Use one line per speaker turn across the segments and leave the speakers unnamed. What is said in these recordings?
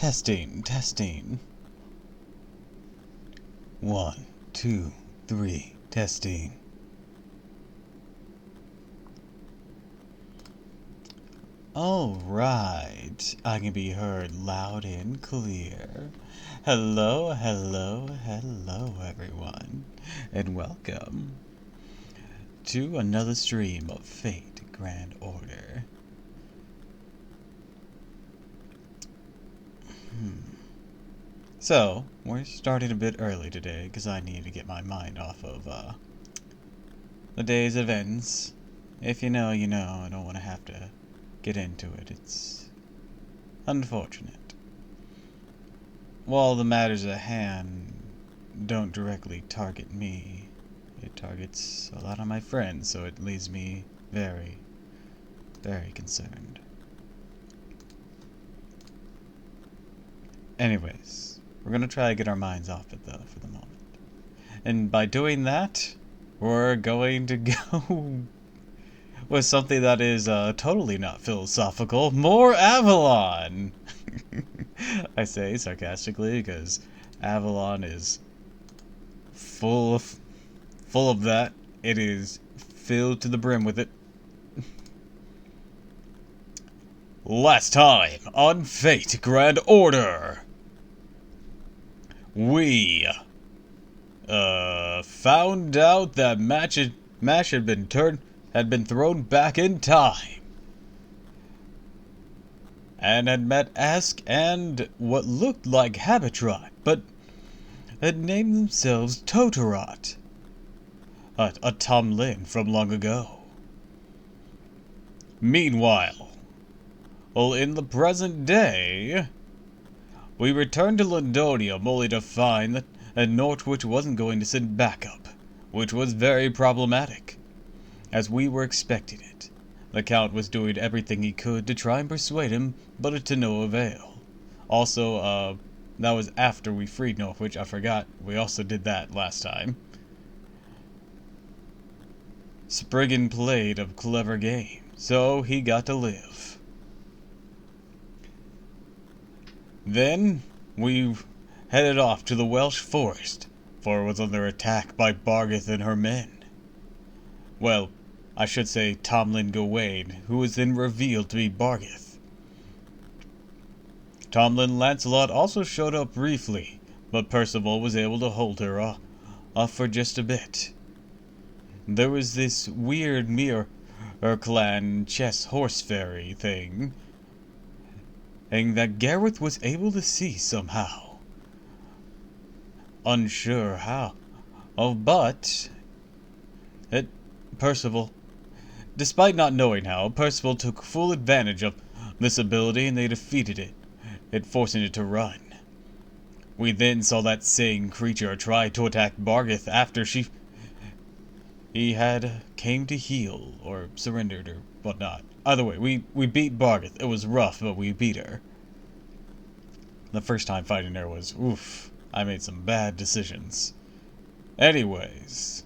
Testing, testing. 1, 2, 3, testing. Alright, I can be heard loud and clear. Hello, hello, hello everyone, and welcome to another stream of Fate Grand Order. So, we're starting a bit early today because I need to get my mind off of the day's events. If you know, you know. I don't want to have to get into it. It's unfortunate. While the matters at hand don't directly target me, it targets a lot of my friends, so it leaves me very, very concerned. Anyways, we're gonna try to get our minds off it though for the moment. And by doing that, we're going to go with something that is totally not philosophical. More Avalon! I say sarcastically because Avalon is full of that. It is filled to the brim with it. Last time on Fate Grand Order, we found out that Mash had been thrown back in time, and had met Ask and what looked like Habitrot, but had named themselves Totorot, a Tomlin from long ago. Meanwhile, in the present day, we returned to Londonium only to find that Northwich wasn't going to send backup, which was very problematic, as we were expecting it. The Count was doing everything he could to try and persuade him, but to no avail. Also, that was after we freed Northwich. I forgot, we also did that last time. Spriggan played a clever game, so he got to live. Then, we headed off to the Welsh forest, for it was under attack by Bargith and her men. Well, I should say Tomlin Gawain, who was then revealed to be Bargith. Tomlin Lancelot also showed up briefly, but Percival was able to hold her off for just a bit. There was this weird Mirror Clan chess horse fairy thing, and that Gareth was able to see somehow. Unsure how. But Percival, despite not knowing how, Percival took full advantage of this ability and they defeated it forcing it to run. We then saw that same creature try to attack Bargith after he had came to heal or surrendered or whatnot. Either way, we beat Bargith. It was rough, but we beat her. The first time fighting her was, oof, I made some bad decisions. Anyways,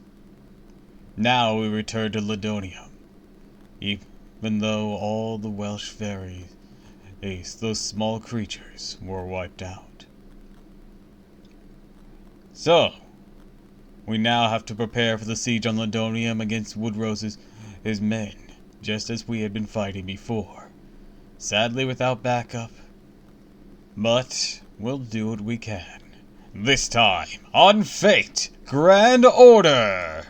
now we return to Londonium. Even though all the Welsh fairies, those small creatures, were wiped out. So, we now have to prepare for the siege on Londonium against Woodrose's men, just as we had been fighting before. Sadly without backup, but we'll do what we can. This time, on Fate Grand Order!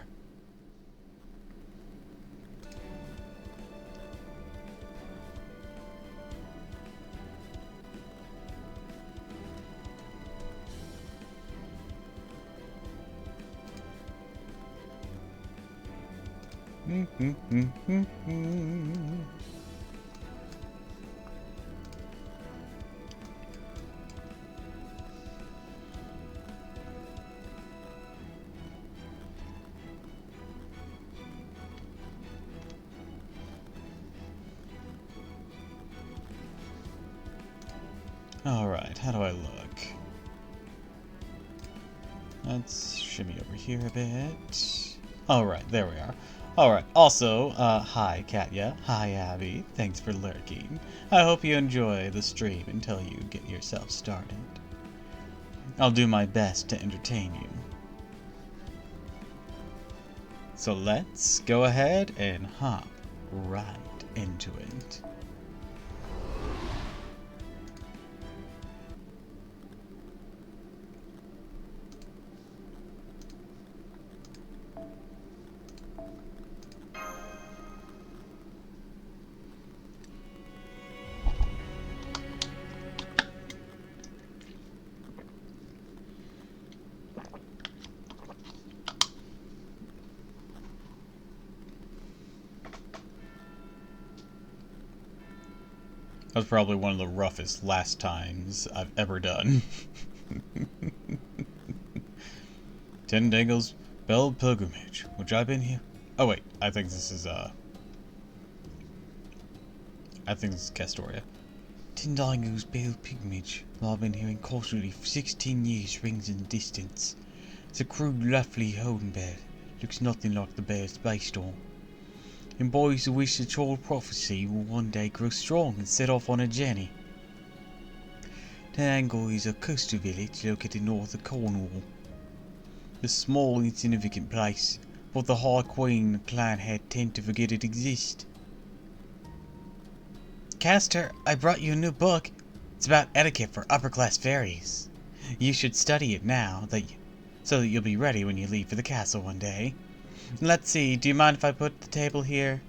Alright, how do I look? Let's shimmy over here a bit. Alright, there we are. Alright, also, hi Katya, hi Abby, thanks for lurking. I hope you enjoy the stream until you get yourself started. I'll do my best to entertain you. So let's go ahead and hop right into it. That was probably one of the roughest last times I've ever done. Tendangle's Bell Pilgrimage, which I've been here. Oh wait, I think this is Castoria. Tendangle's Bell Pilgrimage, well, I've been hearing constantly for 16 years, rings in the distance. It's a crude, lovely holding bed. Looks nothing like the bed it's based on. Embodies the wish that child prophecy will one day grow strong and set off on a journey. Tenangle is a coastal village located north of Cornwall. A small, insignificant place, but the High Queen and clan head tend to forget it exists. Castor, I brought you a new book. It's about etiquette for upper-class fairies. You should study it now, so that you'll be ready when you leave for the castle one day. Let's see, do you mind if I put the table here?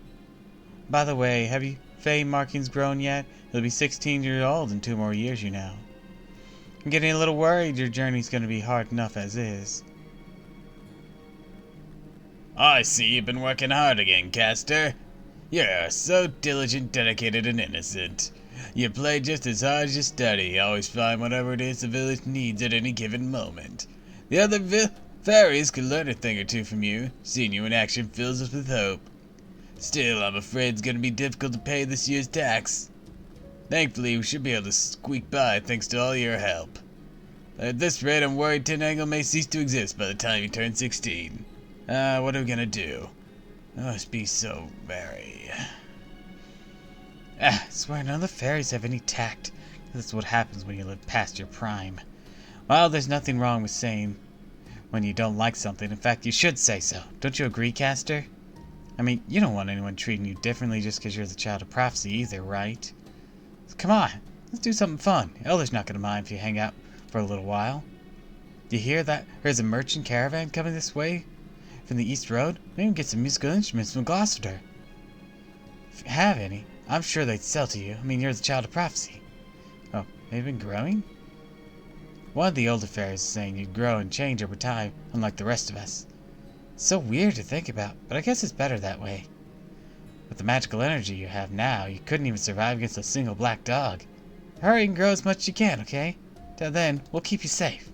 By the way, have you Fae markings grown yet? You'll be 16 years old in 2 more years, you know. I'm getting a little worried your journey's gonna be hard enough as is. I see you've been working hard again, Castor. You're so diligent, dedicated, and innocent. You play just as hard as you study, always find whatever it is the village needs at any given moment. The other fairies could learn a thing or two from you. Seeing you in action fills us with hope. Still, I'm afraid it's going to be difficult to pay this year's tax. Thankfully, we should be able to squeak by thanks to all your help. At this rate, I'm worried Tenangle may cease to exist by the time you turn 16. What are we gonna do? It must be so very... I swear none of the fairies have any tact. That's what happens when you live past your prime. Well, there's nothing wrong with saying when you don't like something. In fact, you should say so. Don't you agree, Castor? I mean, you don't want anyone treating you differently just because you're the child of prophecy either, right? So come on, let's do something fun. Elder's not gonna mind if you hang out for a little while. Do you hear that? There's a merchant caravan coming this way from the East Road. Maybe get some musical instruments from Gloucester. If you have any, I'm sure they'd sell to you. I mean, you're the child of prophecy. Oh, they've been growing? One of the older fairies is saying you'd grow and change over time, unlike the rest of us. It's so weird to think about, but I guess it's better that way. With the magical energy you have now, you couldn't even survive against a single black dog. Hurry and grow as much as you can, okay? Till then, we'll keep you safe.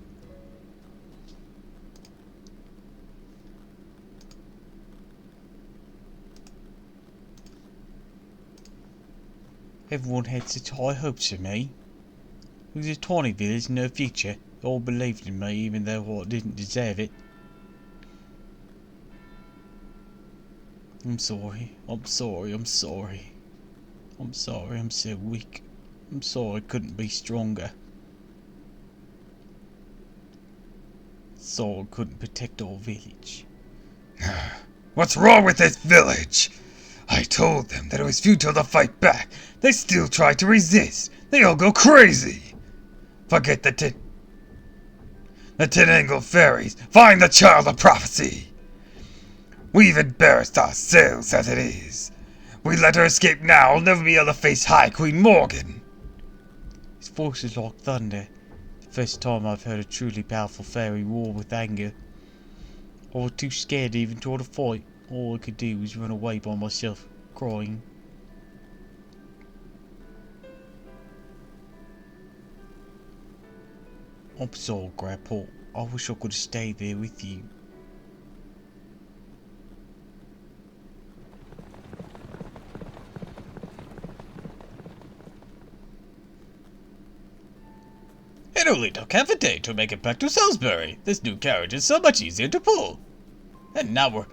Everyone had such high hopes for me. It was a tiny village, no future. They all believed in me, even though I didn't deserve it. I'm sorry. I'm sorry. I'm sorry. I'm sorry I'm so weak. I'm sorry I couldn't be stronger. Sorry I couldn't protect our village.
What's wrong with this village? I told them that it was futile to fight back. They still try to resist. They all go crazy. Forget the Tenangle fairies. Find the child of prophecy. We've embarrassed ourselves as it is. We let her escape now, we'll never be able to face High Queen Morgan.
His voice is like thunder. The first time I've heard a truly powerful fairy roar with anger. I was too scared to even try to fight. All I could do was run away by myself, crying. I'm sorry, Grandpa. I wish I could have stayed there with you.
It only took half a day to make it back to Salisbury. This new carriage is so much easier to pull. And now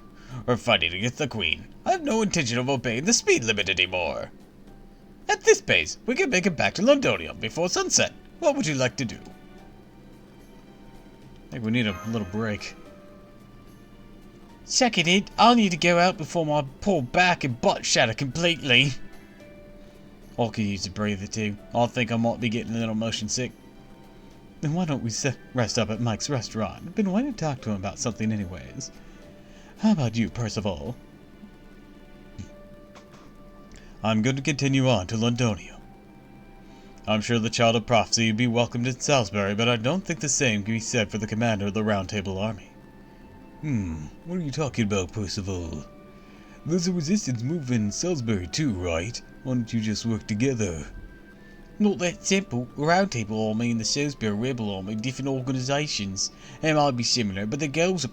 we're or fighting against the Queen. I have no intention of obeying the speed limit anymore. At this pace, we can make it back to Londonium before sunset. What would you like to do?
I think we need a little break.
Second it, I'll need to go out before my poor back and butt shatter completely.
I could use a breather too. I think I might be getting a little motion sick. Then why don't we rest up at Mike's restaurant? I've been waiting to talk to him about something anyways. How about you, Percival? I'm going to continue on to Londonia. I'm sure the Child of Prophecy would be welcomed in Salisbury, but I don't think the same can be said for the commander of the Round Table Army. What are you talking about, Percival? There's a resistance movement in Salisbury too, right? Why don't you just work together?
Not that simple. The Round Table Army and the Salisbury Rebel Army are different organisations. They might be similar, but the goals are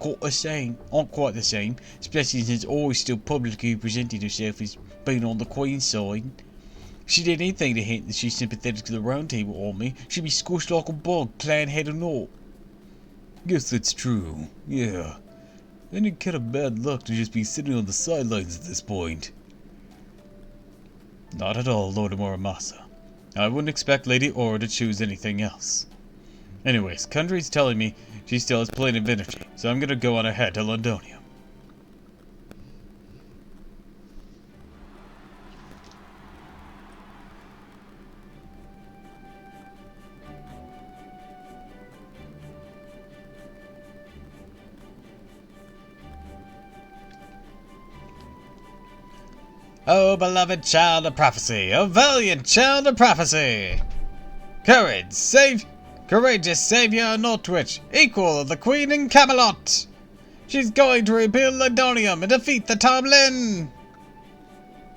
aren't quite the same, especially since Ori's still publicly presenting herself as being on the Queen's side. If she did anything to hint that she's sympathetic to the Round Table Army, she'd be squished like a bug, plan head or not.
Guess that's true, yeah. Then it's kind of bad luck to just be sitting on the sidelines at this point. Not at all, Lord Muramasa. I wouldn't expect Lady Aura to choose anything else. Anyways, Kundry's telling me she still has plenty of energy, so I'm gonna go on ahead to Londonia.
Oh, beloved child of prophecy, oh valiant child of prophecy! Courageous savior of Northwich, equal of the Queen in Camelot! She's going to rebuild Londonium and defeat the Tomlin!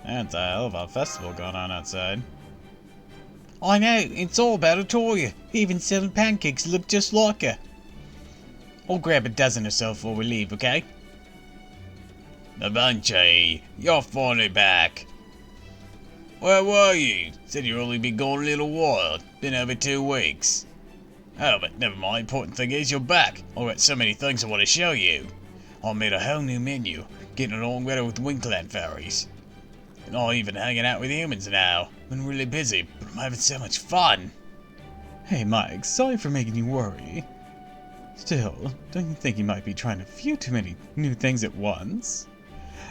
That's a hell of a festival going on outside.
I know, it's all about Atoria. Even selling pancakes look just like her. I'll grab a dozen or so before we leave, okay? Navanche, you're finally back. Where were you? Said you'd only been gone a little while. Been over 2 weeks. Oh, but never mind. Important thing is you're back. I've got so many things I want to show you. I made a whole new menu. Getting along better with Winkland fairies. And I'm even hanging out with humans now. Been really busy, but I'm having so much fun.
Hey Mike, sorry for making you worry. Still, don't you think you might be trying a few too many new things at once?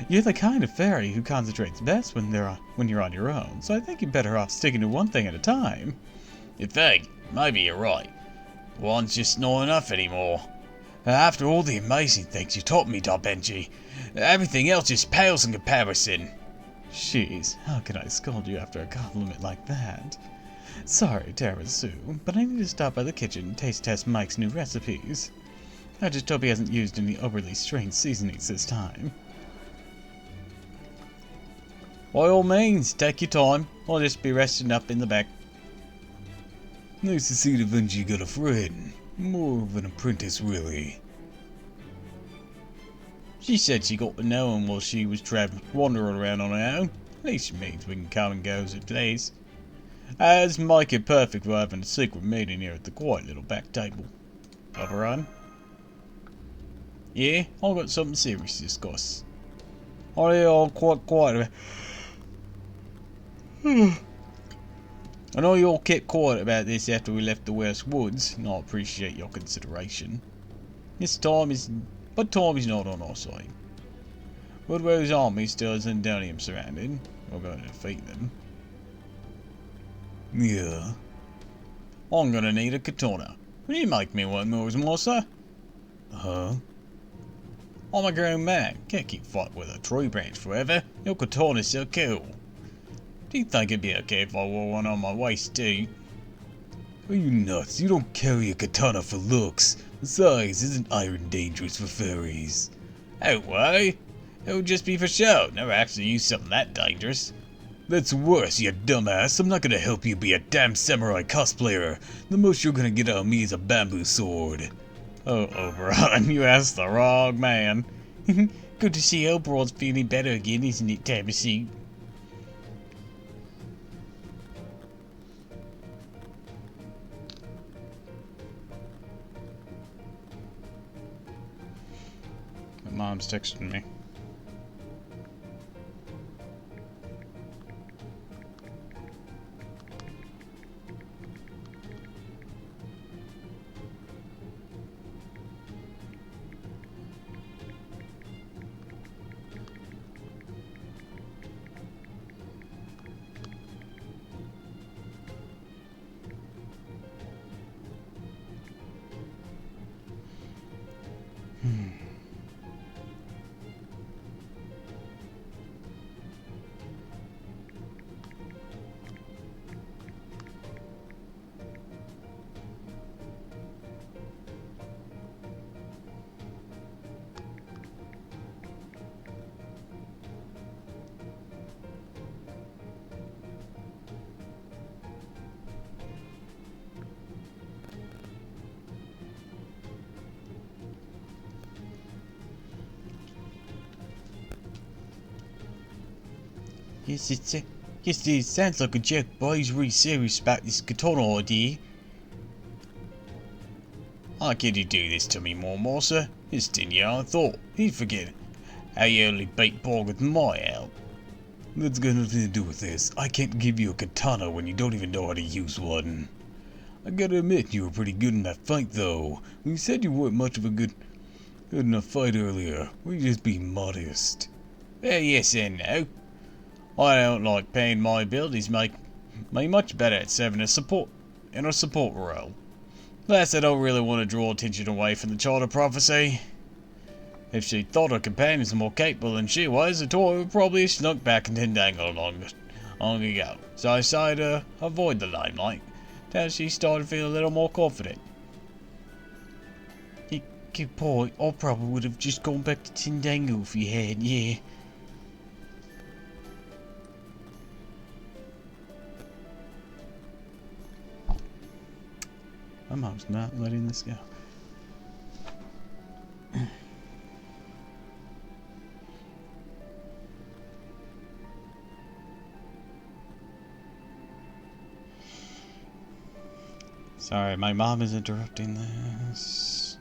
You're the kind of fairy who concentrates best when you're on your own, so I think you're better off sticking to one thing at a time.
You think? Maybe you're right. One's just not enough anymore. After all the amazing things you taught me, Doppel, everything else just pales in comparison.
Jeez, how can I scold you after a compliment like that? Sorry, Tarasu, but I need to stop by the kitchen and taste test Mike's new recipes. I just hope he hasn't used any overly strange seasonings this time.
By all means, take your time. I'll just be resting up in the back.
Nice to see that Vinci got a friend. More of an apprentice, really.
She said she got to know him while she was wandering around on her own. At least she means we can come and go as it please. As make it perfect for having a secret meeting here at the quiet little back table. Overrun? Yeah, I've got something serious to discuss. Oh yeah, I'm quite quiet. I know you all kept quiet about this after we left the West Woods, and I appreciate your consideration. Time is not on our side. Woodrow's army still has Londonium surrounded. We're going to defeat them.
Yeah.
I'm gonna need a katana. Will you make me one, Muramasa?
Huh?
I'm a grown man. Can't keep fighting with a tree branch forever. Your katana's so cool. Do you think it'd be okay if I wore one on my waist too?
Are you nuts? You don't carry a katana for looks. Besides, isn't iron dangerous for fairies?
Oh, why? It would just be for show. Never actually use something that dangerous.
That's worse, you dumbass. I'm not gonna help you be a damn samurai cosplayer. The most you're gonna get out of me is a bamboo sword.
Oh, Oberon, you asked the wrong man. Good to see Oberon's feeling better again, isn't it, Tamasi?
My mom's texting me. Yes, it sounds like a joke, but he's really serious about this katana idea.
How could you do this to me, Mormosa? It's 10 years I thought. He'd forget how you only beat Borg with my help.
That's got nothing to do with this. I can't give you a katana when you don't even know how to use one. I gotta admit, you were pretty good in that fight, though. You said you weren't much of a good enough fight earlier. Were you just being modest?
Well, yes and no. I don't like paying my abilities make me much better at serving in a support role. Plus, I don't really want to draw attention away from the Child of Prophecy. If she thought her companions were more capable than she was, the toy would probably have snuck back and entangled long ago. So I decided to avoid the limelight till she started feeling a little more confident.
Good boy, I probably would have just gone back to Tindango if you had, yeah. My mom's not letting this go. Sorry, my mom is interrupting this.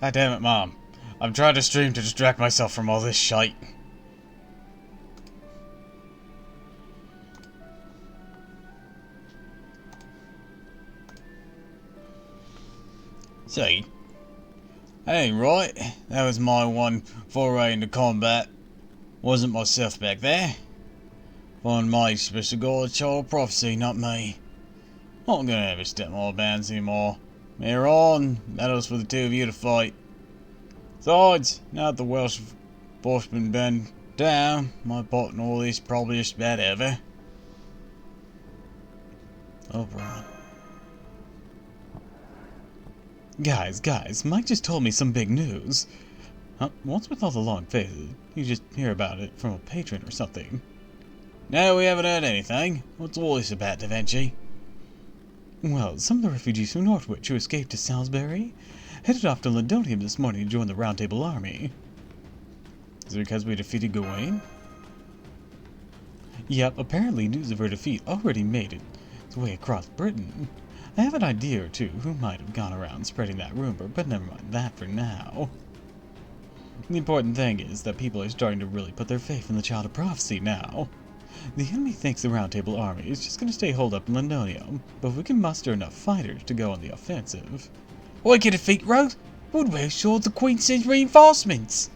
God damn it, Mom. I'm trying to stream to distract myself from all this shite.
See? That ain't right. That was my one foray into combat. Wasn't myself back there. One my special god, Child of Prophecy, not me. Not gonna ever step my bounds anymore. Mirror on, battles for the two of you to fight. Besides, now that the Welsh Bushman been down, my part in all this probably just about over.
Oh, Ron. Guys, Mike just told me some big news. What's with all the long faces? You just hear about it from a patron or something.
No, we haven't heard anything. What's all this about, Da Vinci?
Well, some of the refugees from Northwich who escaped to Salisbury headed off to Londonium this morning to join the Round Table Army. Is it because we defeated Gawain? Yep, apparently news of her defeat already made its way across Britain. I have an idea or two who might have gone around spreading that rumor, but never mind that for now. The important thing is that people are starting to really put their faith in the Child of Prophecy now. The enemy thinks the Round Table army is just going to stay holed up in Lindonium, but if we can muster enough fighters to go on the offensive...
I can defeat Rose. Would we sure the Queen sends reinforcements?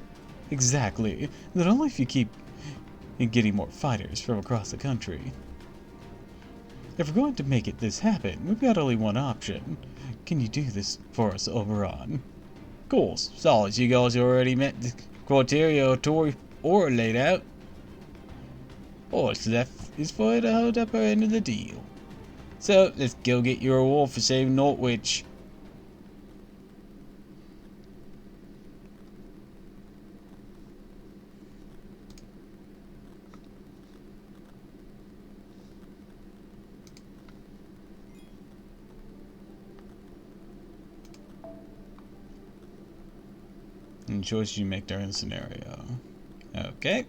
Exactly, not only if you keep getting more fighters from across the country. If we're going to make this happen, we've got only one option. Can you do this for us, Oberon?
Of course, besides, you guys already met the criteria Tori or laid out. All that's left is for her to hold up her end of the deal. So, let's go get your reward for saving Northwich.
And choice you make during the scenario. Okay.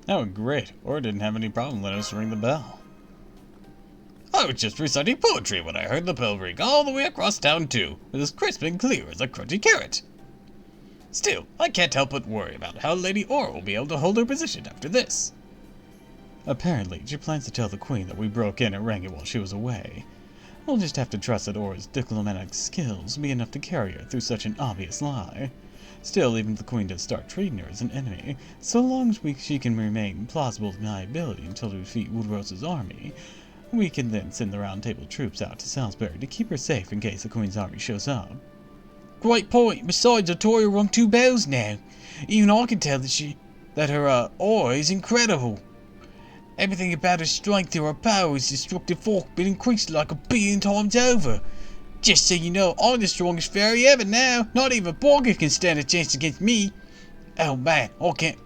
Oh, great. Or didn't have any problem letting us ring the bell.
I was just reciting poetry when I heard the bell ring all the way across town too. It was crisp and clear as a crunchy carrot. Still, I can't help but worry about how Lady Aura will be able to hold her position after this.
Apparently, she plans to tell the Queen that we broke in and rang it while she was away. We'll just have to trust that Aura's diplomatic skills will be enough to carry her through such an obvious lie. Still, even if the Queen does start treating her as an enemy, so long as she can remain plausible deniability until we defeat Woodrose's army, we can then send the Round Table troops out to Salisbury to keep her safe in case the Queen's army shows up.
Great point. Besides, Artoria rung 2 bells now. Even I can tell that her aura is incredible. Everything about her strength or her power is destructive force been increased like 1,000,000,000 times over. Just so you know, I'm the strongest fairy ever now. Not even Borgir can stand a chance against me. Oh man, I can't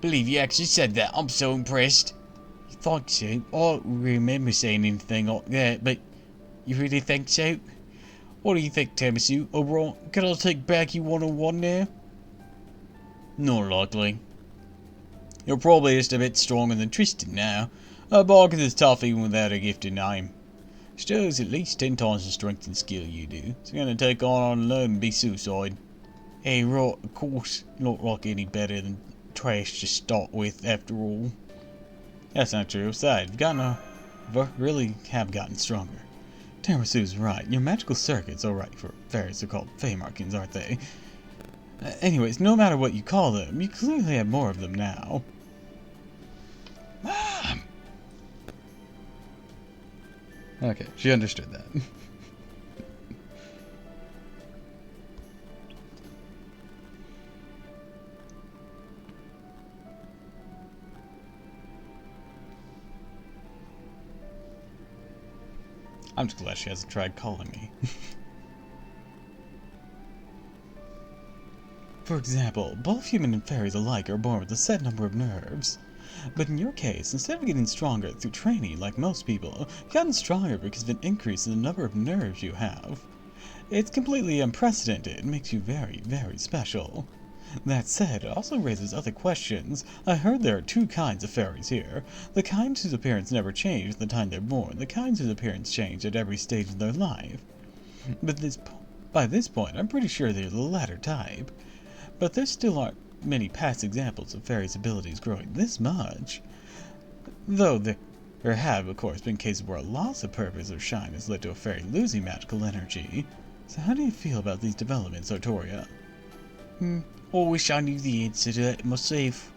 believe you actually said that. I'm so impressed. You think so? I don't remember saying anything like that, but you really think so? What do you think, Tamasu? Oberon, can I take back you one-on-one now?
Not likely.
You're probably just a bit stronger than Tristan now. Borgir is tough even without a gifted name. Still has at least 10 times the strength and skill you do. It's gonna take on alone and be suicide. Hey, right, of course, not like any better than trash to start with, after all.
That's not true. Besides, really have gotten stronger. Tamasu's right. Your magical circuits are right for fairies are called Feymarkings, aren't they? Anyways, no matter what you call them, you clearly have more of them now.
Mom!
Okay, she understood that. I'm just glad she hasn't tried calling me. For example, both human and fairies alike are born with a set number of nerves. But in your case, instead of getting stronger through training like most people, you've gotten stronger because of an increase in the number of nerves you have. It's completely unprecedented and makes you very, very special. That said, it also raises other questions. I heard there are 2 kinds of fairies here. The kinds whose appearance never changes at the time they're born, the kinds whose appearance change at every stage of their life. But by this point, I'm pretty sure they're the latter type. But there still aren't many past examples of fairies' abilities growing this much. Though there have, of course, been cases where a loss of purpose or shine has led to a fairy losing magical energy. So how do you feel about these developments, Artoria?
I wish I knew the answer to that myself.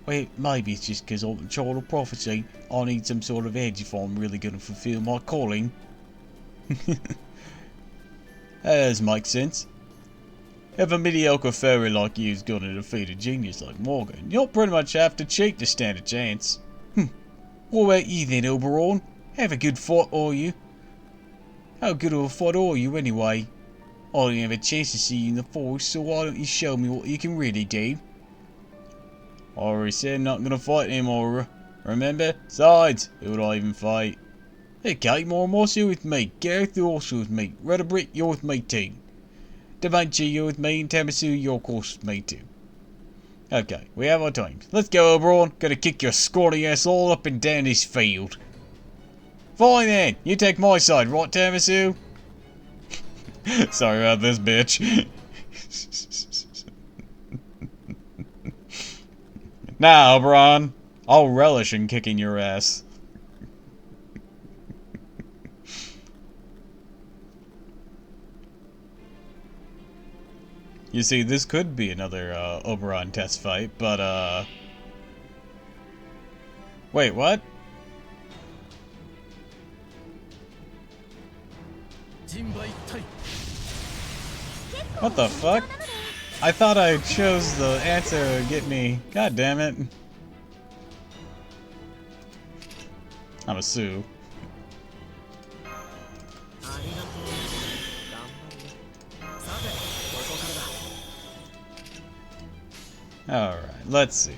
Well, maybe it's just because I'm a child of prophecy. I need some sort of edge if I'm really going to fulfill my calling.
That does make sense. If a mediocre fairy like you's gonna defeat a genius like Morgan, you'll pretty much have to cheat to stand a chance.
What about you then, Oberon?
Have a good fight, are you? How good of a fight are you, anyway? I didn't have a chance to see you in the forest, so why don't you show me what you can really do? I already said I'm not gonna fight anymore. Remember? Besides, who would I even fight? Okay, Mormos, you're with me. Gareth, you're also with me. Redabrit, you're with me too. Da Vinci, you're with me. And Tamasu, you're of course with me too. Okay, we have our times. Let's go, Oberon. Gonna kick your scrawny ass all up and down this field. Fine then, you take my side, right, Tamasu? Sorry about this, bitch. Now, Oberon, I'll relish in kicking your ass. You see, this could be another Oberon test fight, but wait, what? What the fuck? I thought I chose the answer to get me. God damn it. I'm a Sue. Alright, let's see.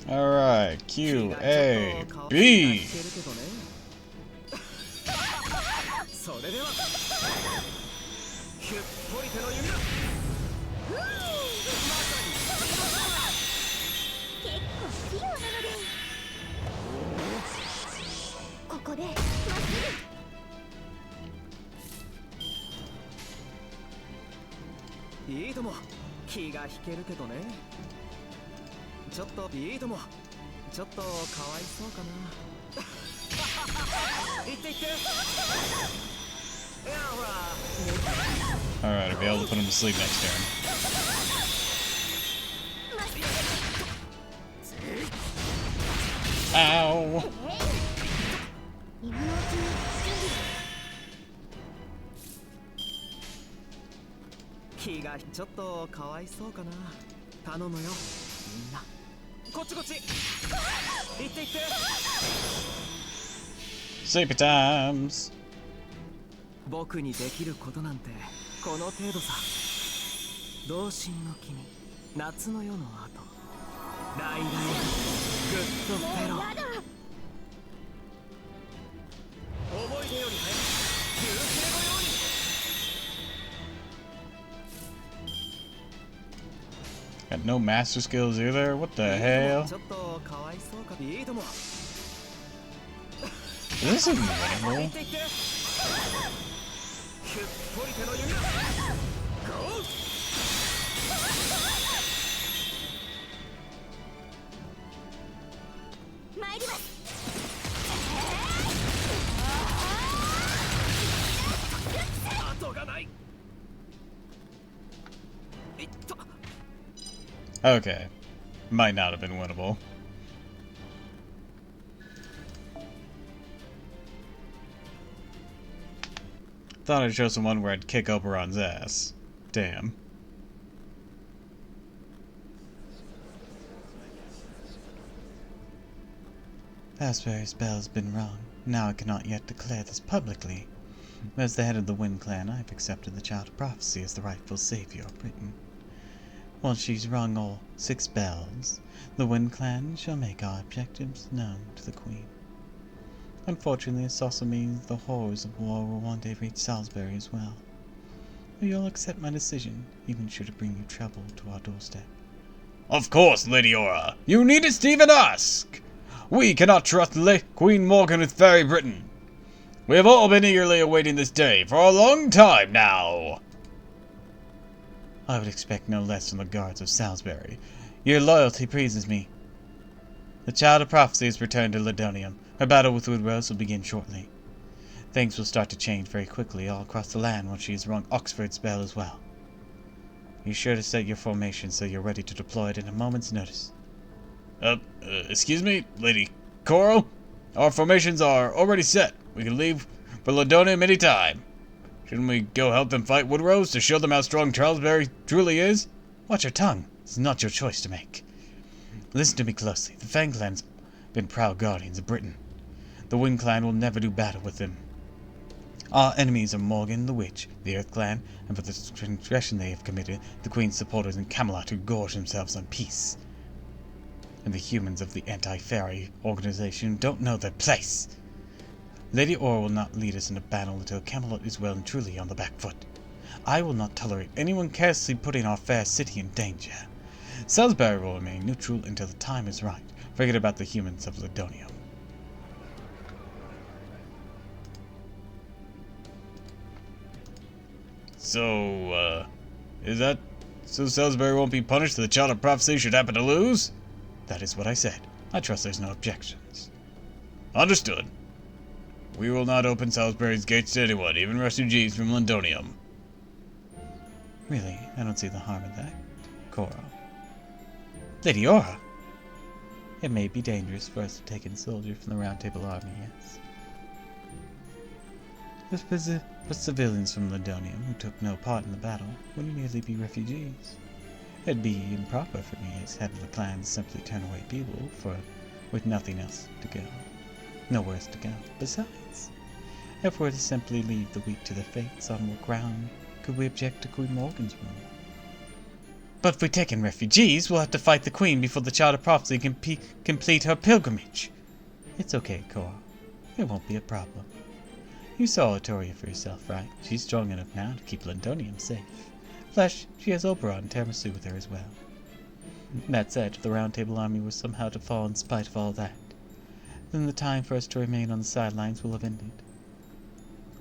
Alright, Q, A, B. Alright, I'll be able to put him to sleep next turn. Ow! Sleepy times! Got no master skills either? What the hell? Is this even winnable? Okay. Might not have been winnable. Thought I'd show someone where I'd kick Oberon's ass. Damn. Fastberry's spell has been wrong. Now I cannot yet declare this publicly. As the head of the Wind Clan, I have accepted the Child of Prophecy as the rightful savior of Britain. Once she's rung all 6 bells, the Wind Clan shall make our objectives known to the Queen. Unfortunately, this also means the horrors of war will one day reach Salisbury as well. Will you all accept my decision, even should it bring you trouble to our doorstep?
Of course, Lady Aura. You needest even ask. We cannot trust Queen Morgan with Fairy Britain. We have all been eagerly awaiting this day for a long time now.
I would expect no less from the guards of Salisbury. Your loyalty pleases me. The Child of Prophecy has returned to Ladonium. Her battle with Woodrose will begin shortly. Things will start to change very quickly all across the land once she has rung Oxford's bell as well. Be sure to set your formation so you're ready to deploy it in a moment's notice.
Excuse me, Lady Coral? Our formations are already set. We can leave for Ladonium any time. Shouldn't we go help them fight Woodrose to show them how strong Salisbury truly is?
Watch your tongue. It's not your choice to make. Listen to me closely. The Fang Clan's been proud guardians of Britain. The Wind Clan will never do battle with them. Our enemies are Morgan the Witch, the Earth Clan, and for the transgression they have committed, the Queen's supporters in Camelot who gorge themselves on peace. And the humans of the Anti-Fairy organization don't know their place. Lady Aura will not lead us into battle until Camelot is well and truly on the back foot. I will not tolerate anyone carelessly putting our fair city in danger. Salisbury will remain neutral until the time is right. Forget about the humans of Ladonium.
So, is that so Salisbury won't be punished if the Child of Prophecy should happen to lose?
That is what I said. I trust there's no objections.
Understood. We will not open Salisbury's gates to anyone, even refugees from Ladonium.
Really, I don't see the harm in that, Cora. Lady Aura! It may be dangerous for us to take in soldiers from the Round Table Army, yes. But civilians from Ladonium who took no part in the battle would merely be refugees. It'd be improper for me as head of the clan to simply turn away people with nothing else to go. Nowhere else to go. Besides, if we're to simply leave the weak to their fates on what ground could we object to Queen Morgan's rule? But if we take in refugees, we'll have to fight the Queen before the Child of Prophecy can complete her pilgrimage. It's okay, Cora. It won't be a problem. You saw Artoria for yourself, right? She's strong enough now to keep Ladonium safe. Plus, she has Oberon and Tiramisu with her as well. That said, if the Round Table Army was somehow to fall in spite of all that, then the time for us to remain on the sidelines will have ended.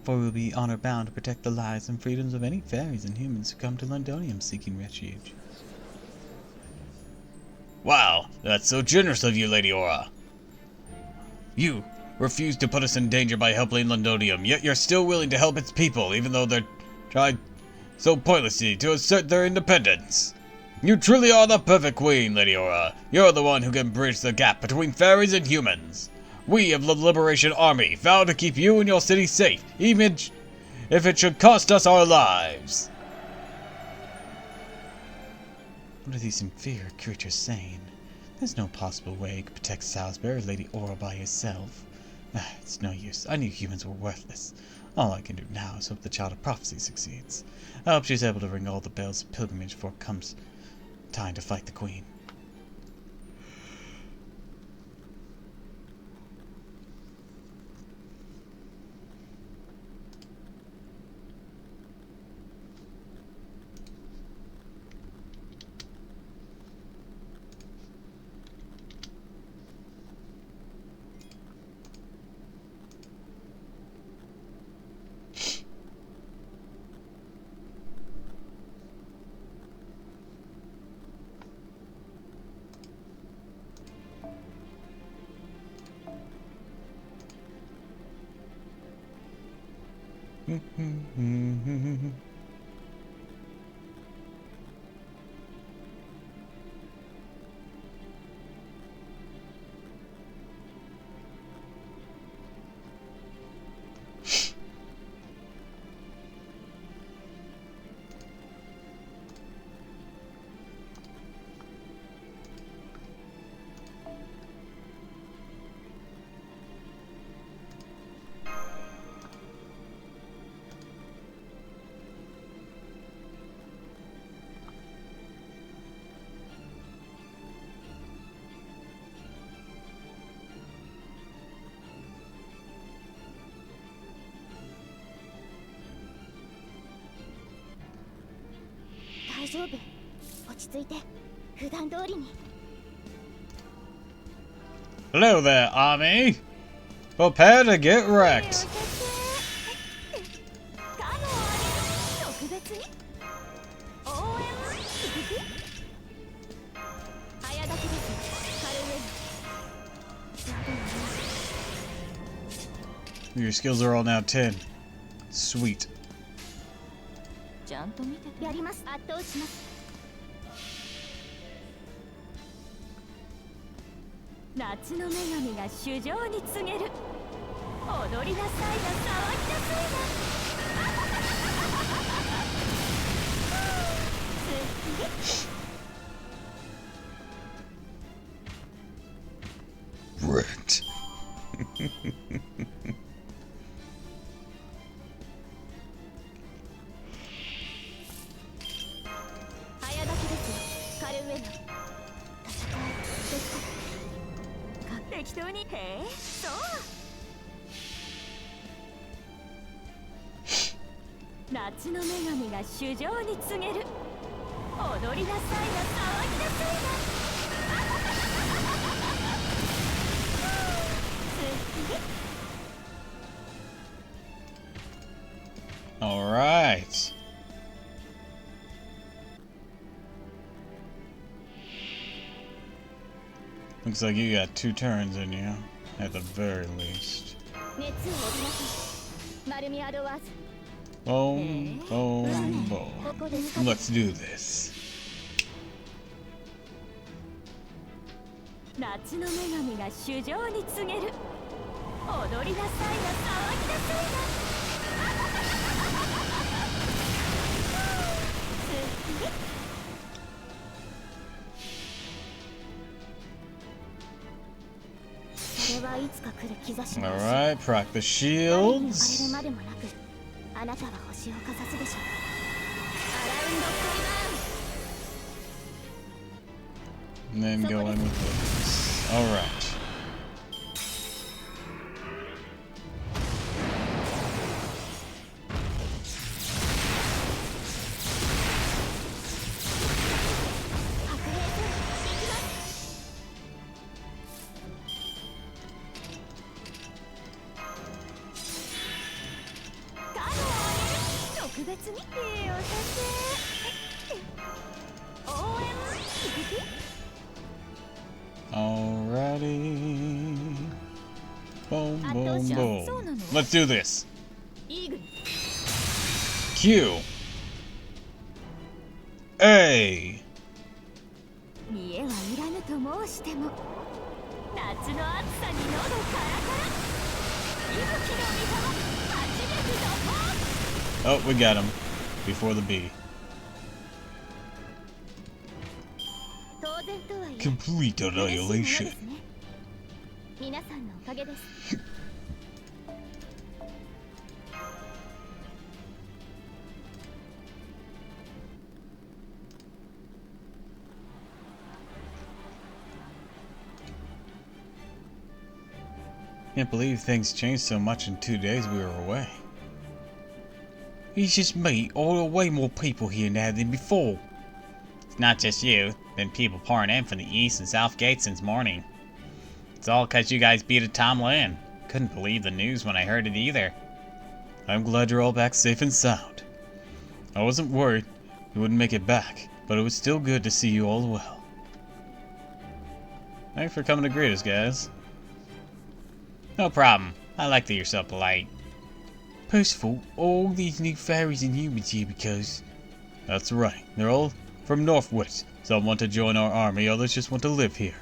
For we'll be honor-bound to protect the lives and freedoms of any fairies and humans who come to Ladonium seeking refuge.
Wow, that's so generous of you, Lady Aura. You refuse to put us in danger by helping Ladonium, yet you're still willing to help its people, even though they're trying so pointlessly to assert their independence. You truly are the perfect queen, Lady Aura. You're the one who can bridge the gap between fairies and humans. We of the Liberation Army vow to keep you and your city safe, even if it should cost us our lives.
What are these inferior creatures saying? There's no possible way you could protect Salisbury or Lady Aura by yourself. It's no use. I knew humans were worthless. All I can do now is hope the Child of Prophecy succeeds. I hope she's able to ring all the bells of pilgrimage before it comes time to fight the Queen.
Hello there, Army. Prepare to get wrecked.
Your skills are all now 10. Sweet.
ちゃんと見てて。やります。圧倒します。夏の女神が衆生に告げる。踊りなさいな、騒ぎなさいな。
Red.
早炊きですよ、カルウェナ。戦いですか。適当に。へえ、そう。夏の女神が衆生に告げる。踊りなさいな、騒ぎなさいな。
Alright. Looks like you got 2 turns in you, at the very least.
熱を帯びなさい。マルミアドワーズ。
Boom, boom, boom. Let's do this.
夏の女神が衆生に告げる。踊りなさいな、騒ぎなさいな。それはいつか来る兆しの星。
Alright, proc the
荒れ
shields.
るまでもなく、あなたは星をかざすでしょう。アラウンドクリバーン。
And then go in with this. Alright. Alrighty. Boom, boom, boom. Let's do this. Q. A.
見えはいらぬと申しても、夏の暑さに喉カラカラ。息吹の水は初めてドボン。
Oh, we got him. Before the B. Complete annihilation.
皆さんのおかげです。
Can't believe things changed so much in 2 days we were away. It's just me, or way more people here now than before. It's not just you, been people pouring in from the east and south gate since morning. It's all 'cause you guys beat a Tom Lin. Couldn't believe the news when I heard it either. I'm glad you're all back safe and sound. I wasn't worried you wouldn't make it back, but it was still good to see you all well. Thanks for coming to greet us, guys. No problem. I like that you're so polite. Percival, all these new fairies and humans here because... That's right. They're all from Northwoods. Some want to join our army, others just want to live here.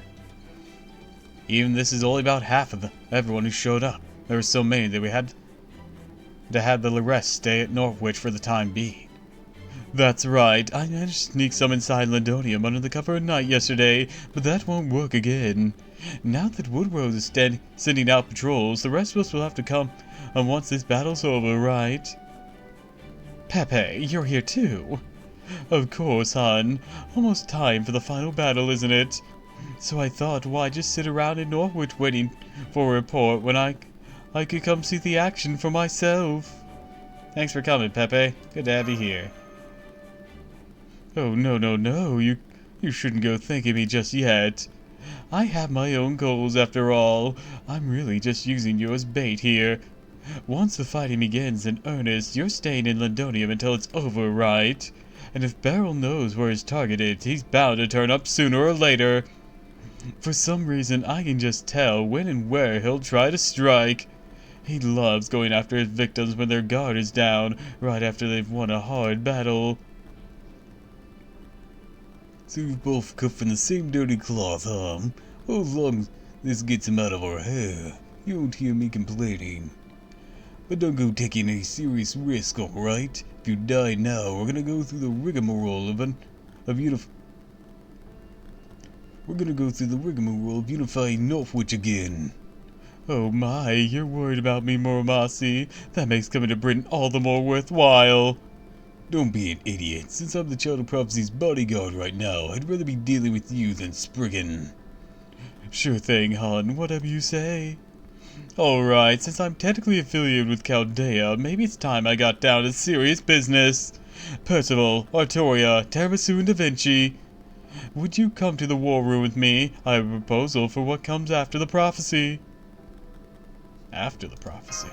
Even this is only about half of everyone who showed up. There were so many that we had to have the rest stay at Northwich for the time being. That's right. I managed to sneak some inside Lindonium under the cover of night yesterday, but that won't work again. Now that Woodrose is sending out patrols, the rest of us will have to come once this battle's over, right? Pepe, you're here too. Of course, hon. Almost time for the final battle, isn't it? So I thought, why just sit around in Norwich waiting for a report when I could come see the action for myself. Thanks for coming, Pepe. Good to have you here. Oh, no. You shouldn't go thanking me just yet. I have my own goals after all. I'm really just using you as bait here. Once the fighting begins in earnest, you're staying in Lindonium until it's over, right? And if Beryl knows where his target is, he's bound to turn up sooner or later. For some reason, I can just tell when and where he'll try to strike. He loves going after his victims when their guard is down, right after they've won a hard battle. So we've both cut from the same dirty cloth, huh? Well, as long as this gets him out of our hair, you won't hear me complaining. But don't go taking any serious risk, alright? If you die now, we're gonna go through the rigmarole of unifying Northwich again. Oh my, you're worried about me, Muramasa. That makes coming to Britain all the more worthwhile. Don't be an idiot. Since I'm the Child of Prophecy's bodyguard right now, I'd rather be dealing with you than Spriggan. Sure thing, hon. Whatever you say. Alright, since I'm technically affiliated with Chaldea, maybe it's time I got down to serious business. Percival, Artoria, Tiramisu, and Da Vinci. Would you come to the war room with me? I have a proposal for what comes after the prophecy. After the prophecy.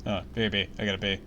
Oh, pay. I gotta pay.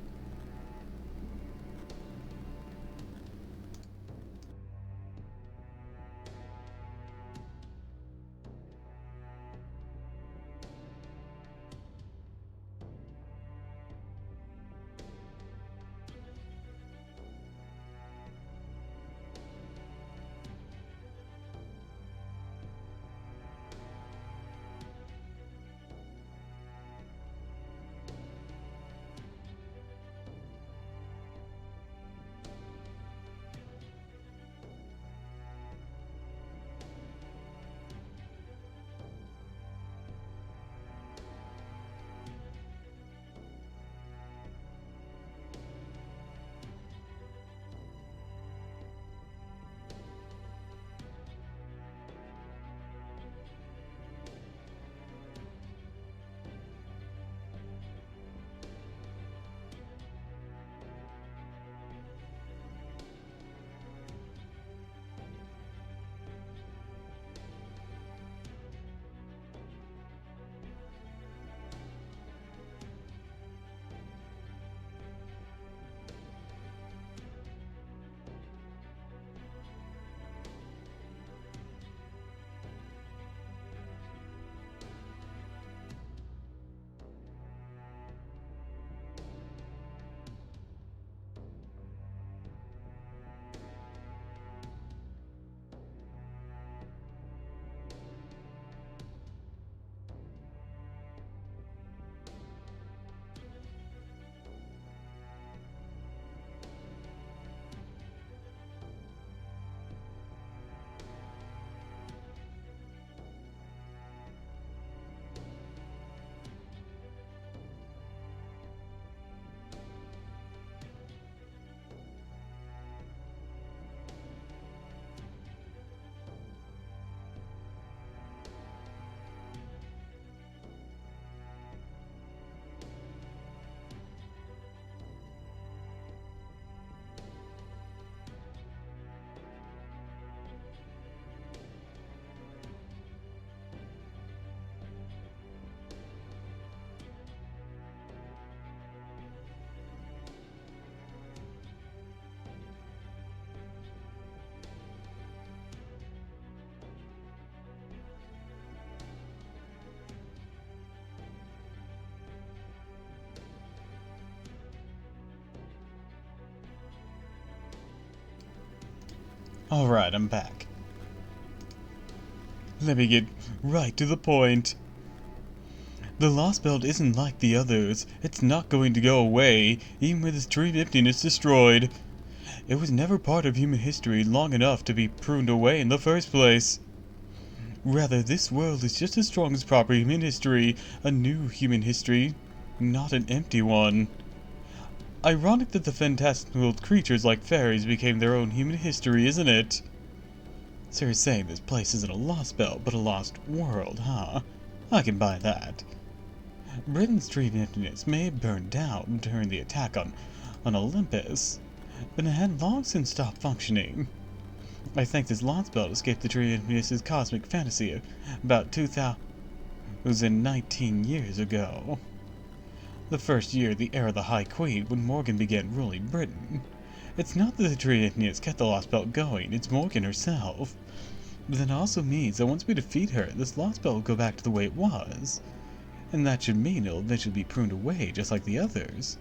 Alright, I'm back. Let me get right to the point. The Lost Belt isn't like the others. It's not going to go away, even with its tree emptiness destroyed. It was never part of human history long enough to be pruned away in the first place. Rather, this world is just as strong as proper human history, a new human history, not an empty one. Ironic that the fantastical creatures like fairies became their own human history, isn't it? So you're saying this place isn't a lost belt, but a lost world, huh? I can buy that. Britain's tree of emptiness may have burned down during the attack on Olympus, but it had long since stopped functioning. I think this lost belt escaped the tree of emptiness's cosmic fantasy about 2019 years ago. The first year, the era of the High Queen, when Morgan began ruling Britain. It's not that the tree has kept the Lost Belt going, it's Morgan herself. But that also means that once we defeat her, this Lost Belt will go back to the way it was. And that should mean it'll eventually be pruned away, just like the others.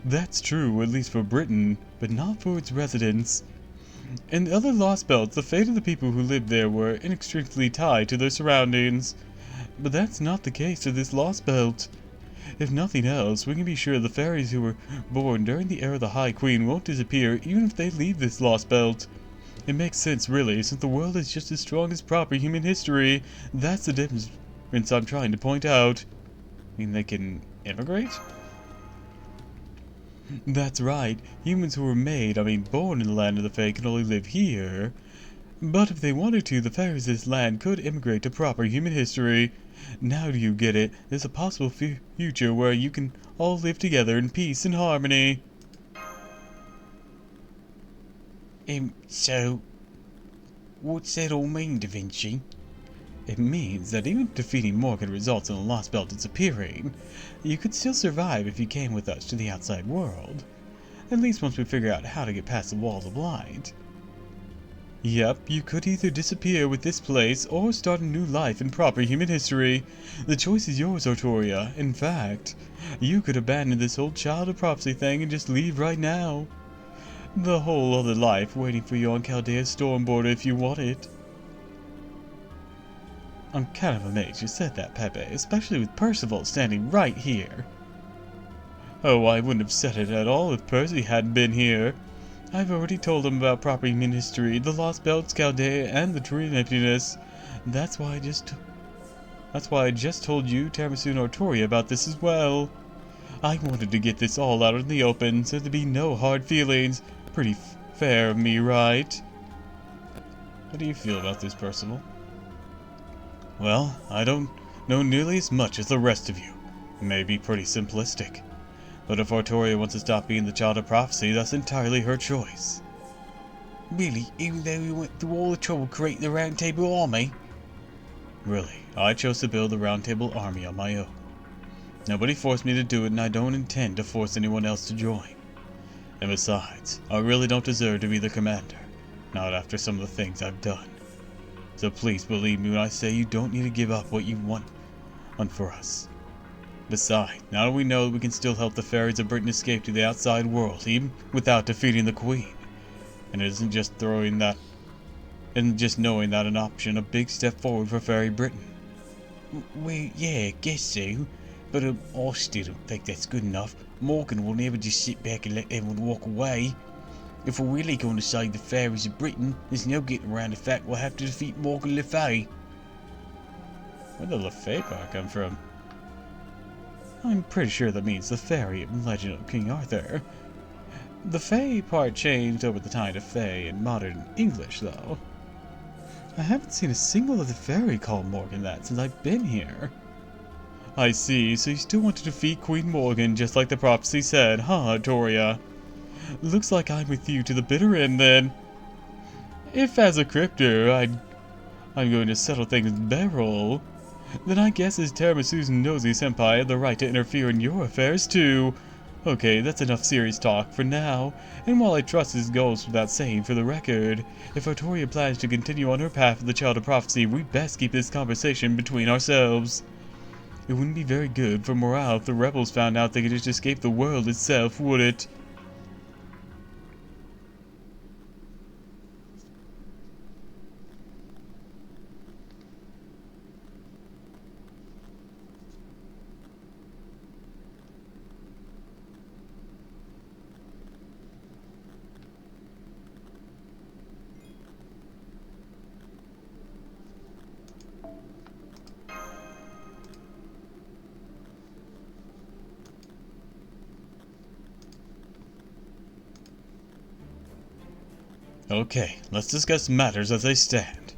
That's true, at least for Britain, but not for its residents. In the other Lost Belts, the fate of the people who lived there were inextricably tied to their surroundings. But that's not the case for this Lost Belt. If nothing else, we can be sure the fairies who were born during the era of the High Queen won't disappear even if they leave this Lost Belt. It makes sense, really, since the world is just as strong as proper human history. That's the difference I'm trying to point out. I mean, they can immigrate? That's right. Humans who were born in the land of the Fae can only live here. But if they wanted to, the fairies of this land could immigrate to proper human history. Now do you get it? There's a possible future where you can all live together in peace and harmony.
So, what's that all mean, Da Vinci?
It means that even if defeating Morgan results in the Lost Belt disappearing, you could still survive if you came with us to the outside world. At least once we figure out how to get past the walls of light. Yep, you could either disappear with this place or start a new life in proper human history. The choice is yours, Artoria. In fact, you could abandon this whole child of prophecy thing and just leave right now. The whole other life waiting for you on Chaldea's storm border if you want it. I'm kind of amazed you said that, Pepe, especially with Percival standing right here. Oh, I wouldn't have said it at all if Percy hadn't been here. I've already told him about proper human history, the Lost Belts, Chaldea, and the Tree of Emptiness. That's why I just told you, Tiramisu and Artoria, about this as well. I wanted to get this all out in the open, so there'd be no hard feelings. Pretty fair of me, right? How do you feel about this, Percival? Well, I don't know nearly as much as the rest of you. It may be pretty simplistic. But if Artoria wants to stop being the child of prophecy, that's entirely her choice.
Really? Even though we went through all the trouble creating the Round Table Army?
Really, I chose to build the Round Table Army on my own. Nobody forced me to do it, and I don't intend to force anyone else to join. And besides, I really don't deserve to be the commander, not after some of the things I've done. So please believe me when I say you don't need to give up what you want for us. Besides, now that we know that we can still help the fairies of Britain escape to the outside world, even without defeating the Queen. And it isn't just knowing that an option, a big step forward for Fairy Britain.
Well, yeah, I guess so. But I still don't think that's good enough. Morgan will never just sit back and let everyone walk away. If we're really going to save the fairies of Britain, there's no getting around the fact we'll have to defeat Morgan Le Fay.
Where'd the Le Fay part come from? I'm pretty sure that means the fairy of Legend of King Arthur. The Fay part changed over the time to Fay in modern English, though. I haven't seen a single other fairy called Morgan that since I've been here. I see, so you still want to defeat Queen Morgan just like the prophecy said, huh, Artoria? Looks like I'm with you to the bitter end, then. If as a crypter I'm going to settle things with Beryl, then I guess as Tiramisu's nosy senpai I have the right to interfere in your affairs too. Okay, that's enough serious talk for now, and while I trust his goals without saying for the record, if Artoria plans to continue on her path of the Child of Prophecy, we best keep this conversation between ourselves. It wouldn't be very good for morale if the rebels found out they could just escape the world itself, would it? Okay, let's discuss matters as they stand.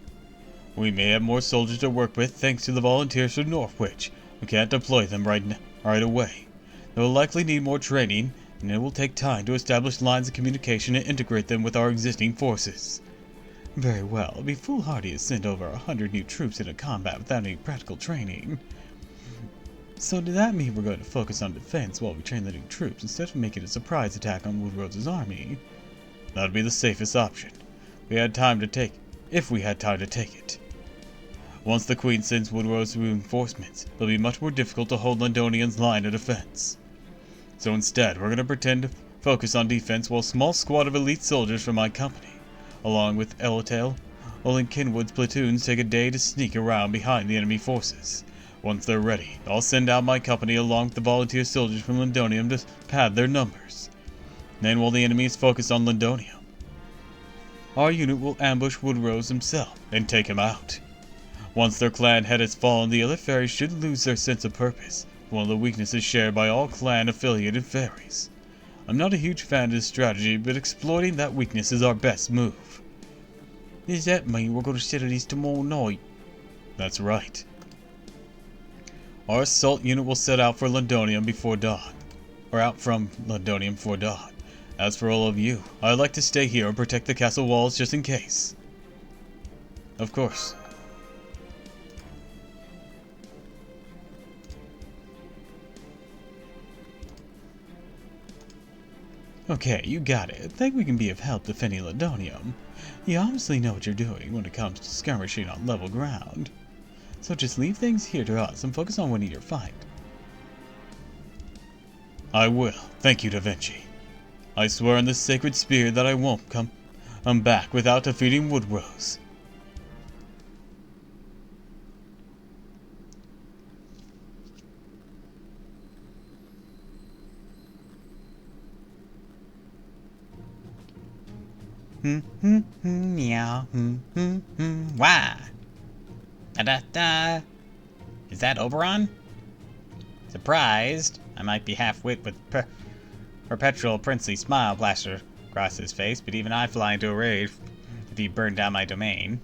We may have more soldiers to work with thanks to the volunteers from Northwich. We can't deploy them right away. They'll likely need more training, and it will take time to establish lines of communication and integrate them with our existing forces. Very well, it'd be foolhardy to send over 100 new troops into combat without any practical training. So does that mean we're going to focus on defense while we train the new troops instead of making a surprise attack on Woodrose's army? That'd be the safest option. If we had time to take it. Once the Queen sends Woodrow's reinforcements, it'll be much more difficult to hold Londonian's line of defense. So instead, we're gonna pretend to focus on defense while a small squad of elite soldiers from my company, along with Elatail, Olin Kinwood's platoons, take a day to sneak around behind the enemy forces. Once they're ready, I'll send out my company along with the volunteer soldiers from Londonium to pad their numbers. Then while the enemy is focused on Londonium, our unit will ambush Woodrose himself and take him out. Once their clan head has fallen, the other fairies should lose their sense of purpose, one of the weaknesses shared by all clan-affiliated fairies. I'm not a huge fan of this strategy, but exploiting that weakness is our best move.
Does that mean we're going to settle this tomorrow night?
That's right. Our assault unit will set out for Londonium before dawn. Or out from Londonium before dawn. As for all of you, I'd like to stay here and protect the castle walls just in case. Of course. Okay, you got it. I think we can be of help defending Londonium. You obviously know what you're doing when it comes to skirmishing on level ground. So just leave things here to us and focus on winning your fight. I will. Thank you, Da Vinci. I swear on this sacred spear that I won't come back without defeating Woodrose.
Meow. Why? Da-da-da. Is that Oberon? Surprised. I might be half-wit with perpetual princely smile plastered across his face, but even I fly into a rage if he burned down my domain.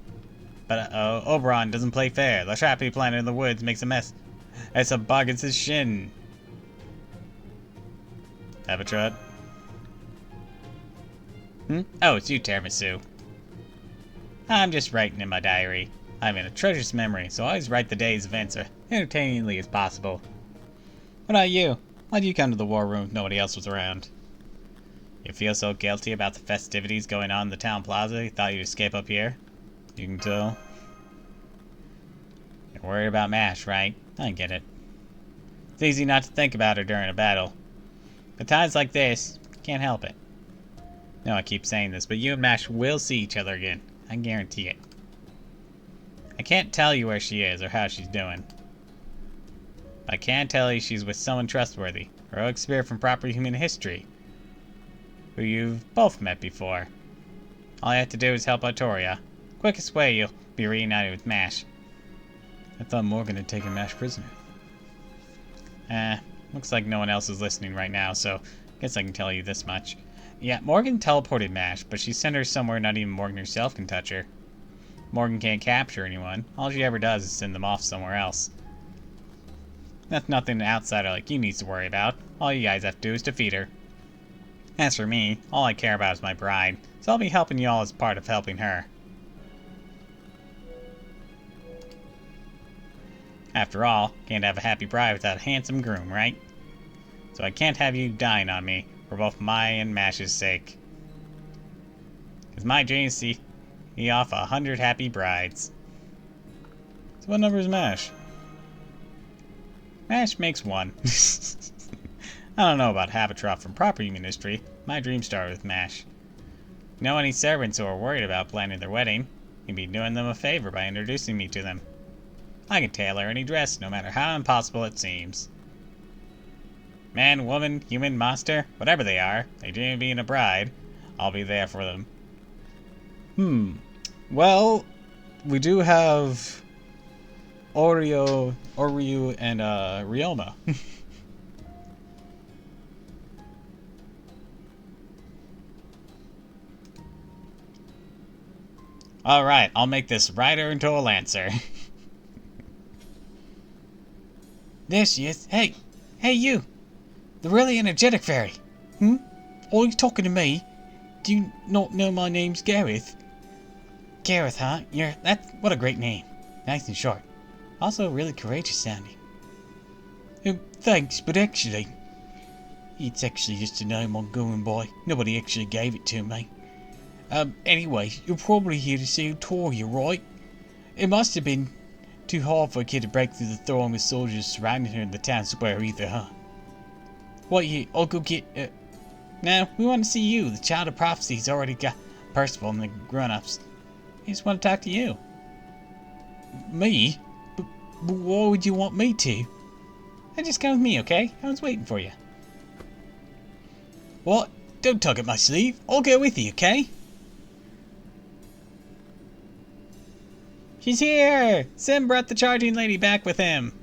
But Oberon doesn't play fair. The trap he planted in the woods makes a mess. It's a boggins his shin. Have a trot. Oh, it's you, Tiramisu. I'm just writing in my diary. I'm in a treacherous memory, so I always write the day's events as entertainingly as possible. What about you? Why'd you come to the war room if nobody else was around? You feel so guilty about the festivities going on in the town plaza, you thought you'd escape up here?
You can tell.
You're worried about MASH, right? I get it. It's easy not to think about her during a battle. But times like this, can't help it. No, I keep saying this, but you and MASH will see each other again. I guarantee it. I can't tell you where she is or how she's doing. But I can tell you she's with someone trustworthy, heroic spirit from proper human history, who you've both met before. All you have to do is help Artoria. Quickest way you'll be reunited with MASH.
I thought Morgan had taken MASH prisoner.
Looks like no one else is listening right now, so I guess I can tell you this much. Yeah, Morgan teleported MASH, but she sent her somewhere not even Morgan herself can touch her. Morgan can't capture anyone. All she ever does is send them off somewhere else. That's nothing an outsider like you needs to worry about. All you guys have to do is defeat her. As for me, all I care about is my bride, so I'll be helping you all as part of helping her. After all, can't have a happy bride without a handsome groom, right? So I can't have you dying on me, for both my and MASH's sake. Because my dream is to see off 100 happy brides.
So what number is MASH?
MASH makes one. I don't know about Habitroff from proper human history. My dream started with MASH. You know any servants who are worried about planning their wedding? You'd be doing them a favor by introducing me to them. I can tailor any dress, no matter how impossible it seems. Man, woman, human, monster, whatever they are, they dream of being a bride. I'll be there for them.
Well, we do have Oryu, and Ryoma.
Alright, I'll make this rider into a lancer. There she is. Hey! Hey, you! The really energetic fairy!
Are you talking to me? Do you not know my name's Gareth?
Gareth, huh? What a great name. Nice and short. Also really courageous sounding.
Thanks, but actually, it's actually just a name I'm going by. Nobody actually gave it to me. Anyway, you're probably here to see Toria, right? It must have been too hard for a kid to break through the throng of soldiers surrounding her in the town square either, huh? What, I'll go get, No, we want to see you. The child of prophecy's already got Percival and the grown-ups. We just want to talk to you. Me? But why would you want me to? Just come with me, okay? I was waiting for you. What? Don't tug at my sleeve. I'll go with you, okay? She's here! Sim brought the charging lady back with him.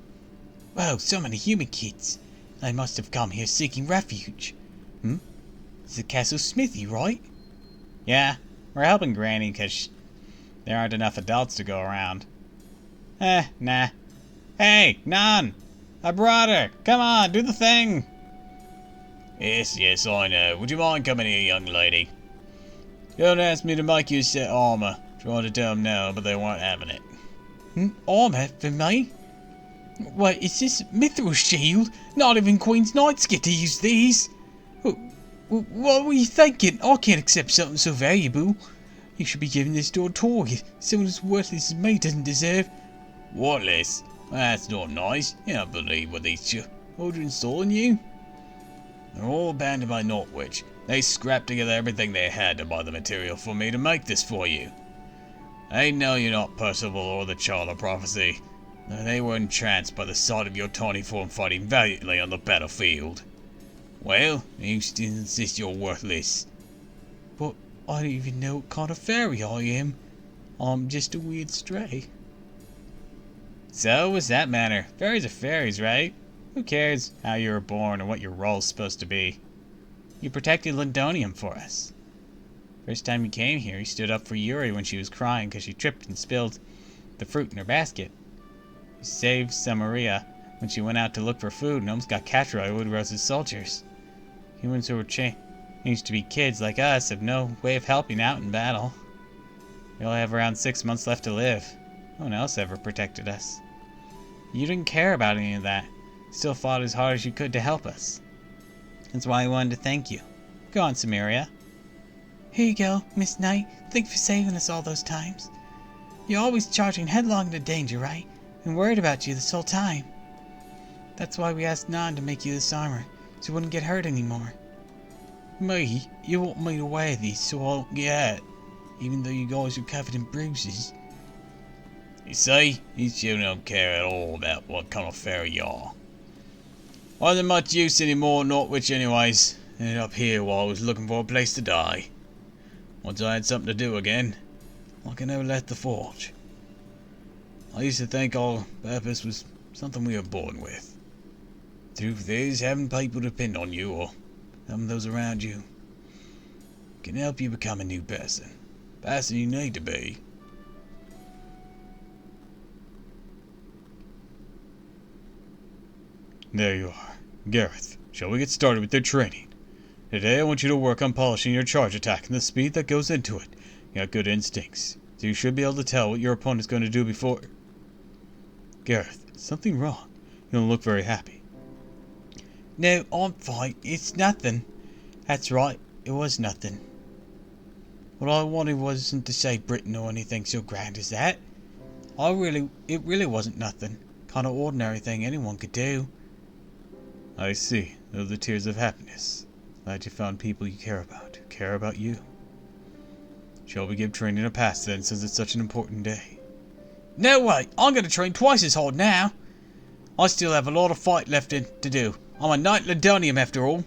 Whoa, so many human kids. They must have come here seeking refuge. It's the Castle Smithy, right? Yeah, we're helping Granny because there aren't enough adults to go around. Nah. Hey, Nan! I brought her! Come on, do the thing!
Yes, I know. Would you mind coming here, young lady?
Don't ask me to make you a set armor. Tried to tell them no, but they weren't having it.
Armor for me? Wait, is this Mithril shield? Not even Queen's Knights get to use these. What were you thinking? I can't accept something so valuable. You should be giving this to a Toria. Someone as worthless as me doesn't deserve.
Worthless? That's not nice. You don't believe what these children saw in you? They're all abandoned by Northwich. They scrapped together everything they had to buy the material for me to make this for you. They know you're not Percival or the Child of Prophecy. They were entranced by the sight of your tiny form fighting valiantly on the battlefield. Well, you still insist you're worthless.
But I don't even know what kind of fairy I am. I'm just a weird stray.
So, what's that matter? Fairies are fairies, right? Who cares how you were born or what your role's supposed to be? You protected Lindonium for us. First time you came here, you stood up for Yuri when she was crying because she tripped and spilled the fruit in her basket. You saved Samaria when she went out to look for food and almost got captured by Woodrose's soldiers. Humans who were changed to be kids like us have no way of helping out in battle. We only have around 6 months left to live. No one else ever protected us. You didn't care about any of that. Still fought as hard as you could to help us. That's why I wanted to thank you. Go on, Samaria.
Here you go, Miss Knight. Thanks for saving us all those times. You're always charging headlong into danger, right? Been worried about you this whole time. That's why we asked Nan to make you this armor, so you wouldn't get hurt anymore. Me? You want me to wear these so I won't get hurt, even though you guys are covered in bruises?
You see, these children don't care at all about what kind of fairy you are. Wasn't much use anymore in Northwich anyways. Ended up here while I was looking for a place to die. Once I had something to do again, like I never left the forge. I used to think our purpose was something we were born with. Truth is, having people depend on you or having those around you can help you become a new person. Person you need to be.
There you are. Gareth, shall we get started with your training? Today I want you to work on polishing your charge attack and the speed that goes into it. You got good instincts, so you should be able to tell what your opponent's going to do before... Gareth, something wrong? You don't look very happy.
No, I'm fine. It's nothing. That's right, it was nothing. What I wanted wasn't to say Britain or anything so grand as that. It really wasn't nothing. Kind of ordinary thing anyone could do.
I see. Those are the tears of happiness. Glad you found people you care about, who care about you. Shall we give training a pass then, since it's such an important day?
No way! I'm going to train twice as hard now! I still have a lot of fight left to do. I'm a Knight Lindonium after all.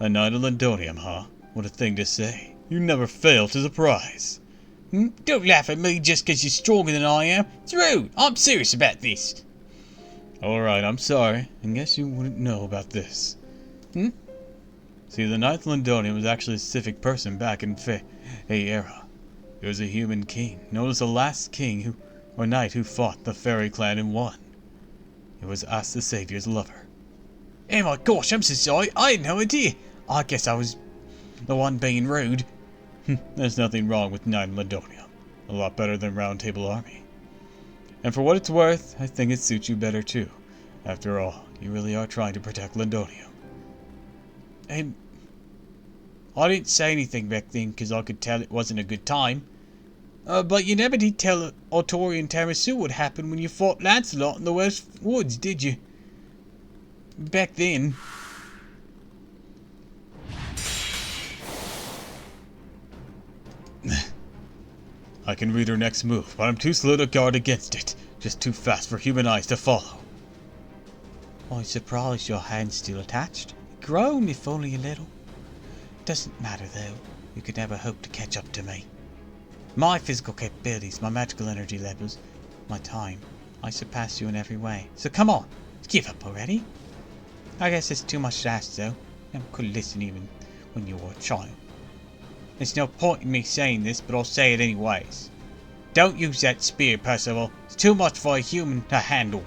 A Knight of Lindonium, huh? What a thing to say. You never fail to surprise.
Don't laugh at me just because you're stronger than I am. It's rude. I'm serious about this.
Alright, I'm sorry. I guess you wouldn't know about this. See, the Ninth Lindonium was actually a civic person back in a era. He was a human king, known as the last king or knight who fought the fairy clan and won. It was us, the Savior's lover.
Oh my gosh, I'm so sorry. I had no idea. I guess I was the one being rude.
There's nothing wrong with Knight Lindonium. A lot better than Round Table Army. And for what it's worth, I think it suits you better too. After all, you really are trying to protect Lindonium.
I didn't say anything back then because I could tell it wasn't a good time. But you never did tell Artori and Tamasu what happened when you fought Lancelot in the West Woods, did you? Back then.
I can read her next move, but I'm too slow to guard against it. Just too fast for human eyes to follow.
I'm surprised your hand's still attached. Grown, if only a little. Doesn't matter though. You could never hope to catch up to me. My physical capabilities, my magical energy levels, my time. I surpass you in every way. So come on, give up already. I guess it's too much to ask though. You could listen even when you were a child. There's no point in me saying this, but I'll say it anyways. Don't use that spear, Percival. It's too much for a human to handle.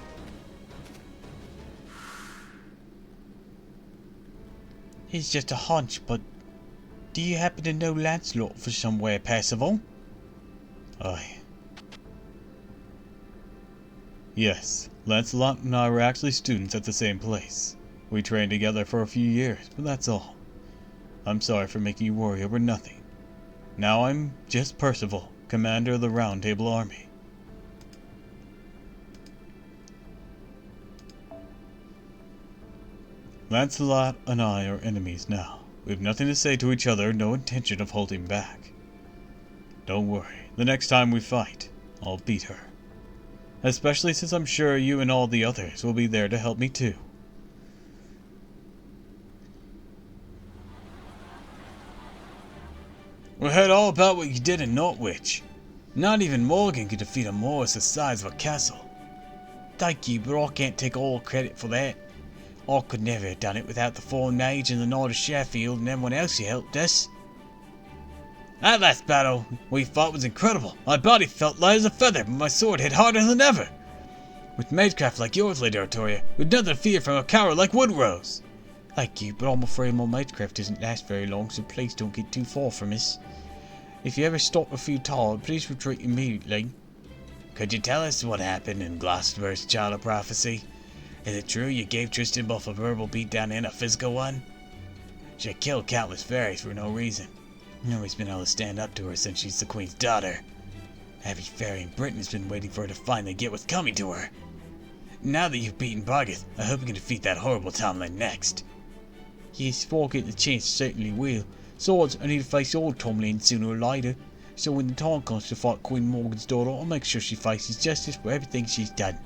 It's just a hunch, but do you happen to know Lancelot for somewhere, Percival?
Aye. Yes, Lancelot and I were actually students at the same place. We trained together for a few years, but that's all. I'm sorry for making you worry over nothing. Now I'm just Percival, commander of the Round Table Army. Lancelot and I are enemies now. We have nothing to say to each other, no intention of holding back. Don't worry, the next time we fight, I'll beat her. Especially since I'm sure you and all the others will be there to help me too. We heard all about what you did in Norwich. Not even Morgan could defeat a Morris the size of a castle.
Thank you, but I can't take all credit for that. I could never have done it without the Foreign Mage and the Knight of Sheffield and everyone else who helped us.
That last battle we fought was incredible. My body felt light as a feather, but my sword hit harder than ever. With magecraft like yours, Lady Artoria, we've nothing to fear from a coward like Woodrose.
Thank you, but I'm afraid my magecraft doesn't last very long, so please don't get too far from us. If you ever stop or feel tired, please retreat immediately.
Could you tell us what happened in Gloucester's Child of Prophecy? Is it true you gave Tristan both a verbal beatdown and a physical one? She killed countless fairies for no reason. Nobody's been able to stand up to her since she's the Queen's daughter. Every fairy in Britain has been waiting for her to finally get what's coming to her. Now that you've beaten Bargath, I hope you can defeat that horrible Tomlin next.
Yes, if I get the chance, certainly will. Besides, I need to face old Tomlin sooner or later. So when the time comes to fight Queen Morgan's daughter, I'll make sure she faces justice for everything she's done.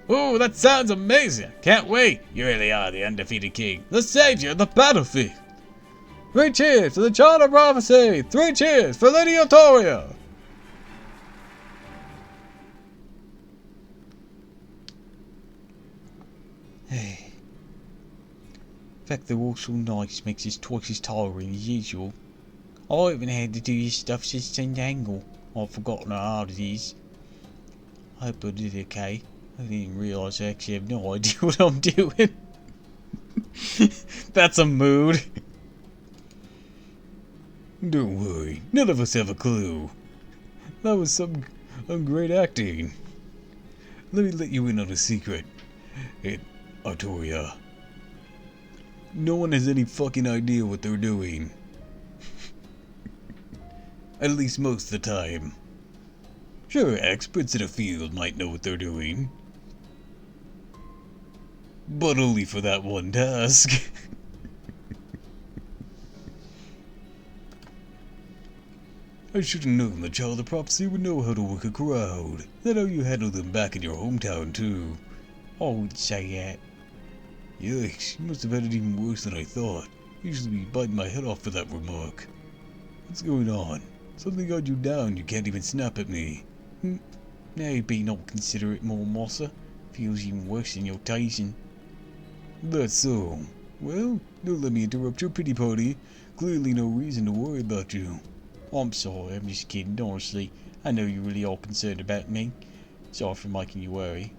Ooh, that sounds amazing! Can't wait! You really are the undefeated king, the savior of the battlefield! 3 cheers for the Child of Prophecy! 3 cheers for Lady Artoria!
Hey. The fact they're all so nice makes this twice as tiring as usual. I haven't had to do this stuff since Sendangle. I've forgotten how hard it is. I hope I did okay. I didn't realise I actually have no idea what I'm doing.
That's a mood. Don't worry, none of us have a clue. That was some great acting. Let me let you in on a secret. Artoria. No one has any fucking idea what they're doing. At least most of the time. Sure, experts in a field might know what they're doing. But only for that one task. I should have known the Child of Prophecy would know how to work a crowd. That's how you handle them back in your hometown, too.
I wouldn't say that.
Yikes, you must have had it even worse than I thought. Usually be biting my head off for that remark. What's going on? Something got you down, you can't even snap at me.
Now you're being all considerate, more Mossa. Feels even worse than your tasting.
That's so. Well, don't let me interrupt your pity party. Clearly no reason to worry about you.
I'm sorry, I'm just kidding, honestly. I know you really are concerned about me. Sorry for making you worry.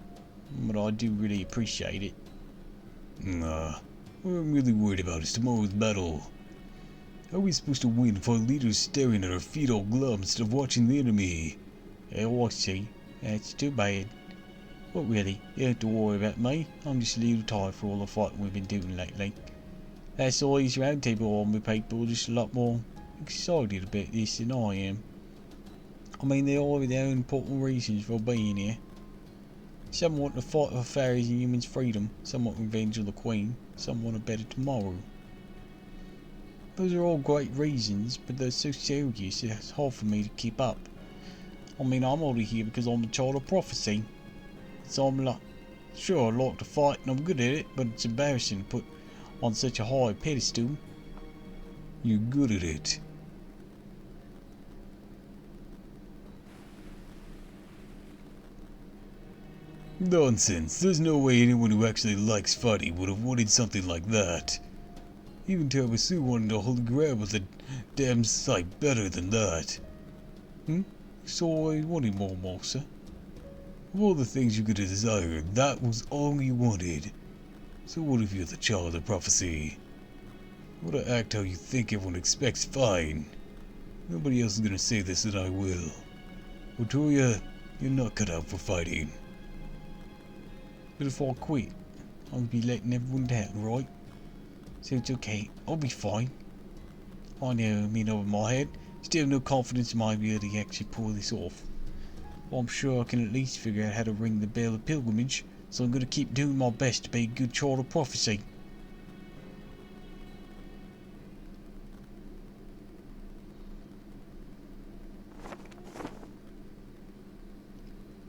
But I do really appreciate it.
Nah, what I'm really worried about is tomorrow's battle. How are we supposed to win if our leader's staring at our feet all glum instead of watching the enemy?
Oh, I see. That's too bad. But really, you don't have to worry about me. I'm just a little tired for all the fighting we've been doing lately. That's all these roundtable army people just a lot more excited about this than I am. I mean, they all have their own important reasons for being here. Some want to fight for fairies and humans' freedom, some want revenge of the Queen, some want a better tomorrow. Those are all great reasons, but they're so serious it's hard for me to keep up. I mean, I'm only here because I'm a child of prophecy. So I'm like, sure, I like to fight and I'm good at it, but it's embarrassing to put on such a high pedestal.
You're good at it. Nonsense. There's no way anyone who actually likes fighting would have wanted something like that. Even Tiramisu wanted a holy grail was a damn sight better than that.
So I wanted more, Mosa.
Of all the things you could have desired, that was all you wanted. So what if you're the child of prophecy? You ought to act how you think everyone expects fine. Nobody else is gonna say this and I will. Otoya, you're not cut out for fighting.
But if I quit, I'll be letting everyone down, right? So it's okay, I'll be fine. I know, I'm in over my head. Still no confidence in my ability to actually pull this off. But I'm sure I can at least figure out how to ring the bell of pilgrimage, so I'm gonna keep doing my best to be a good child of prophecy.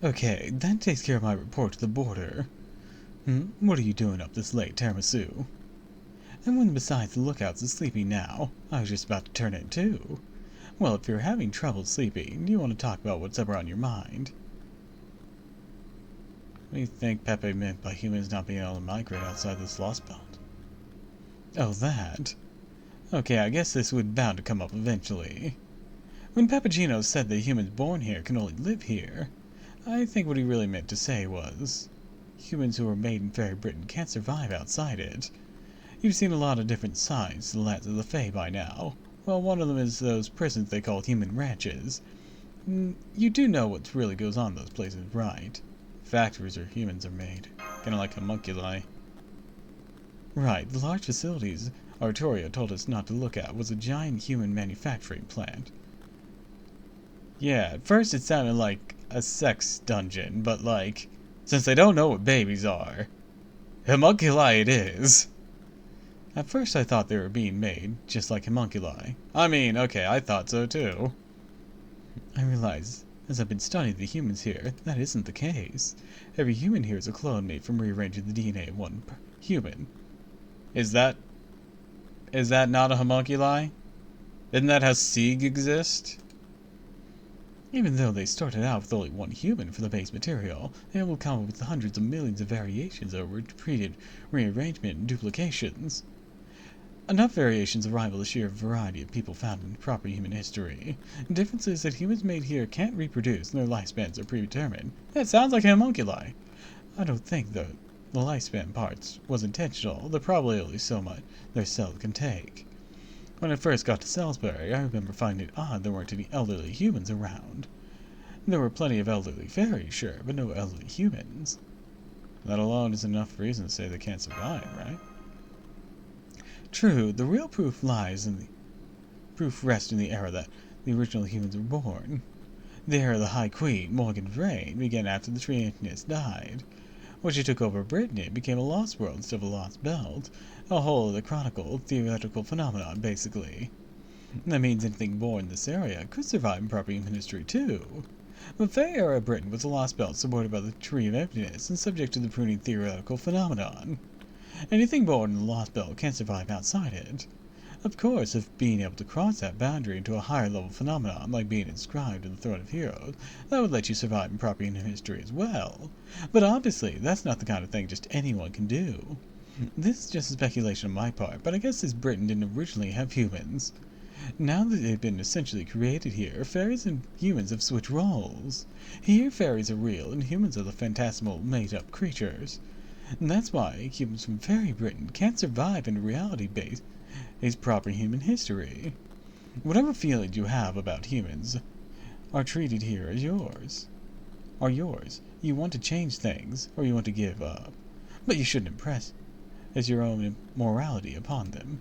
Okay, that takes care of my report to the border. What are you doing up this late, Tiramisu? And when besides the lookouts is sleeping now, I was just about to turn in too. Well, if you're having trouble sleeping, do you want to talk about what's ever on your mind? What do you think Pepe meant by humans not being able to migrate outside this lost belt? Oh, that? Okay, I guess this would bound to come up eventually. When Papagino said that humans born here can only live here, I think what he really meant to say was, humans who are made in Fairy Britain can't survive outside it. You've seen a lot of different sides to the lands of the Fae by now. Well, one of them is those prisons they call human ranches. You do know what really goes on in those places, right? Factories where humans are made. Kinda like homunculi. Right, the large facilities Arturio told us not to look at was a giant human manufacturing plant. Yeah, at first it sounded like a sex dungeon, but like, since they don't know what babies are, homunculi it is. At first I thought they were being made, just like homunculi. I mean, okay, I thought so too. I realize, as I've been studying the humans here, that isn't the case. Every human here is a clone made from rearranging the DNA of one human. Is that not a homunculi? Isn't that how Sieg exist? Even though they started out with only one human for the base material, they will come up with hundreds of millions of variations over repeated rearrangement and duplications. Enough variations to rival the sheer variety of people found in proper human history. The difference is that humans made here can't reproduce, and their lifespans are predetermined. That sounds like homunculi. I don't think the lifespan parts was intentional. They're probably only so much their cells can take. When I first got to Salisbury, I remember finding it odd there weren't any elderly humans around. There were plenty of elderly fairies, sure, but no elderly humans. That alone is enough reason to say they can't survive, right? True, the real proof rests in the era that the original humans were born. The era the High Queen, Morgan's reign, began after the Triantinists died. When she took over Britain, it became a lost world instead of a lost belt. A whole other theoretical phenomenon, basically. That means anything born in this area could survive in proper human history, too. But Fae-era Britain was a lost belt supported by the Tree of Emptiness and subject to the pruning theoretical phenomenon. Anything born in the lost belt can't survive outside it. Of course, if being able to cross that boundary into a higher level phenomenon, like being inscribed in the Throne of Heroes, that would let you survive in proper human history as well. But obviously, that's not the kind of thing just anyone can do. This is just a speculation on my part, but I guess this Britain didn't originally have humans. Now that they've been essentially created here, fairies and humans have switched roles. Here, fairies are real, and humans are the phantasmal, made-up creatures. And that's why humans from Fairy Britain can't survive in a reality-based proper human history. Whatever feelings you have about humans are treated here as yours. You want to change things, or you want to give up. But you shouldn't as your own immorality upon them.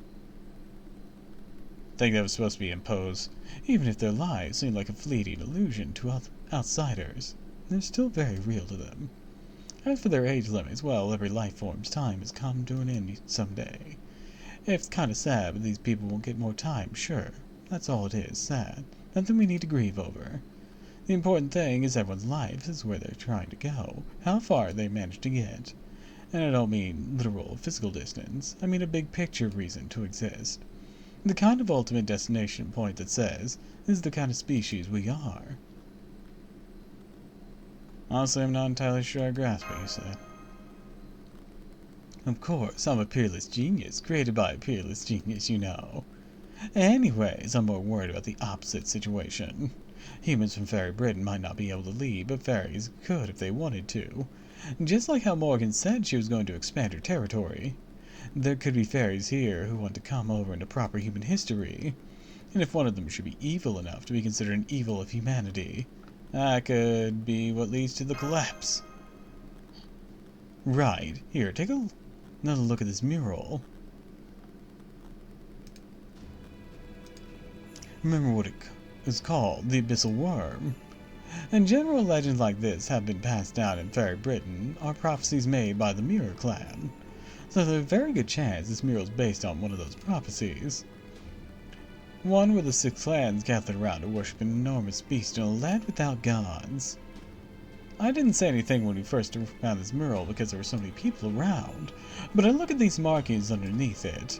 Think that was supposed to be imposed, even if their lives seem like a fleeting illusion to outsiders. They're still very real to them. As for their age limits, well, every life form's time has come to an end someday. It's kinda sad, but these people won't get more time, sure. That's all it is, sad. Nothing we need to grieve over. The important thing is everyone's life is where they're trying to go, how far they manage to get. And I don't mean literal physical distance, I mean a big picture reason to exist. The kind of ultimate destination point that says, this is the kind of species we are. Honestly, I'm not entirely sure I grasp what you said. Of course, I'm a peerless genius, created by a peerless genius, you know. Anyways, I'm more worried about the opposite situation. Humans from Fairy Britain might not be able to leave, but fairies could if they wanted to. Just like how Morgan said she was going to expand her territory. There could be fairies here who want to come over into proper human history. And if one of them should be evil enough to be considered an evil of humanity, that could be what leads to the collapse. Right. Here, take another look at this mural. Remember what it is called, the Abyssal Worm. And general legends like this have been passed down in Fairy Britain are prophecies made by the Mirror Clan. So there's a very good chance this mural is based on one of those prophecies. One where the 6 clans gathered around to worship an enormous beast in a land without gods. I didn't say anything when we first found this mural because there were so many people around, but I look at these markings underneath it.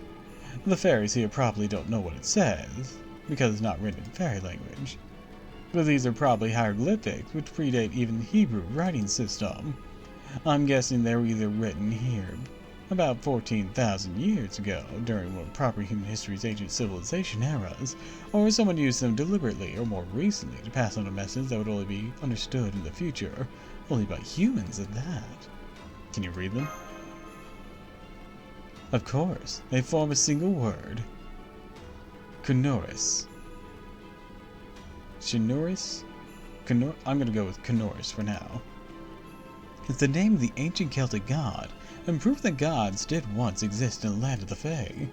The fairies here probably don't know what it says, because it's not written in fairy language. But these are probably hieroglyphics, which predate even the Hebrew writing system. I'm guessing they were either written here about 14,000 years ago, during one of proper human history's ancient civilization eras, or someone used them deliberately or more recently to pass on a message that would only be understood in the future, only by humans at that. Can you read them? Of course, they form a single word. Knorris. Shinuris? I'm gonna go with Knorris for now. It's the name of the ancient Celtic god, and proof that gods did once exist in the land of the Fae.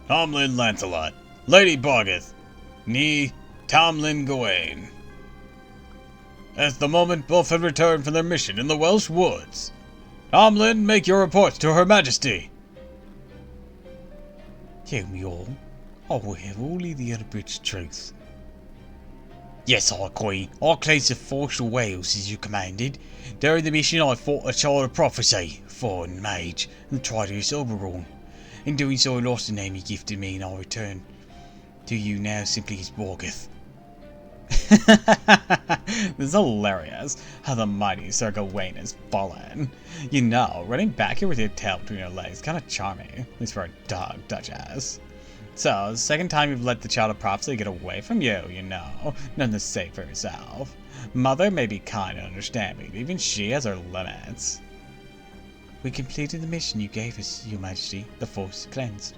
Tomlin Lancelot, Lady Bargeth, nee Tomlin Gawain. At the moment both had returned from their mission in the Welsh woods. Tomlin, make your reports to Her Majesty.
Tell me all. I will have only the unabridged truth.
Yes, High Queen, I cleansed the forest of Wales as you commanded. During the mission I fought a child of prophecy, foreign mage, and traitorous Oberon. In doing so I lost the name he gifted me and I return to you now simply as Bargeth.
This is hilarious, how the mighty Sir Gawain has fallen. You know, running back here with your tail between your legs, kinda charming, at least for a dog, Duchess. So, the second time you've let the child of prophecy get away from you, you know, nothing to say for herself. Mother may be kind and understanding, but even she has her limits. We completed the mission you gave us, Your Majesty. The force cleansed.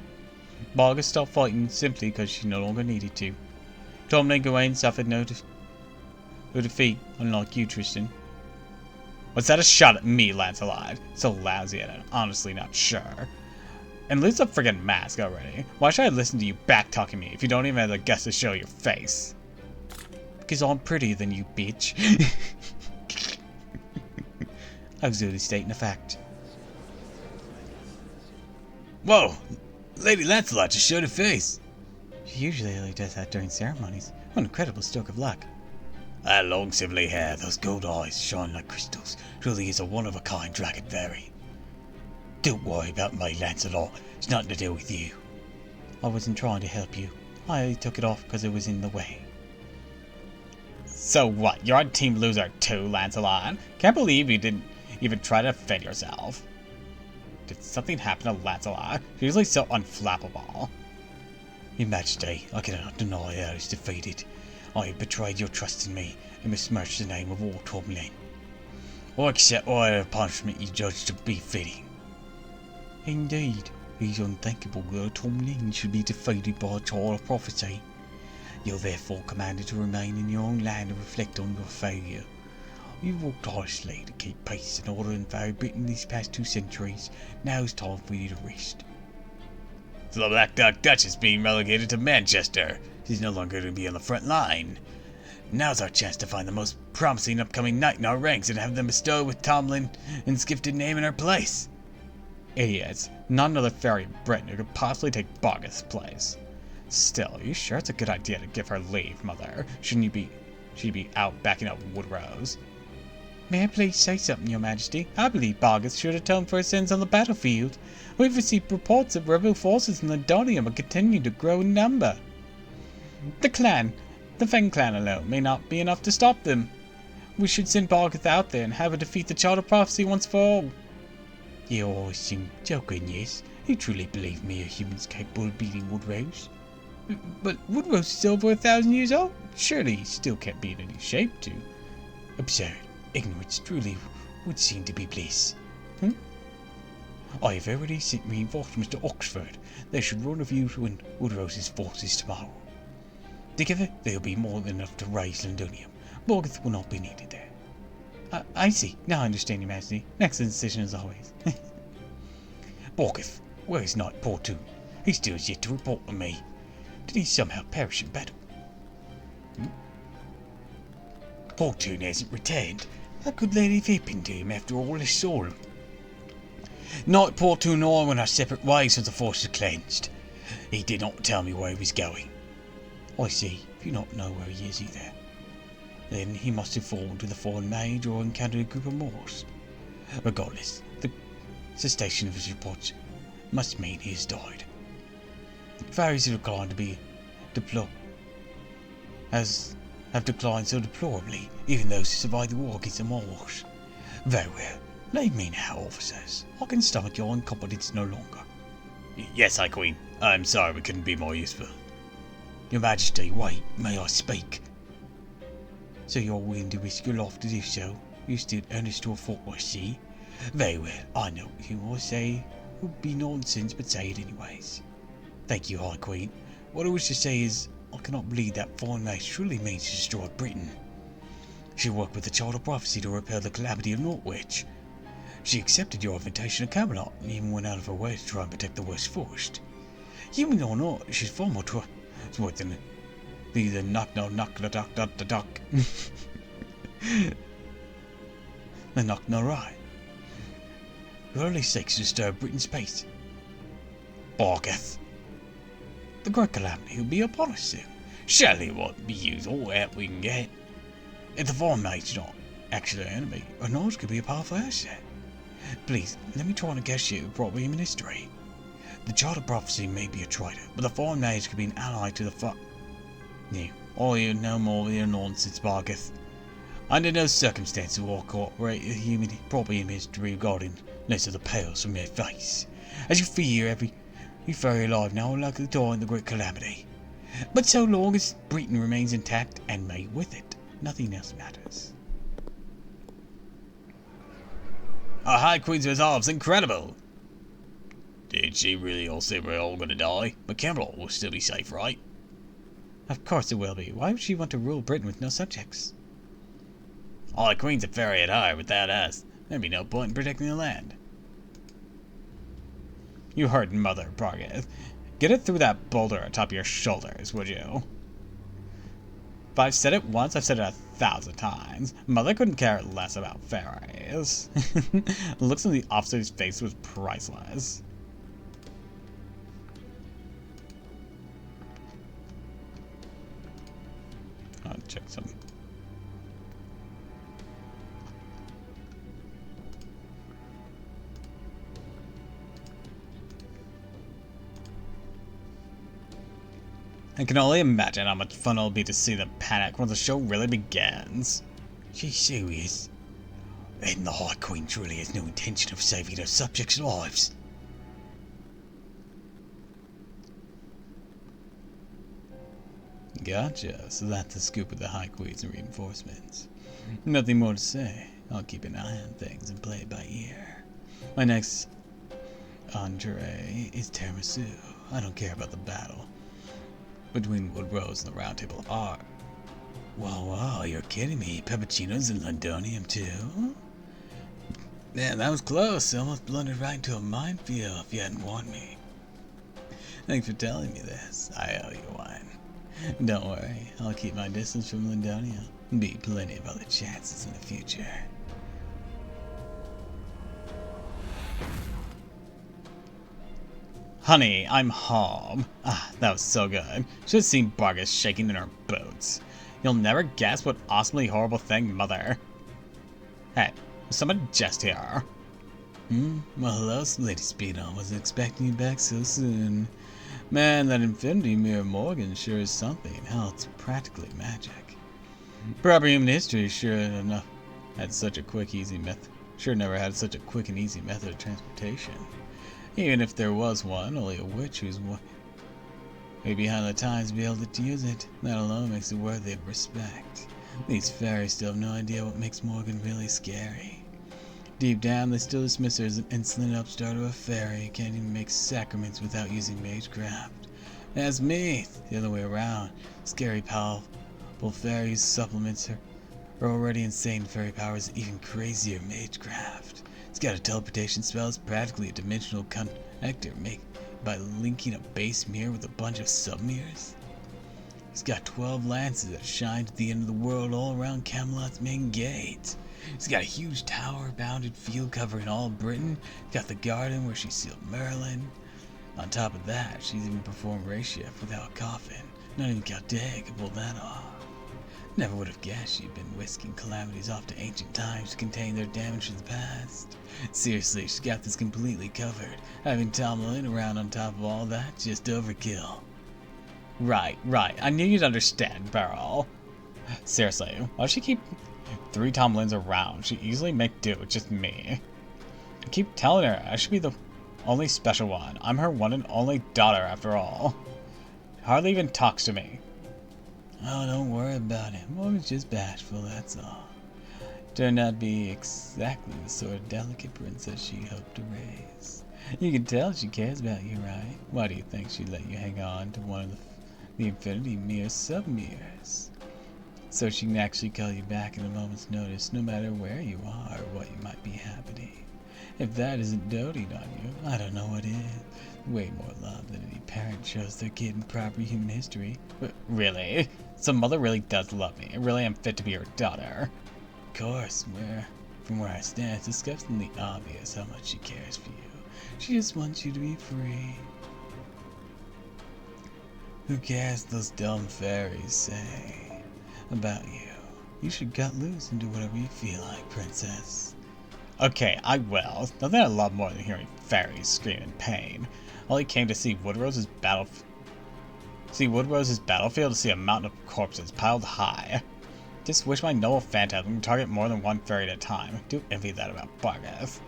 Bargeth stopped fighting simply because she no longer needed to. Tomlin Gawain suffered no defeat, unlike you, Tristan. Was that a shot at me, Lancelot? So lousy at it, I'm honestly not sure. And lose the friggin' mask already. Why should I listen to you back-talking me if you don't even have the guts to show your face? Because I'm prettier than you, bitch. I was only stating a fact.
Whoa! Lady Lancelot just showed her face.
She usually only does that during ceremonies. What an incredible stroke of luck.
That long silvery hair, those gold eyes shine like crystals. Truly is a one-of-a-kind dragon fairy. Don't worry about me, Lancelot. It's nothing to do with you.
I wasn't trying to help you. I took it off because it was in the way. So what? You're a team loser too, Lancelot? Can't believe you didn't even try to defend yourself.
Did something happen to Lancelot? She's usually so unflappable.
Your Majesty, I cannot deny I was defeated. I have betrayed your trust in me and besmirched the name of all Tomlin. I accept whatever punishment you judge to be fitting. Indeed, it is unthinkable that Tomlin should be defeated by a child of prophecy. You are therefore commanded to remain in your own land and reflect on your failure. You've worked tirelessly to keep peace and order in Fairy Britain these past 2 centuries. Now it's time for you to rest.
So the Black Duck Dutch is being relegated to Manchester. She's no longer going to be on the front line. Now's our chance to find the most promising upcoming knight in our ranks and have them bestowed with Tomlin and his gifted name in her place.
Idiots. Not another fairy in Britain who could possibly take Boggith's place. Still, are you sure it's a good idea to give her leave, Mother? She'd be out backing up Woodrose. May I please say something, Your Majesty? I believe Boggith should atone for his sins on the battlefield. We've received reports that rebel forces in Londonium are continuing to grow in number. The Feng clan alone may not be enough to stop them. We should send Boggith out there and have her defeat the Child of Prophecy once for all.
You always seem joking, yes? You truly believe mere humans capable of beating Woodrose?
But Woodrose is over 1,000 years old. Surely he still can't be in any shape to.
Absurd. Ignorance truly would seem to be bliss. I have already sent reinforcements to Oxford. They should rendezvous with Woodrose's forces tomorrow. Together, there will be more than enough to raise Londonium. Boggith will not be needed there.
I see. Now I understand, Your Majesty. Excellent decision as always.
Boggith, where is Knight Portu? He still has yet to report to me. Did he somehow perish in battle? Portu hasn't returned. How could they leave Hippin to him after all this saw him? Knight Portu and I went our separate ways since the force was cleansed. He did not tell me where he was going. I see. If you don't know where he is either, then he must have fallen to the foreign mage or encountered a group of Moors. Regardless, the cessation of his reports must mean he has died. Fairies have declined to be have declined so deplorably, even those who survived the war against the Moors. Very well. Leave me now, officers. I can stomach your incompetence no longer.
Yes, High Queen. I'm sorry we couldn't be more useful.
Your Majesty, wait. May I speak? So you're willing to risk your life to do so? You still earnest to a fault, I see. Very well. I know what you will say would be nonsense, but say it anyways. Thank you, High Queen. What I wish to say is, I cannot believe that foreign mage truly means to destroy Britain. She worked with the Child of Prophecy to repel the calamity of Norwich. She accepted your invitation to Camelot and even went out of her way to try and protect the West Forest. Human or not, she's far more trustworthy than the knock-no-knock-the-duck-the-duck. The knock-no-right. Who only seeks to disturb Britain's peace. Boggith. The great calamity will be upon us soon. Surely it won't be used all the help we can get. If the foreign mage's not actually an enemy, our knowledge could be a powerful asset. Please, let me try and negotiate with proper ministry. The Child of Prophecy may be a traitor, but the foreign mage could be an ally to the No, I'll hear no more of your nonsense, Boggith. Under no circumstances will I cooperate with proper ministry regarding less of the pales from your face. As you fear every fairy alive now will likely die in the great calamity. But so long as Britain remains intact, and may with it, nothing else matters.
Our High Queen's resolve's incredible. Did she really all say we're all gonna die? But Camelot will still be safe, right?
Of course it will be. Why would she want to rule Britain with no subjects?
High Queen's a fairy at heart. Without us, there'd be no point in protecting the land.
You heard Mother, Boggith. Get it through that boulder atop your shoulders, would you? If I've said it once, I've said it 1,000 times. Mother couldn't care less about fairies. The looks on the officer's face was priceless. I'll check some. I can only imagine how much fun it'll be to see them panic when the show really begins.
She's serious. And the High Queen truly has no intention of saving her subjects' lives. Gotcha. So that's the scoop with the High Queens and reinforcements. Nothing more to say. I'll keep an eye on things and play it by ear. My next entree is tiramisu. I don't care about the battle between Woodrose and the Round Table of Art. Wow, you're kidding me. Peppuccinos and Londonium too? Man, that was close. I almost blundered right into a minefield if you hadn't warned me. Thanks for telling me this. I owe you one. Don't worry, I'll keep my distance from Londonium. Be plenty of other chances in the future.
Honey, I'm home. Ah, that was so good. Should have seen Bargus shaking in her boots. You'll never guess what awesomely horrible thing, Mother. Hey, was someone just here?
Well, hello, Lady Speedo. Wasn't expecting you back so soon. Man, that Infinity Mirror Morgan sure is something. Hell, it's practically magic. Proper human history sure enough had such a quick, easy method. Sure never had such a quick and easy method of transportation. Even if there was one, only a witch who's way behind the times to be able to use it. That alone makes it worthy of respect. These fairies still have no idea what makes Morgan really scary. Deep down, they still dismiss her as an insolent upstart or a fairy. Can't even make sacraments without using magecraft. As me, the other way around. Scary, powerful fairies supplements her already insane fairy powers, even crazier magecraft. It's got a teleportation spell. It's practically a dimensional connector made by linking a base mirror with a bunch of sub-mirrors. He's got 12 lances that shine at the end of the world all around Camelot's main gate. He's got a huge tower-bounded field covering all of Britain. Got the garden where she sealed Merlin. On top of that, she's even performed Rayshift without a coffin. Not even Chaldea could pull that off. Never would have guessed she'd been whisking calamities off to ancient times to contain their damage to the past. Seriously, she's got this completely covered. Having Tomlin around on top of all that, just overkill.
Right. I knew you'd understand, Beryl. Seriously, why does she keep 3 Tomlins around? She'd easily make do with just me. I keep telling her I should be the only special one. I'm her one and only daughter, after all. Hardly even talks to me.
Oh, don't worry about it. Morgan's just bashful, that's all. Turned out to be exactly the sort of delicate princess she hoped to raise. You can tell she cares about you, right? Why do you think she'd let you hang on to one of the Infinity Mirror sub-mirrors? So she can actually call you back at a moment's notice, no matter where you are or what you might be happening. If that isn't doting on you, I don't know what is. Way more love than any parent shows their kid in proper human history.
Really? So Mother really does love me. I really am fit to be her daughter.
Of course, from where I stand, it's disgustingly obvious how much she cares for you. She just wants you to be free. Who cares what those dumb fairies say about you? You should cut loose and do whatever you feel like, princess.
Okay, I will. Nothing I love more than hearing fairies scream in pain. I only came to see Woodrose's battlefield to see a mountain of corpses piled high. Just wish my noble phantasm could target more than one fairy at a time. Do envy that about Bargath.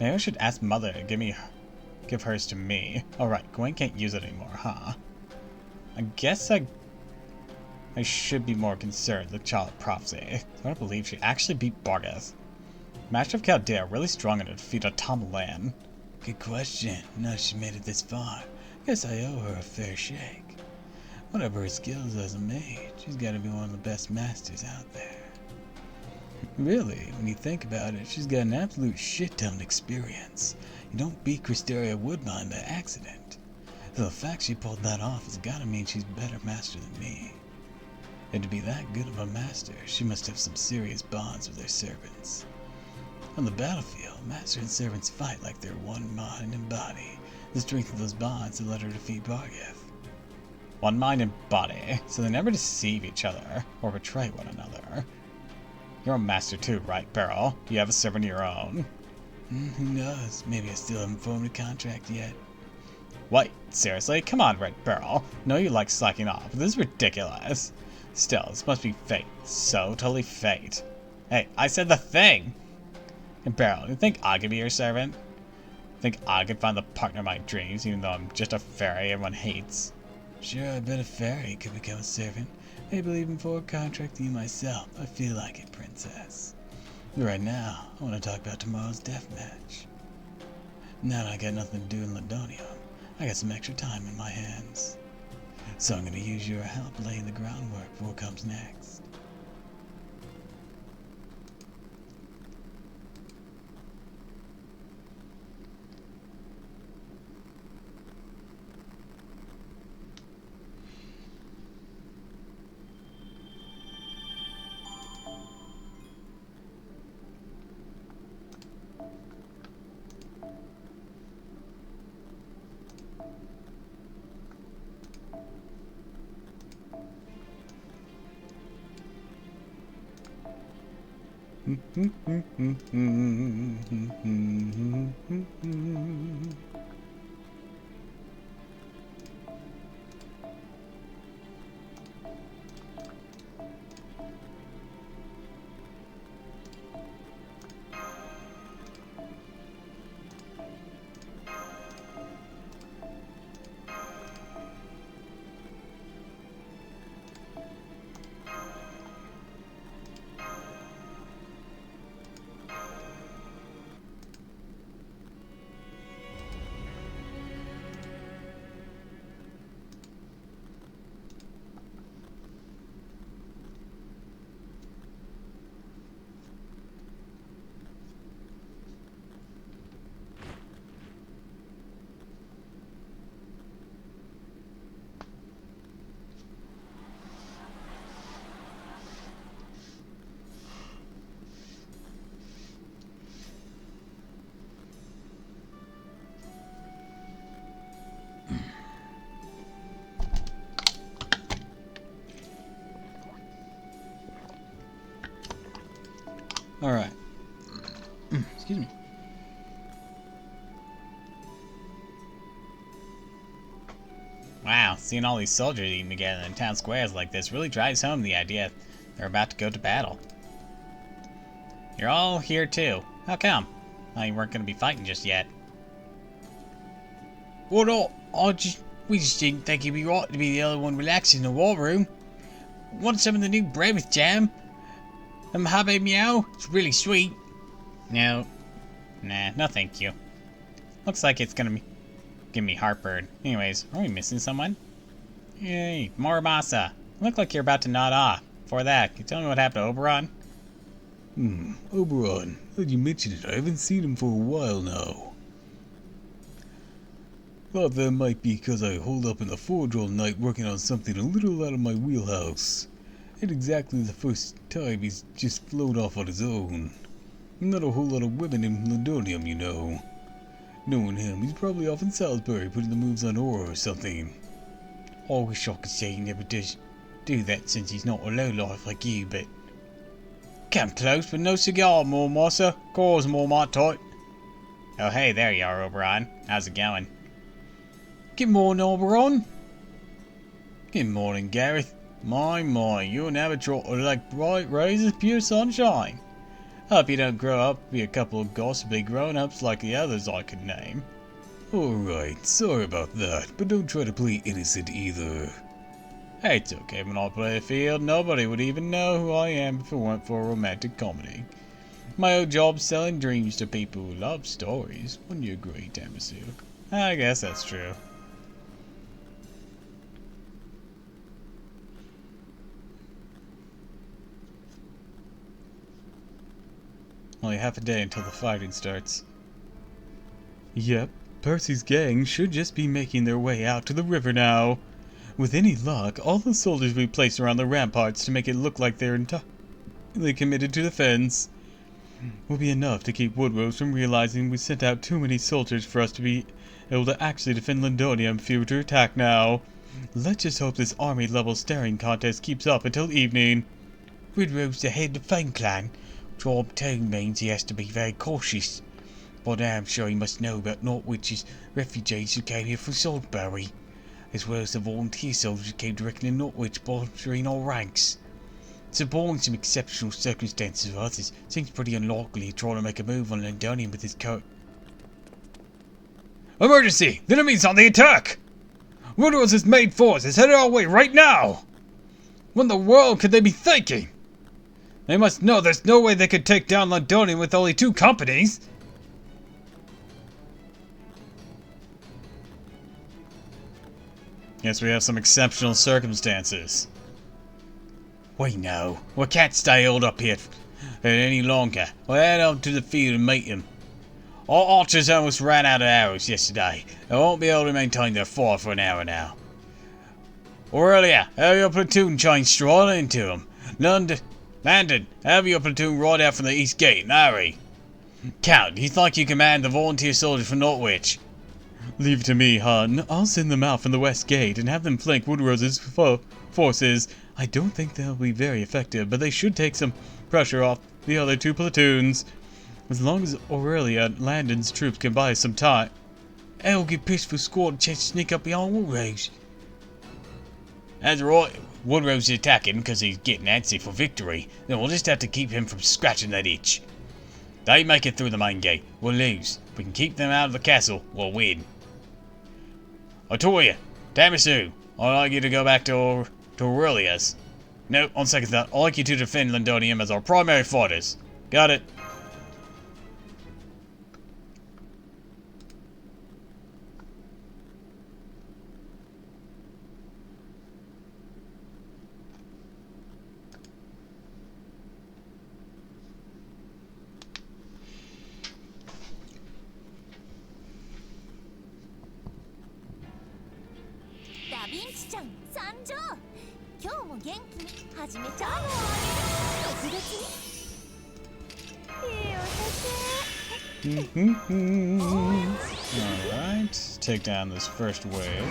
Maybe I should ask Mother to give hers to me. Alright, Gwen can't use it anymore, huh? I guess I should be more concerned with Child of Prophecy. I don't believe she actually beat Bargath. Master of Chaldea really strong enough to defeat a Tomlin.
Good question. Now she made it this far. Guess I owe her a fair shake. Whatever her skills as a mage, she's got to be one of the best masters out there. Really, when you think about it, she's got an absolute shit-ton of experience. You don't beat Cristeria Woodbine by accident. So the fact she pulled that off has got to mean she's a better master than me. And to be that good of a master, she must have some serious bonds with her servants. On the battlefield, master and servants fight like they're one mind and body. The strength of those bonds have let her defeat Bargath.
One mind and body, so they never deceive each other or betray one another. You're a master too, right, Beryl? Do you have a servant of your own?
Who knows? Maybe I still haven't formed a contract yet.
Wait, seriously? Come on, Red Beryl. No, you like slacking off. This is ridiculous. Still, this must be fate. So totally fate. Hey, I said the thing! And Beryl, you think I could be your servant? Think I could find the partner of my dreams, even though I'm just a fairy everyone hates?
Sure, I bet a fairy could become a servant. Maybe even for a contract to you myself. I feel like it, princess. But right now, I want to talk about tomorrow's death match. Now that I got nothing to do in Ladonium, I got some extra time in my hands. So I'm going to use your help laying the groundwork for what comes next.
Alright. Excuse me. Wow, seeing all these soldiers eating together in town squares like this really drives home the idea they're about to go to battle. You're all here too. How come? Oh, you weren't going to be fighting just yet.
Well, no, we just didn't think it'd be right to be the other one relaxing in the war room. Want some of the new bread with jam? Happy meow? It's really sweet.
No. Nah, no thank you. Looks like it's gonna give me heartburn. Anyways, are we missing someone? Hey, Morabasa. Look like you're about to nod off. Before that, can you tell me what happened to Oberon?
Oberon. Glad you mentioned it. I haven't seen him for a while now. Thought that might be because I holed up in the forge all night working on something a little out of my wheelhouse. Ain't exactly the first time he's just flown off on his own. Not a whole lot of women in Ladonium, you know. Knowing him, he's probably off in Salisbury putting the moves on Aura or something.
I wish I could say he never does do that since he's not a lowlife like you, but... Come close, but no cigar, Mormasa. Cause more my type.
Oh hey, there you are, Oberon. How's it going?
Good morning, Oberon.
Good morning, Gareth. My, you never trot like bright rays of pure sunshine. Hope you don't grow up to be a couple of gossipy grown-ups like the others I could name.
Alright, sorry about that, but don't try to play innocent either.
Hey, it's okay when I play the field. Nobody would even know who I am if it weren't for a romantic comedy. My old job's selling dreams to people who love stories. Wouldn't you agree, Tamasu? I guess that's true. Only half a day until the fighting starts. Yep, Percy's gang should just be making their way out to the river now. With any luck, all the soldiers we placed around the ramparts to make it look like they're entirely committed to defense will be enough to keep Woodrose from realizing we sent out too many soldiers for us to be able to actually defend Londonium if we were to attack now. Let's just hope this army-level staring contest keeps up until evening.
Woodrose the head of the Fang clan. Job 2 means he has to be very cautious, but I'm sure he must know about Northwich's refugees who came here from Salisbury, as well as the volunteer soldiers who came directly to Northwich, bolstering all ranks. So barring some exceptional circumstances for others, seems pretty unlikely he'd try to make a move on Londonium with his coat.
Emergency! The enemy's on the attack!
Woodrow's main force is headed our way right now! What in the world could they be thinking? They must know there's no way they could take down Londonium with only 2 companies! Guess we have some exceptional circumstances. Wait now, we can't stay held up here any longer. We'll head out to the field and meet them. Our archers almost ran out of arrows yesterday. They won't be able to maintain their fire for an hour now. Aurelia, have your platoon change straight into them. Landon, have your platoon ride out from the east gate and hurry. Count, do you think you command the volunteer soldiers from Norwich? Leave it to me, hun. I'll send them out from the west gate and have them flank Woodrow's forces. I don't think they'll be very effective, but they should take some pressure off the other 2 platoons. As long as Aurelia and Landon's troops can buy some time. I'll give Peaceful Squad a chance to sneak up behind Woodrow's. That's right. Woodrow's attacking because he's getting antsy for victory. Then we'll just have to keep him from scratching that itch. They make it through the main gate, we'll lose. If we can keep them out of the castle, we'll win. Otoya, Damasu, I'd like you to go back to Aurelia's. No, on second thought, I'd like you to defend Londonium as our primary fighters. Got it. Alright, take down this first wave.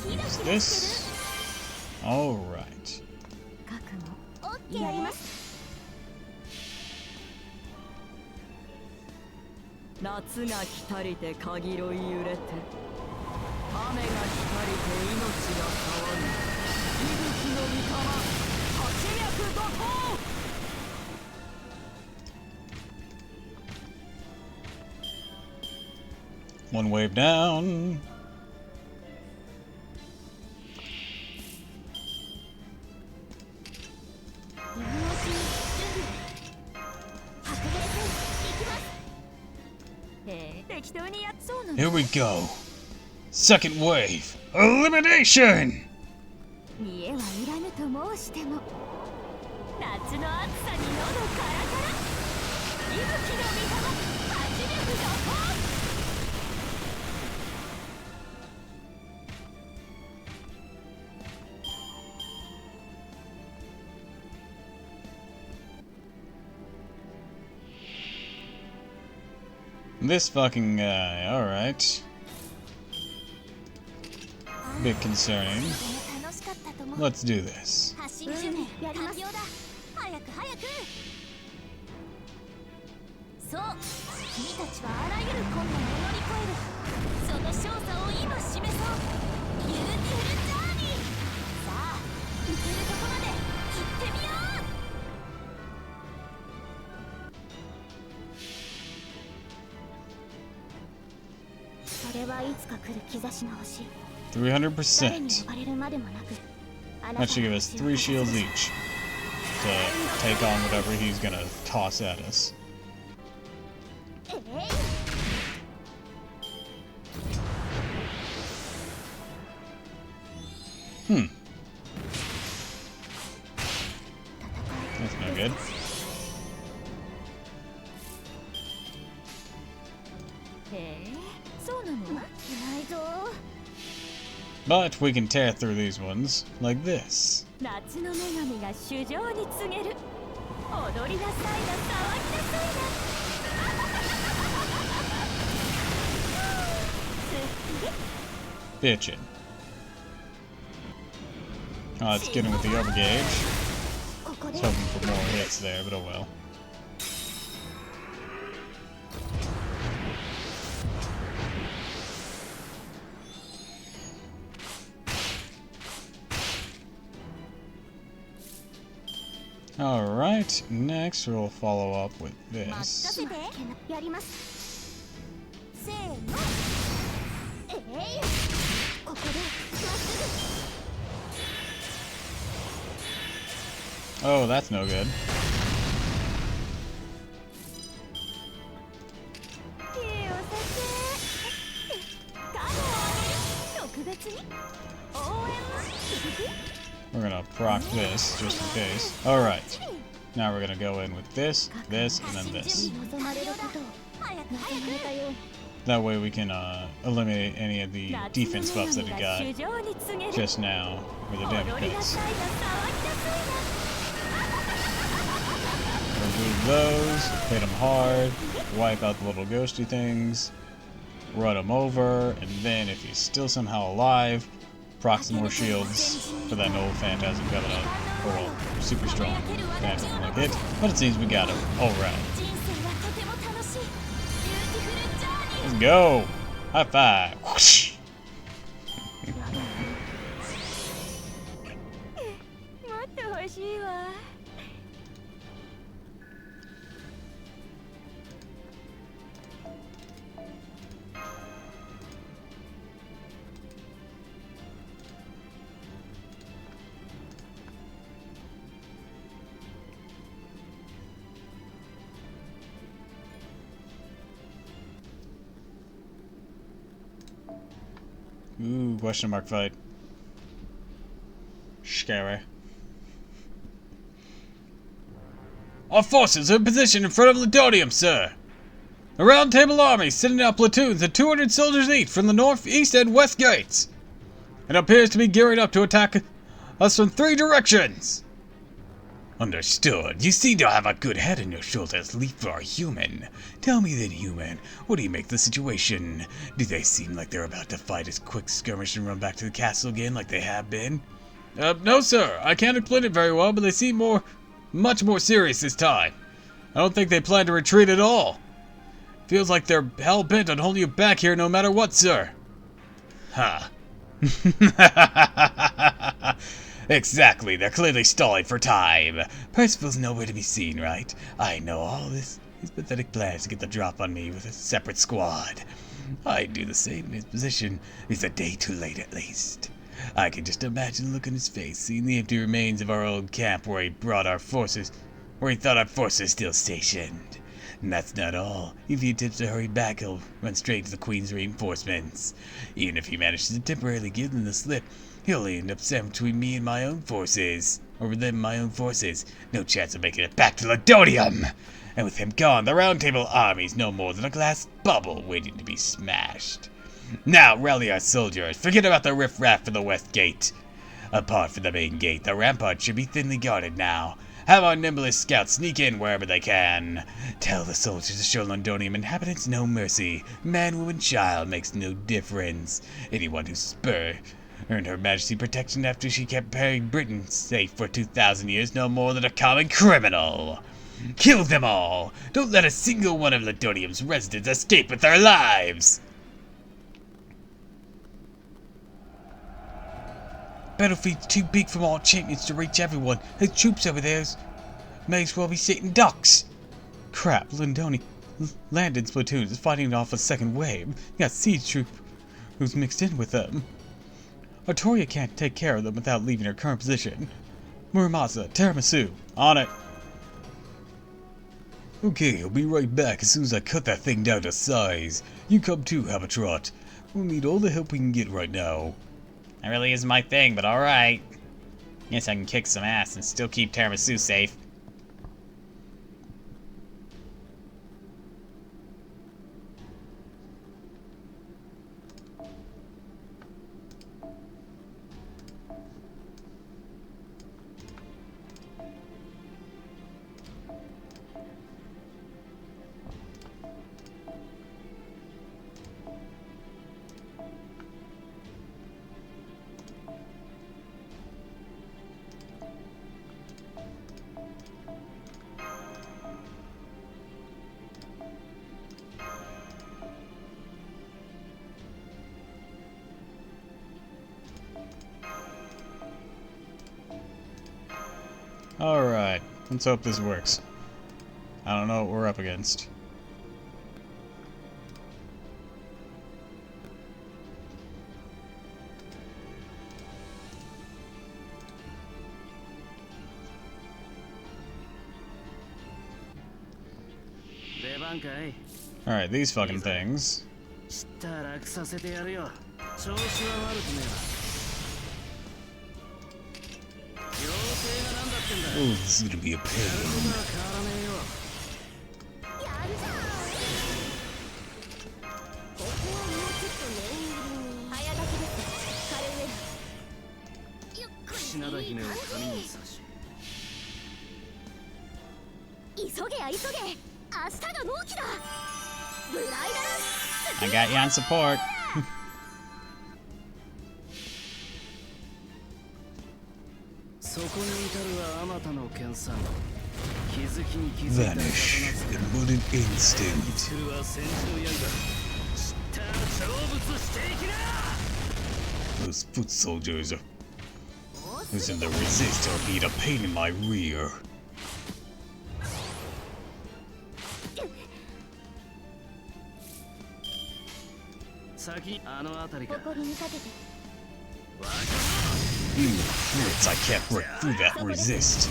Use this. Alright. One wave down. Here we go. Second wave. Elimination! This fucking guy, alright. Bit concerning. Let's do this. $300%. That should give us 3 shields each to take on whatever he's gonna toss at us. That's no good. But we can tear through these ones like this. Bitchin'. Oh, it's getting with the overgauge. I was hoping for more hits there, but oh well. Alright, next we'll follow up with this. Oh, that's no good.
いいお酒ガムをあげる特別に応援
We're gonna proc this, just in case. Alright. Now we're gonna go in with this, this, and then this.
望まれることを早く早く
That way we can eliminate any of the defense buffs that he got just now with the damage pits. Remove those, hit them hard, wipe out the little ghosty things, run him over, and then if he's still somehow alive, proc some more shields for that old Phantasm coming up. Or well, super strong Phantasm like hit, but it seems we got him. Alright. Let's go! High five! Whoosh.
もっと欲しいわ
Ooh, question mark fight. Scary. Our forces are in position in front of Ladonium, sir. A round table army sending out platoons of 200 soldiers each from the north, east, and west gates. It appears to be gearing up to attack us from 3 directions. Understood. You seem to have a good head on your shoulders, leap for a human. Tell me then, human, what do you make the situation? Do they seem like they're about to fight a quick skirmish and run back to the castle again like they have been? No, sir. I can't explain it very well, but they seem much more serious this time. I don't think they plan to retreat at all. Feels like they're hell-bent on holding you back here no matter what, sir. Ha. Exactly, they're clearly stalling for time. Percival's nowhere to be seen, right? I know all this. His pathetic plans to get the drop on me with a separate squad. I'd do the same in his position. He's a day too late at least. I can just imagine the look on his face, seeing the empty remains of our old camp where he thought our forces still stationed. And that's not all. If he attempts to hurry back, he'll run straight to the Queen's reinforcements. Even if he manages to temporarily give them the slip, he'll end up sandwiched between me and my own forces. Or with them my own forces. No chance of making it back to Ladonium! And with him gone, the Round Table army's no more than a glass bubble waiting to be smashed. Now rally our soldiers. Forget about the riffraff for the west gate. Apart from the main gate, the rampart should be thinly guarded now. Have our nimblest scouts sneak in wherever they can. Tell the soldiers to show Londonium inhabitants no mercy. Man, woman, child makes no difference. Anyone who earned Her Majesty protection after she kept Britain safe for 2,000 years no more than a common criminal. Kill them all! Don't let a single one of Ladonium's residents escape with their lives! Battlefield's too big for all champions to reach everyone. His troops over there may as well be sitting ducks. Crap, Landon's platoon is fighting off a second wave. You got siege troop who's mixed in with them. Artoria can't take care of them without leaving her current position. Muramasa, Tiramisu, on it.
Okay, I'll be right back as soon as I cut that thing down to size. You come too, Habatrot. We'll need all the help we can get right now.
That really isn't my thing, but alright. Guess I can kick some ass and still keep Tiramisu safe. Alright, let's hope this works. I don't know what we're up against. Alright, these fucking things.
Oh, this is gonna be a pain.
I got you on support.
Vanish in but an instant. Those foot soldiers are who's in the resist are being a pain in my rear. Crits, I can't break through that resist.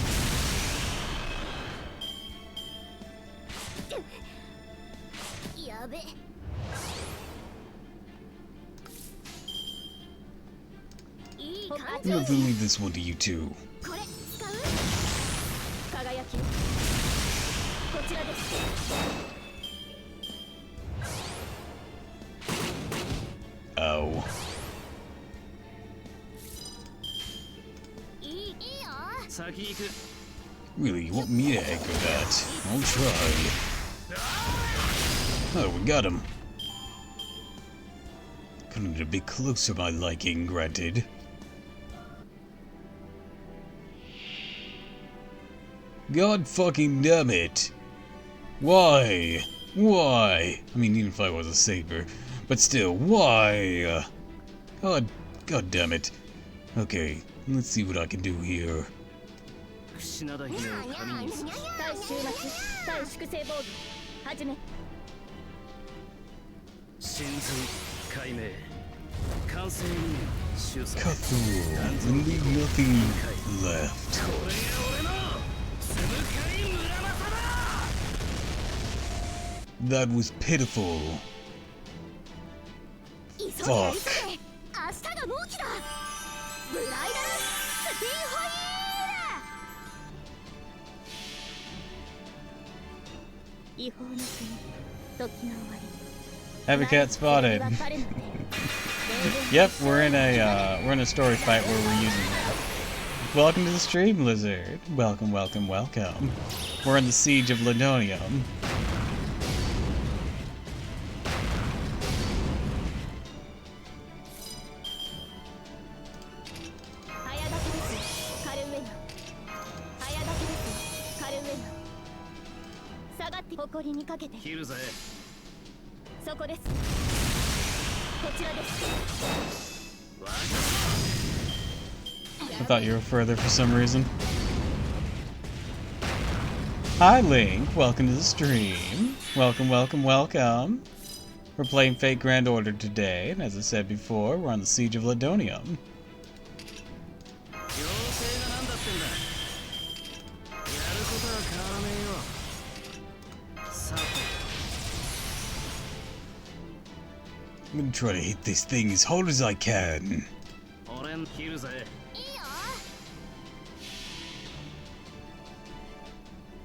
I'm gonna leave this one to you two. Oh. Really, you want me to anchor that? I'll try. Oh, we got him. Couldn't a bit closer, my liking, granted. God fucking damn it! Why? Why? I mean, even if I was a saber, but still, why? God damn it. Okay, let's see what I can do here. Cut through and leave nothing left. That was pitiful. Fuck.
Heavy cat spotted. Yep, we're in a story fight where we're using that. Welcome to the stream, Lizard. Welcome, welcome, welcome. We're in the siege of Lindonium. I thought you were further for some reason. Hi Link, welcome to the stream. Welcome, welcome, welcome. We're playing Fate Grand Order today, and as I said before, we're on the Siege of Lindonium.
I'm gonna try to hit this thing as hard as I can.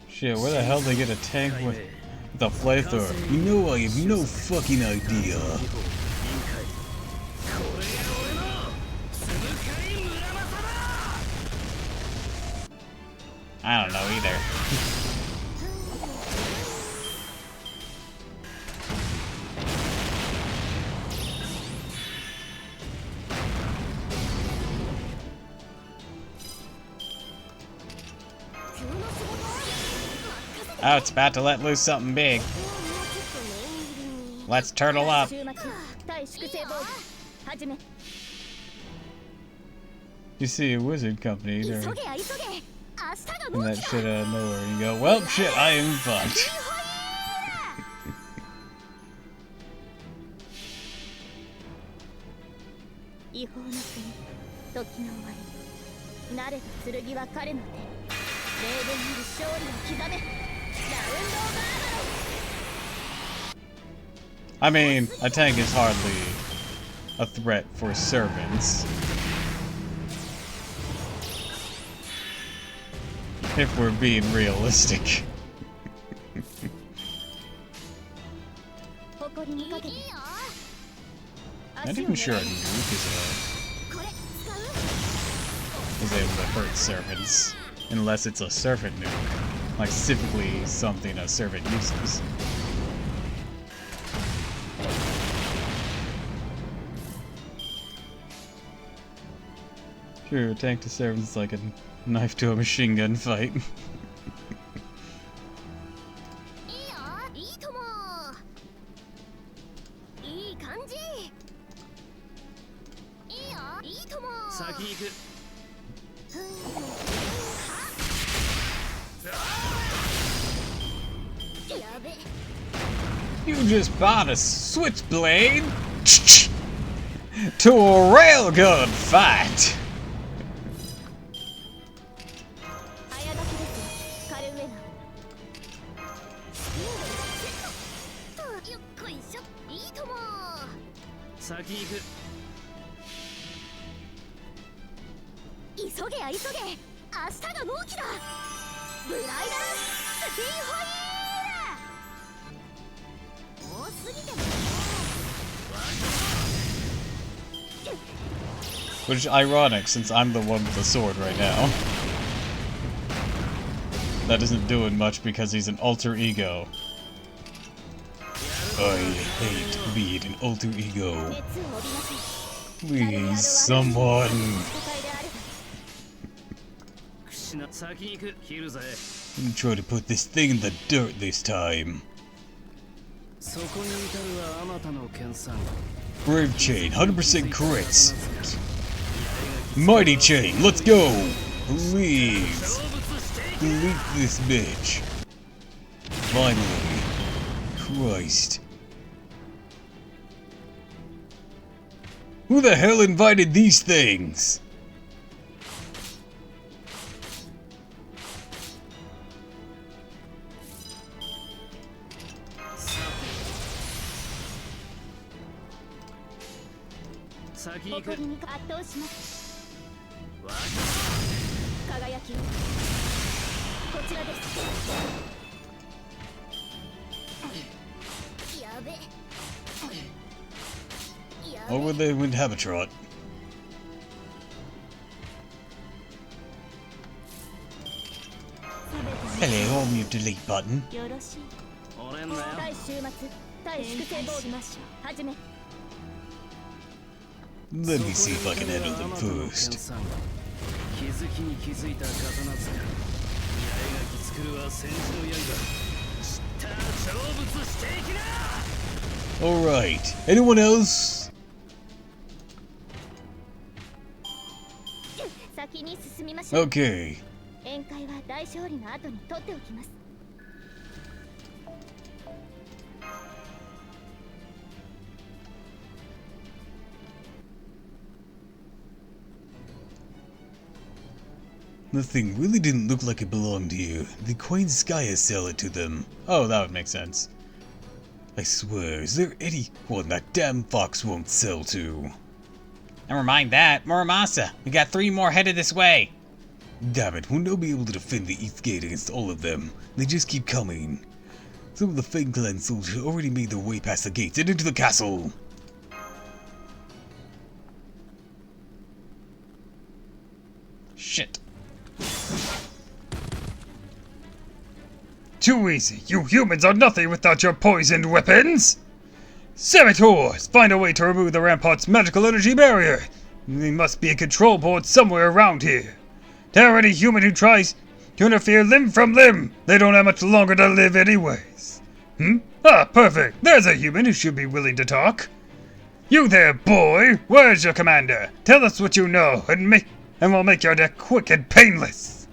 Shit, where the hell did they get a tank with a flamethrower?
You know, I have no fucking idea.
I don't know either. Oh, it's about to let loose something big. Let's turtle up. You see a wizard company there. And that shit out of nowhere. And you go, well, shit, I am fucked. I mean, a tank is hardly a threat for servants. If we're being realistic. Not even sure a nuke is able to hurt servants. Unless it's a servant nuke. Like specifically something a servant uses. Sure, a tank to servants is like a knife to a machine gun fight. You just bought a switchblade to a railgun fight. Which is ironic, since I'm the one with the sword right now. That isn't doing much because he's an alter ego.
I hate being an alter ego. Please, someone. I'm trying to put this thing in the dirt this time. Brave Chain, 100% crits. Mighty Chain, let's go! Please! Delete this bitch. Finally. Christ. Who the hell invited these things? Over there with Habitrot. Hello, home your delete button. Let me see if I can handle them first. Alright, anyone else? Okay. The thing really didn't look like it belonged here. The Queen Skya sell it to them.
Oh, that would make sense.
I swear, is there anyone that damn fox won't sell to?
Never mind that. Muramasa, we got 3 more headed this way.
Damn it, we'll never be able to defend the East Gate against all of them. They just keep coming. Some of the Fang Clan soldiers already made their way past the gates and into the castle.
Shit.
Too easy. You humans are nothing without your poisoned weapons. Saboteurs, find a way to remove the rampart's magical energy barrier. There must be a control board somewhere around here. Tear any human who tries to interfere limb from limb. They don't have much longer to live anyways. Ah, perfect. There's a human who should be willing to talk. You there, boy. Where's your commander? Tell us what you know, and we'll make your death quick and painless.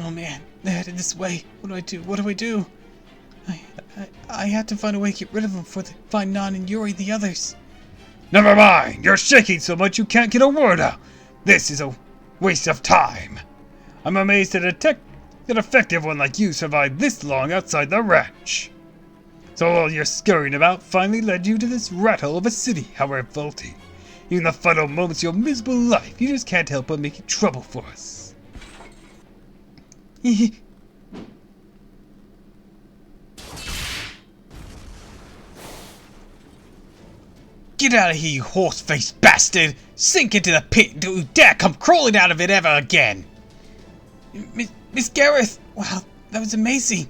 Oh man, they're headed this way. What do I do? What do I do? I have to find a way to get rid of them before they find Nan and Yuri the others.
Never mind. You're shaking so much you can't get a word out. This is a waste of time. I'm amazed at a
an effective one like you survived this long outside the ranch. So all your scurrying about finally led you to this rat hole of a city, how revolting. Even the final moments of your miserable life, you just can't help but making trouble for us.
Get out of here, you horse-faced bastard! Sink into the pit and don't you dare come crawling out of it ever again! Miss Gareth! Wow, that was amazing!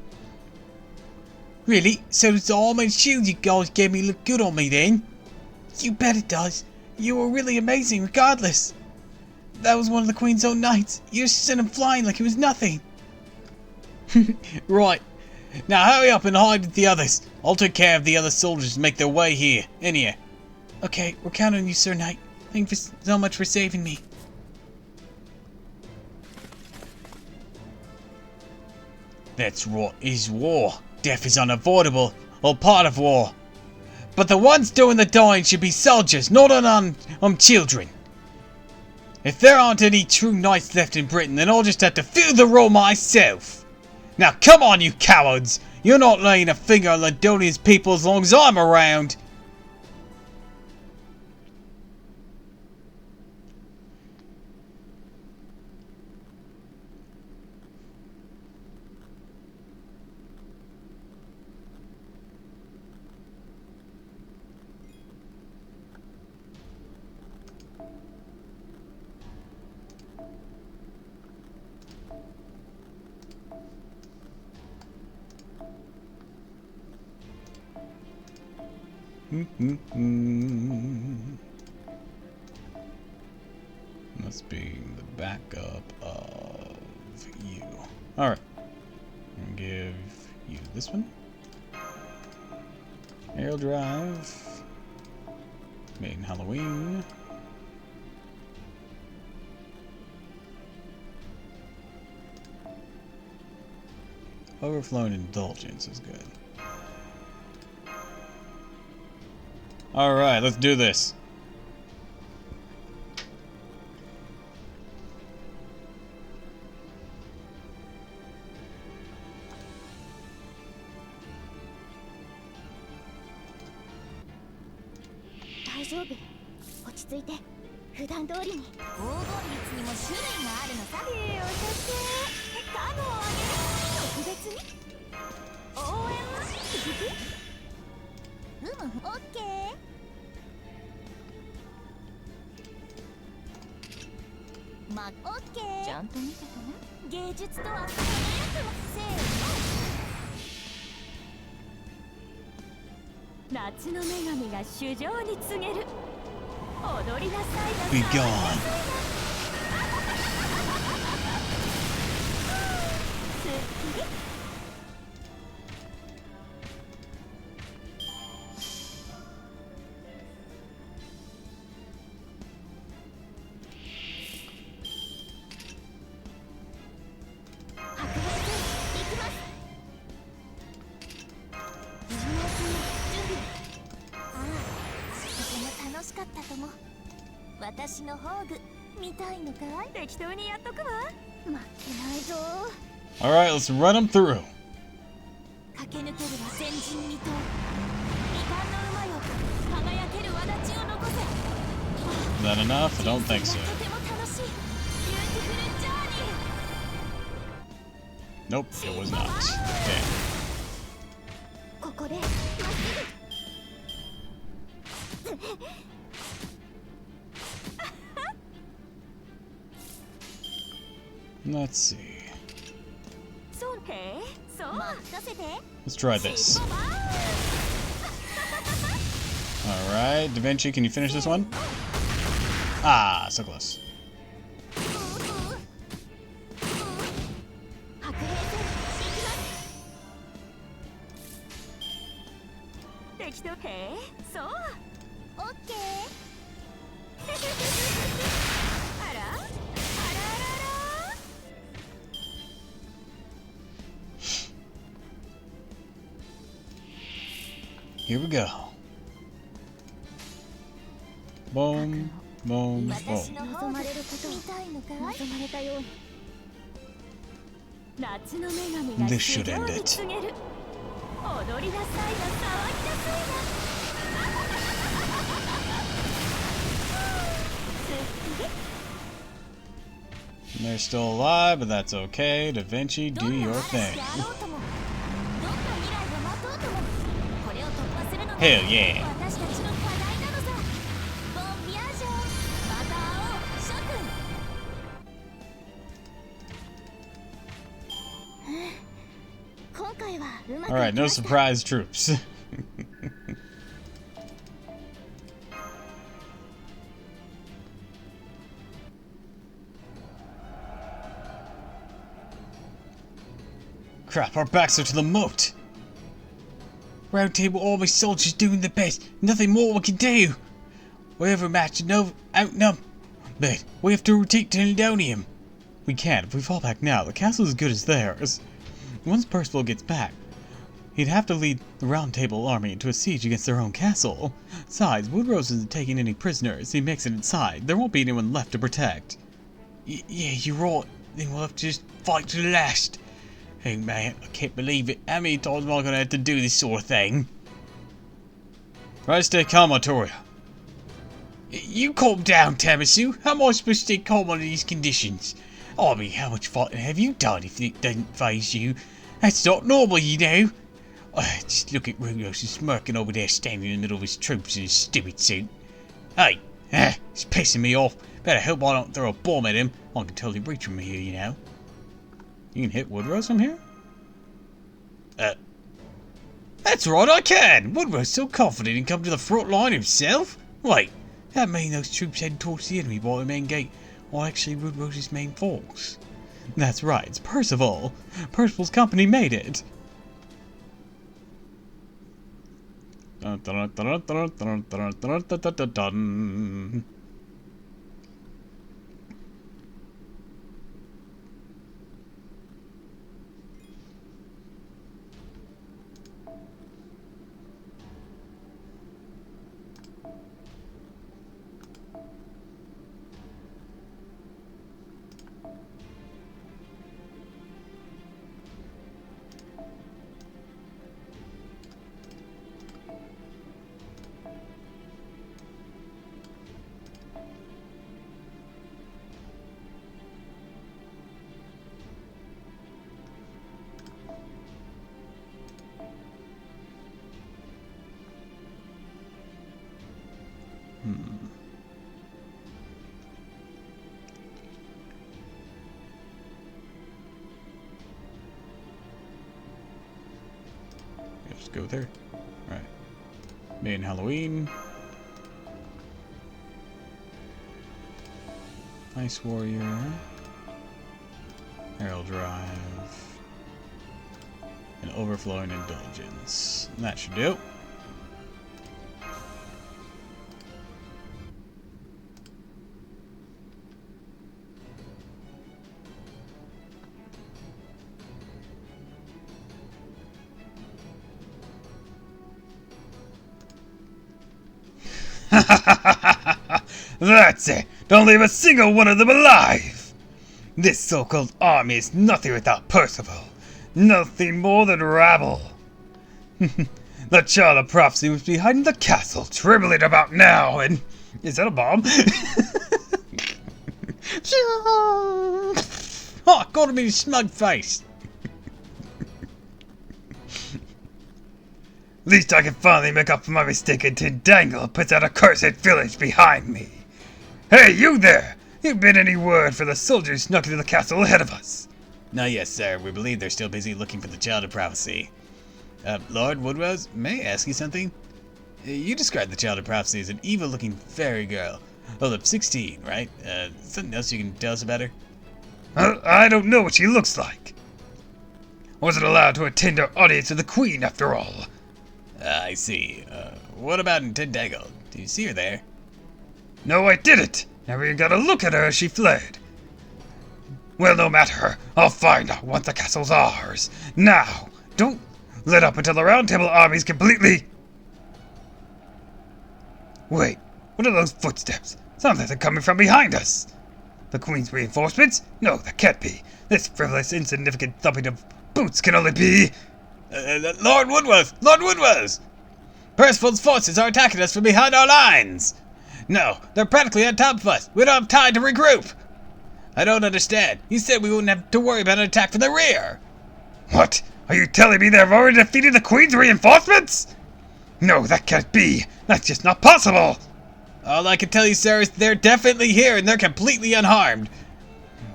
Really? So does the armored shield you guys gave me look good on me then? You bet it does. You were really amazing regardless. That was one of the Queen's own knights. You just sent him flying like it was nothing. Right. Now hurry up and hide with the others. I'll take care of the other soldiers and make their way here. In here. Okay, we're counting on you, Sir Knight. Thank you so much for saving me. That's what is war. Death is unavoidable, or part of war. But the ones doing the dying should be soldiers, not children. If there aren't any true knights left in Britain, then I'll just have to fill the role myself. Now come on, you cowards! You're not laying a finger on Londonia's people as long as I'm around.
Must be the backup of you. Alright. I'm gonna give you this one. Aerial drive. Made in Halloween. Overflowing indulgence is good. Alright, let's do this. Be gone. Alright, let's run them through. Is that enough? I don't think so. Nope, it was not. Okay. Let's see. Let's try this. Alright, Da Vinci, can you finish this one? Ah, so close. Here we go. Boom, boom, boom. This should end it. They're still alive, but that's okay. Da Vinci, do your thing. Hell yeah. Alright, no surprise troops. Crap, our backs are to the moat. Round Table Army soldiers doing their best. Nothing more we can do. We're overmatched and outnumbered. But we have to retreat to Lindonium. We can't. If we fall back now, the castle is as good as theirs. Once Percival gets back, he'd have to lead the Round Table Army into a siege against their own castle. Besides, Woodrose isn't taking any prisoners. He makes it inside. There won't be anyone left to protect. Yeah, you're right. Then we'll have to just fight to the last. Hey man, I can't believe it. How many times am I gonna have to do this sort of thing? Try to stay calm, Artoria. You calm down, Tamasu. How am I supposed to stay calm under these conditions? I mean, how much fighting have you done if it doesn't faze you? That's not normal, you know. Just look at Rudolph smirking over there, standing in the middle of his troops in his stupid suit. Hey, it's pissing me off. Better hope I don't throw a bomb at him. I can totally reach from here, you know. You can hit Woodrose from here? That's right, I can! Woodrose's so confident he can come to the front line himself? Wait, that mean those troops heading towards the enemy by the main gate are actually Woodrose's main force? That's right, it's Percival. Percival's company made it. Dun, dun, dun, dun, dun, dun, dun, dun, dun, dun, dun. Just go there. Alright. Main Halloween. Ice Warrior. Herald Drive. And Overflowing Indulgence. That should do.
That's it! Don't leave a single one of them alive! This so-called army is nothing without Percival. Nothing more than rabble. The child of prophecy was behind the castle, trembling about now, and... Is that a bomb?
Oh, gotta be smug face.
At least I can finally make up for my mistake and Tindangle puts that accursed village behind me. Hey, you there! You been any word for the soldiers snuck into the castle ahead of us?
Not yet, sir. We believe they're still busy looking for the child of prophecy. Lord Woodrose, may I ask you something? You described the child of prophecy as an evil-looking fairy girl. Well, up 16, right? Something else you can tell us about her?
I don't know what she looks like. I wasn't allowed to attend our audience with the Queen, after all.
I see. What about in Tindangle? Do you see her there?
No, I didn't. Never even got a look at her as she fled. Well, no matter. I'll find out once the castle's ours. Now, don't let up until the Round Table Army's completely... Wait, what are those footsteps? Sounds like they're coming from behind us. The Queen's reinforcements? No, that can't be. This frivolous, insignificant thumping of boots can only be...
Lord Woodworth! Lord Woodworth! Percival's forces are attacking us from behind our lines! No, they're practically on top of us. We don't have time to regroup. I don't understand. You said we wouldn't have to worry about an attack from the rear.
What? Are you telling me they've already defeated the Queen's reinforcements? No, that can't be. That's just not possible.
All I can tell you, sir, is they're definitely here and they're completely unharmed.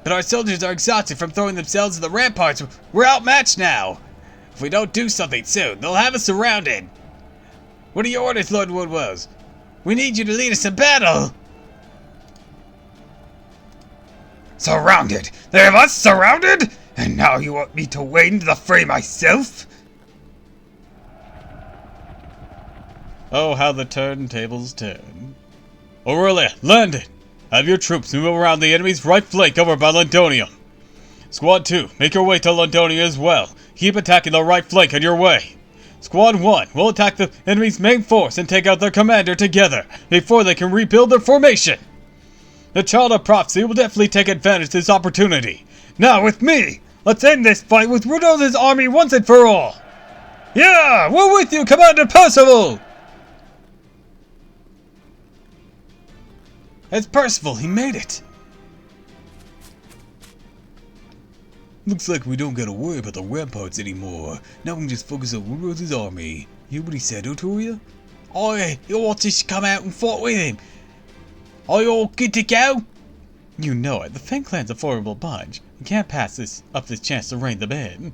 But our soldiers are exhausted from throwing themselves at the ramparts. We're outmatched now. If we don't do something soon, they'll have us surrounded. What are your orders, Lord Woodworth? We need you to lead us in battle.
Surrounded? They have us surrounded? And now you want me to wade into the fray myself?
Oh, how the turntables turn. Aurelia, Landon! Have your troops move around the enemy's right flank over by Londonium. Squad 2, make your way to Londonia as well. Keep attacking the right flank on your way. Squad 1 will attack the enemy's main force and take out their commander together before they can rebuild their formation. The Child of Prophecy will definitely take advantage of this opportunity. Now with me, let's end this fight with Rudolph's army once and for all. Yeah, we're with you, Commander Percival! It's Percival, he made it.
Looks like we don't gotta worry about the ramparts anymore. Now we can just focus on Woodworth's army. You hear what he said, Otoria?
Oi, you want us to come out and fight with him? Are you all good to go?
You know it, the Fang Clan's a formidable bunch. You can't pass up this chance to rein them in.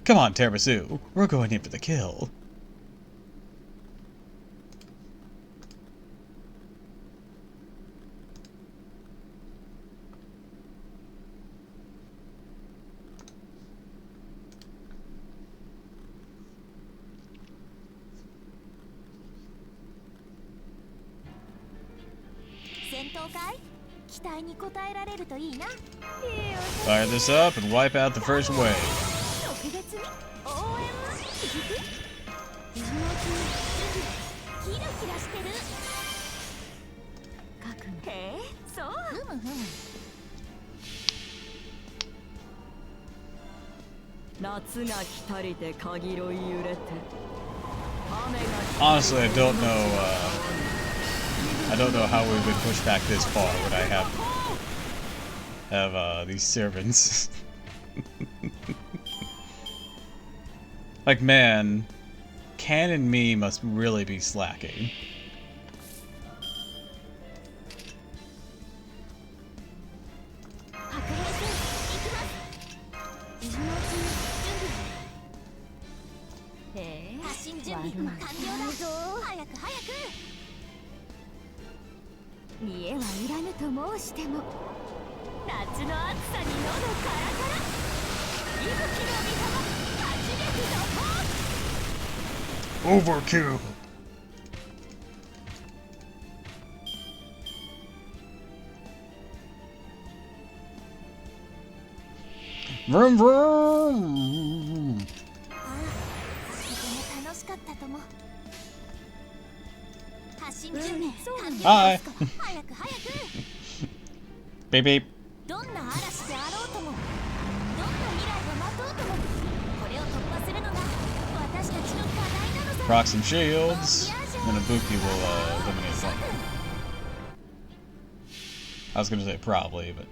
Come on, Terbasu, we're going in for the kill. Fire this up and wipe out the first wave. Honestly, I don't know how we've been pushed back this far when I have these servants. Like, man, Can and me must really be slacking.
Overkill!
Vroom vroom! Hi! Beep beep. Proc some shields, and Ibuki will eliminate one. I was gonna say probably, but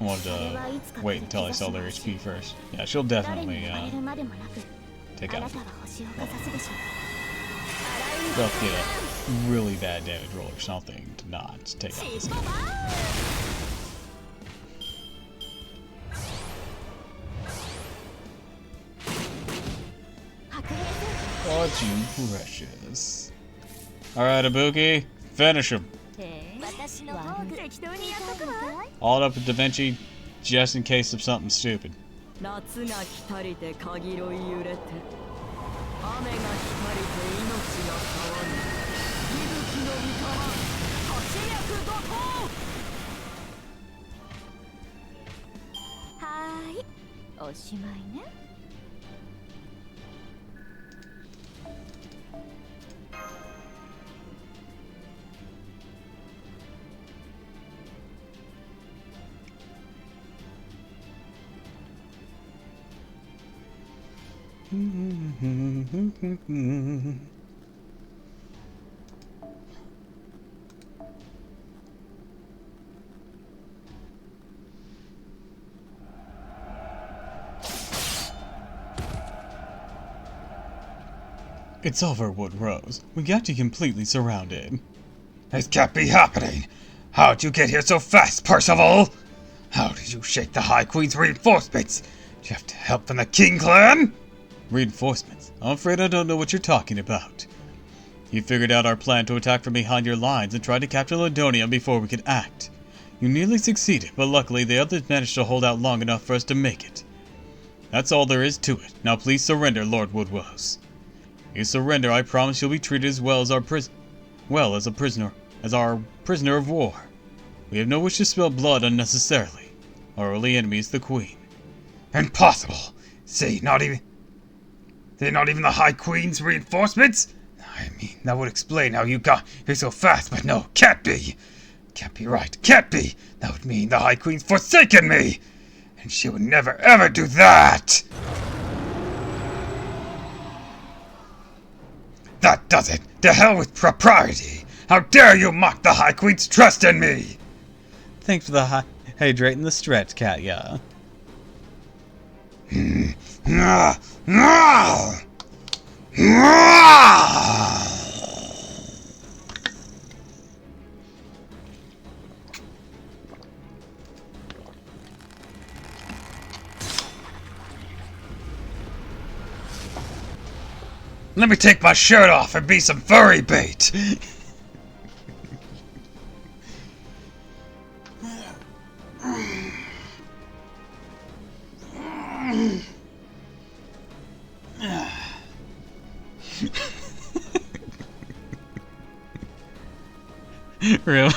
I wanted to wait until I saw their HP first. Yeah, she'll definitely take out. They'll get a really bad damage roll or something to not take out this guy. Aren't you precious? Alright, Ibuki, finish him. All up with Da Vinci, just in case of something stupid. It's over, Wood Rose. We got you completely surrounded.
It can't be happening. How'd you get here so fast, Percival? How did you shake the High Queen's reinforcements? Did you have to help from the King clan?
Reinforcements? I'm afraid I don't know what you're talking about. You figured out our plan to attack from behind your lines and tried to capture Ladonia before we could act. You nearly succeeded, but luckily the others managed to hold out long enough for us to make it. That's all there is to it. Now please surrender, Lord Woodrose. You surrender, I promise you'll be treated as well as our prisoner of war. We have no wish to spill blood unnecessarily. Our only enemy is the Queen.
Impossible! See, they're not even the High Queen's reinforcements? I mean, that would explain how you got here so fast, but no, can't be! Can't be right, can't be! That would mean the High Queen's forsaken me! And she would never ever do that! That does it! To hell with propriety! How dare you mock the High Queen's trust in me!
Thanks for the hydrating the stretch, Katya.
Let me take my shirt off and be some furry bait!
Really?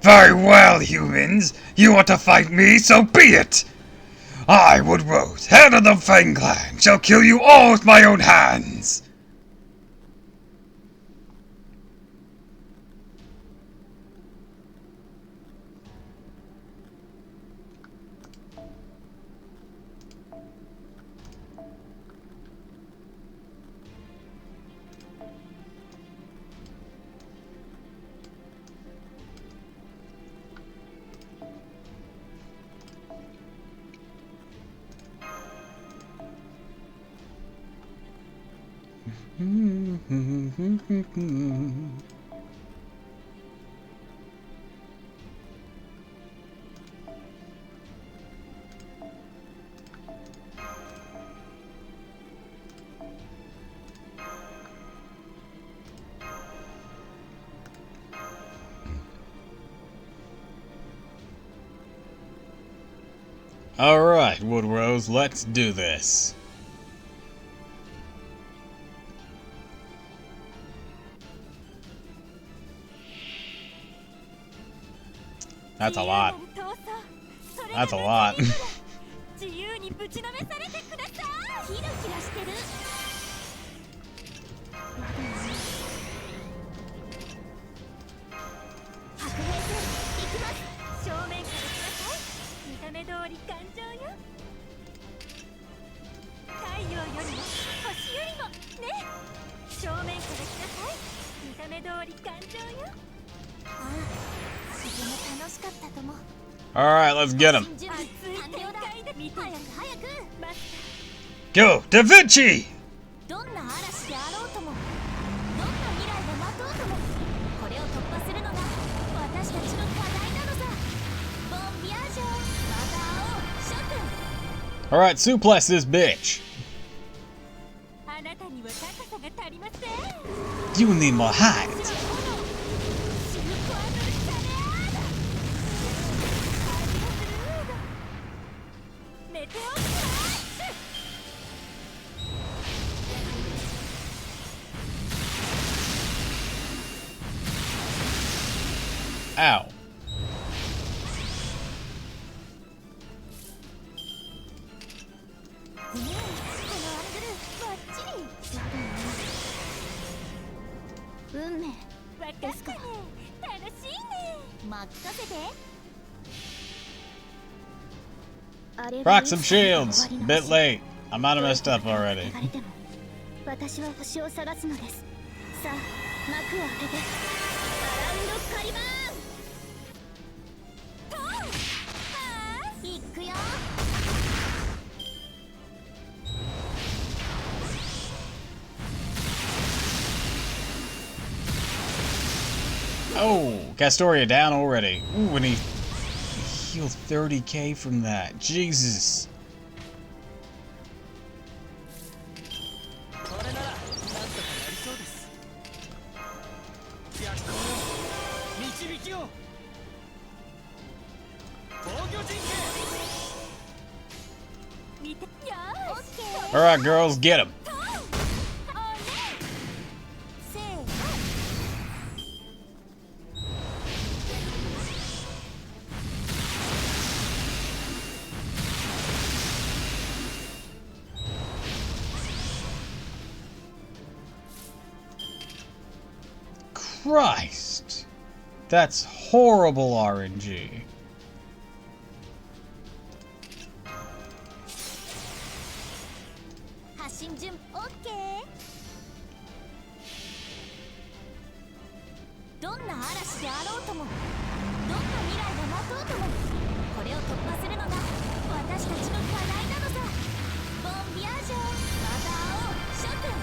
Very well, humans. You want to fight me, so be it! I, Woodrose, head of the Fang Clan, shall kill you all with my own hands!
Alright, Woodrose, let's do this. That's a lot. That's a lot.
自由にぶちのめされてください。キラキラしてる。白兵戦行きます。正面から来なさい。見た目通り頑丈よ。太陽よりも星よりもね。正面から来なさい。見た目通り頑丈よ。ああ。
Alright, let's get him.
Go, Da Vinci!
Alright, suplex this bitch. You need more height. Ow.
しいね。任せて。あれ
Rock some shields. Bit late. I might have messed up already.
私は星を探すのです。さあ、幕を開けて。アラウンドカリバーン。行くよ。
Oh, Castoria down already. Ooh, and he healed 30k from that. Jesus.
これならなんとかなりそうです。逆光よ、導きを。防御陣形。
見て。よーし。
Alright, girls, get him.
せーの。
Christ. That's horrible RNG.
発進順オッケー。どんな嵐であろうとも、どんな未来が待とうとも、これを突破するのが私たちの課題なのさ。ボンビアージュ、また会おう、諸君。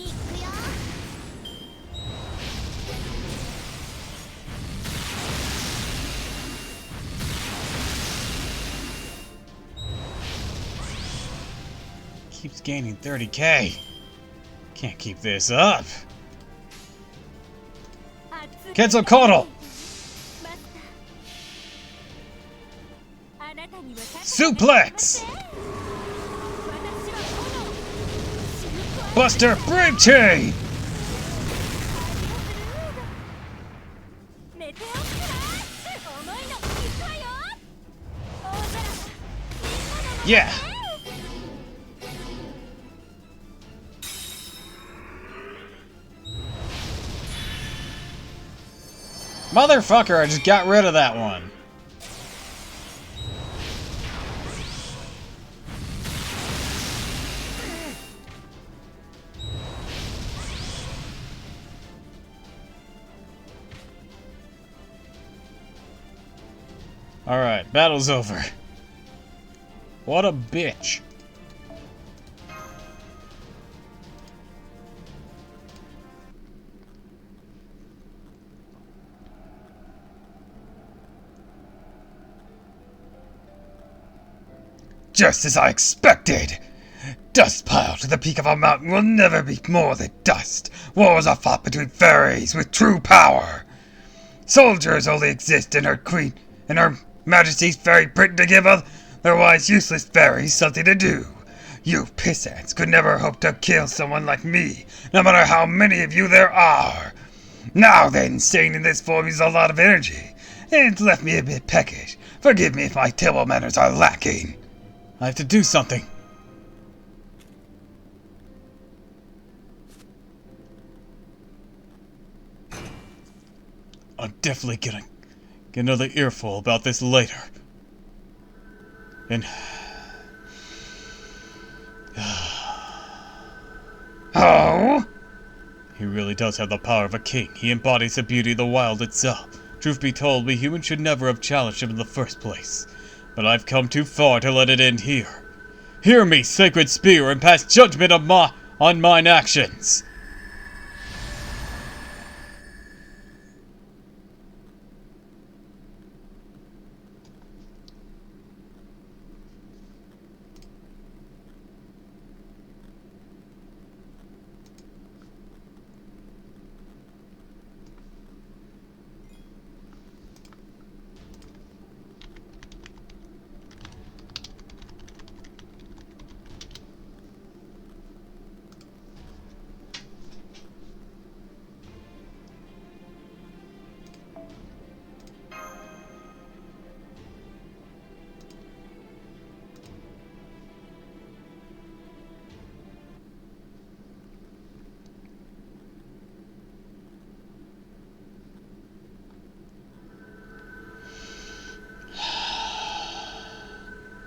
行くよ。
Keeps gaining 30k. Can't keep this up. Cancel Kotal. Suplex. Buster Brave Chain.
メテオクラッシュ、思いの行くわよ。大空、みんなの
Yeah. Motherfucker, I just got rid of that one. Alright, battle's over. What a bitch.
Just as I expected! Dust pile to the peak of a mountain will never be more than dust. Wars are fought between fairies with true power. Soldiers only exist in her Majesty's fairy Britain to give otherwise useless fairies something to do. You pissants could never hope to kill someone like me, no matter how many of you there are. Now then, staying in this form uses a lot of energy, and it's left me a bit peckish. Forgive me if my table manners are lacking.
I have to do something. I'm definitely gonna get another earful about this later. And...
Oh?
He really does have the power of a king. He embodies the beauty of the wild itself. Truth be told, we humans should never have challenged him in the first place. But I've come too far to let it end here. Hear me, sacred spear, and pass judgment on mine actions.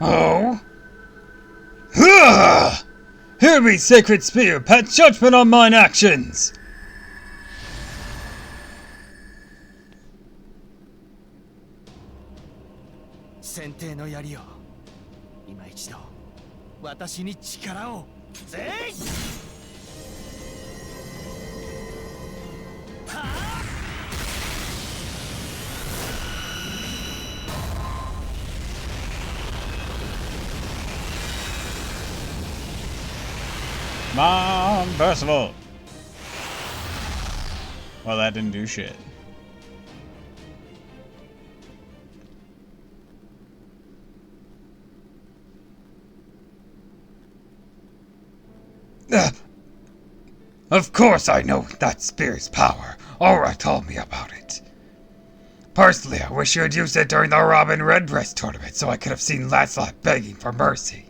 Oh? Hear me, sacred spear, pass judgment on mine actions!
先帝の槍を今一度私に力をぜいはあ
Come on, Percival! Well, that didn't do shit. Of course I know that spear's power. Aura told me about it. Personally, I wish you had used it during the Robin Redbreast tournament so I could have seen Lancelot begging for mercy.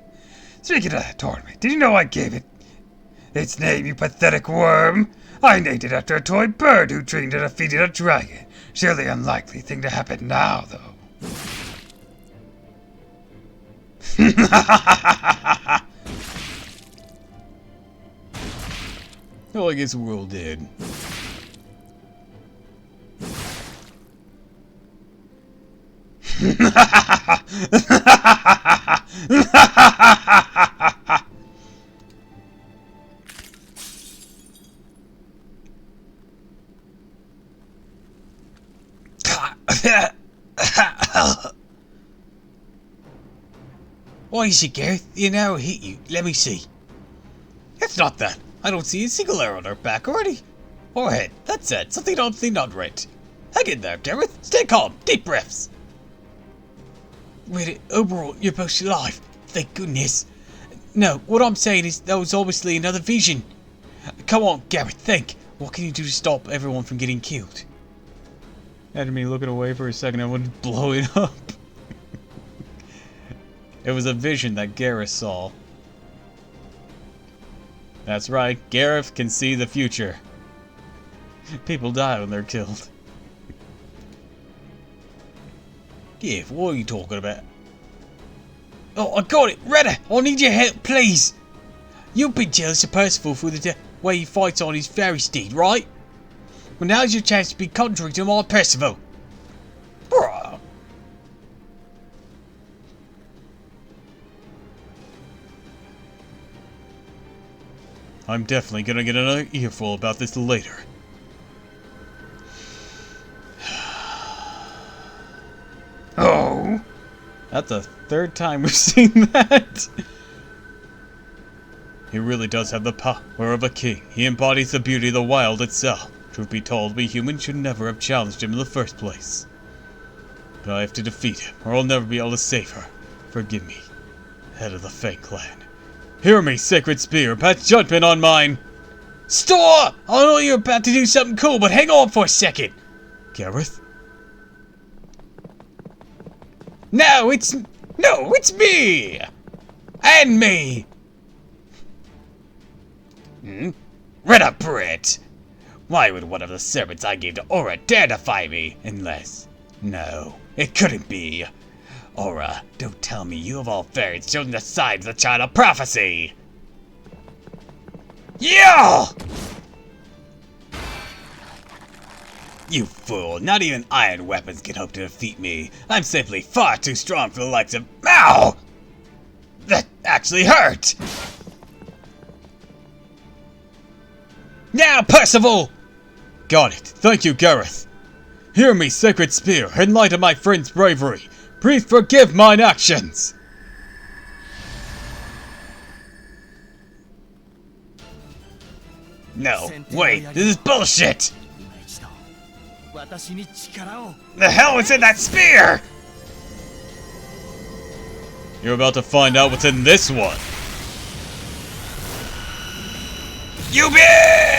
Speaking of that tournament, did you know I gave it its name, you pathetic worm? I named it after a toy bird who dreamed of defeating a dragon. Surely unlikely thing to happen now, though.
Oh, I guess we're all dead.
Why is it, Gareth? The arrow hit you. Let me see.
It's not that. I don't see a single arrow on her back already. Or head. That's it. Something obviously not right. Hang in there, Gareth. Stay calm. Deep breaths.
Wait, overall, you're both alive. Thank goodness. No, what I'm saying is that was obviously another vision. Come on, Gareth, think. What can you do to stop everyone from getting killed?
Had me looking away for a second, I would blow it up. It was a vision that Gareth saw. That's right, Gareth can see the future. People die when they're killed.
Gareth, what are you talking about? Oh, I got it! Redder, I need your help, please! You've been jealous of Percival for the way he fights on his fairy steed, right? Well, now's your chance to be contrary to my Percival. Bruh.
I'm definitely gonna get another earful about this later. Oh! That's the third time we've seen that! He really does have the power of a king. He embodies the beauty of the wild itself. Truth be told, we humans should never have challenged him in the first place. But I have to defeat him, or I'll never be able to save her. Forgive me, head of the Fang clan. Hear me, sacred spear, pass judgment on mine!
Stop! I know you're about to do something cool, but hang on for a second.
Gareth?
No, it's me! And me!
Red up, Brett! Why would one of the servants I gave to Aura dare defy me? Unless... No, it couldn't be. Aura, don't tell me you of all fairies chosen the side of the child of prophecy! Yeah! You fool, not even iron weapons can hope to defeat me. I'm simply far too strong for the likes of... Ow! That actually hurt!
Now, Percival!
Got it. Thank you, Gareth. Hear me, sacred spear, in light of my friend's bravery. Please forgive mine actions!
No, wait, this is bullshit!
今一度私に力を
The hell is in that spear?
You're about to find out what's in this one.
You bitch!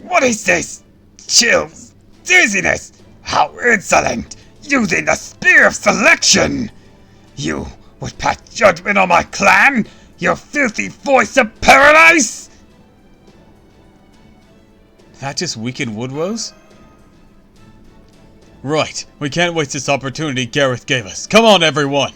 What is this? Chills, dizziness, How insolent! Using the spear of selection! You would pass judgment on my clan? You filthy voice of paradise!
That just weakened Woodrose? Right, we can't waste this opportunity Gareth gave us. Come on, everyone!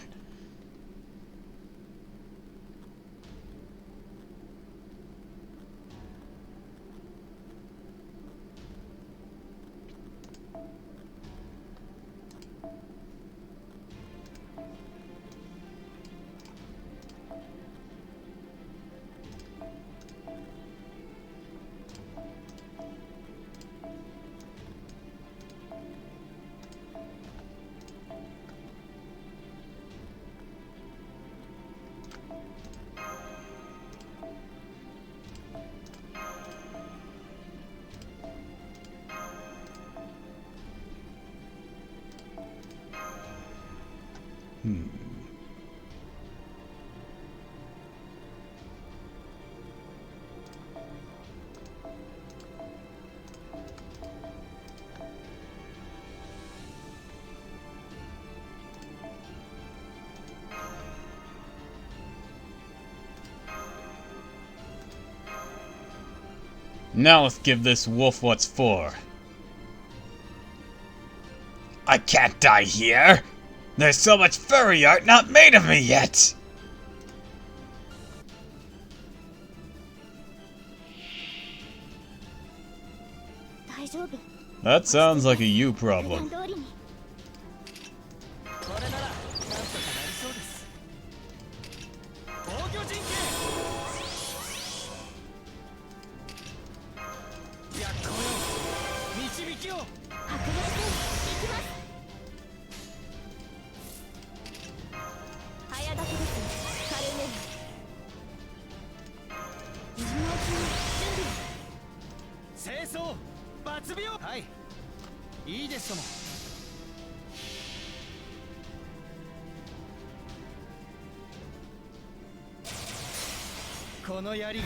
Now let's give this wolf what's for.
I can't die here! There's so much furry art not made of me yet!
That sounds like a you problem.
これならなんとかなりそうです。防御陣形。逆行よ。導きを。
白熱行きます。早立ちです軽めに。水のうちに準備。
清掃抜病。はい。いいですとも。この槍が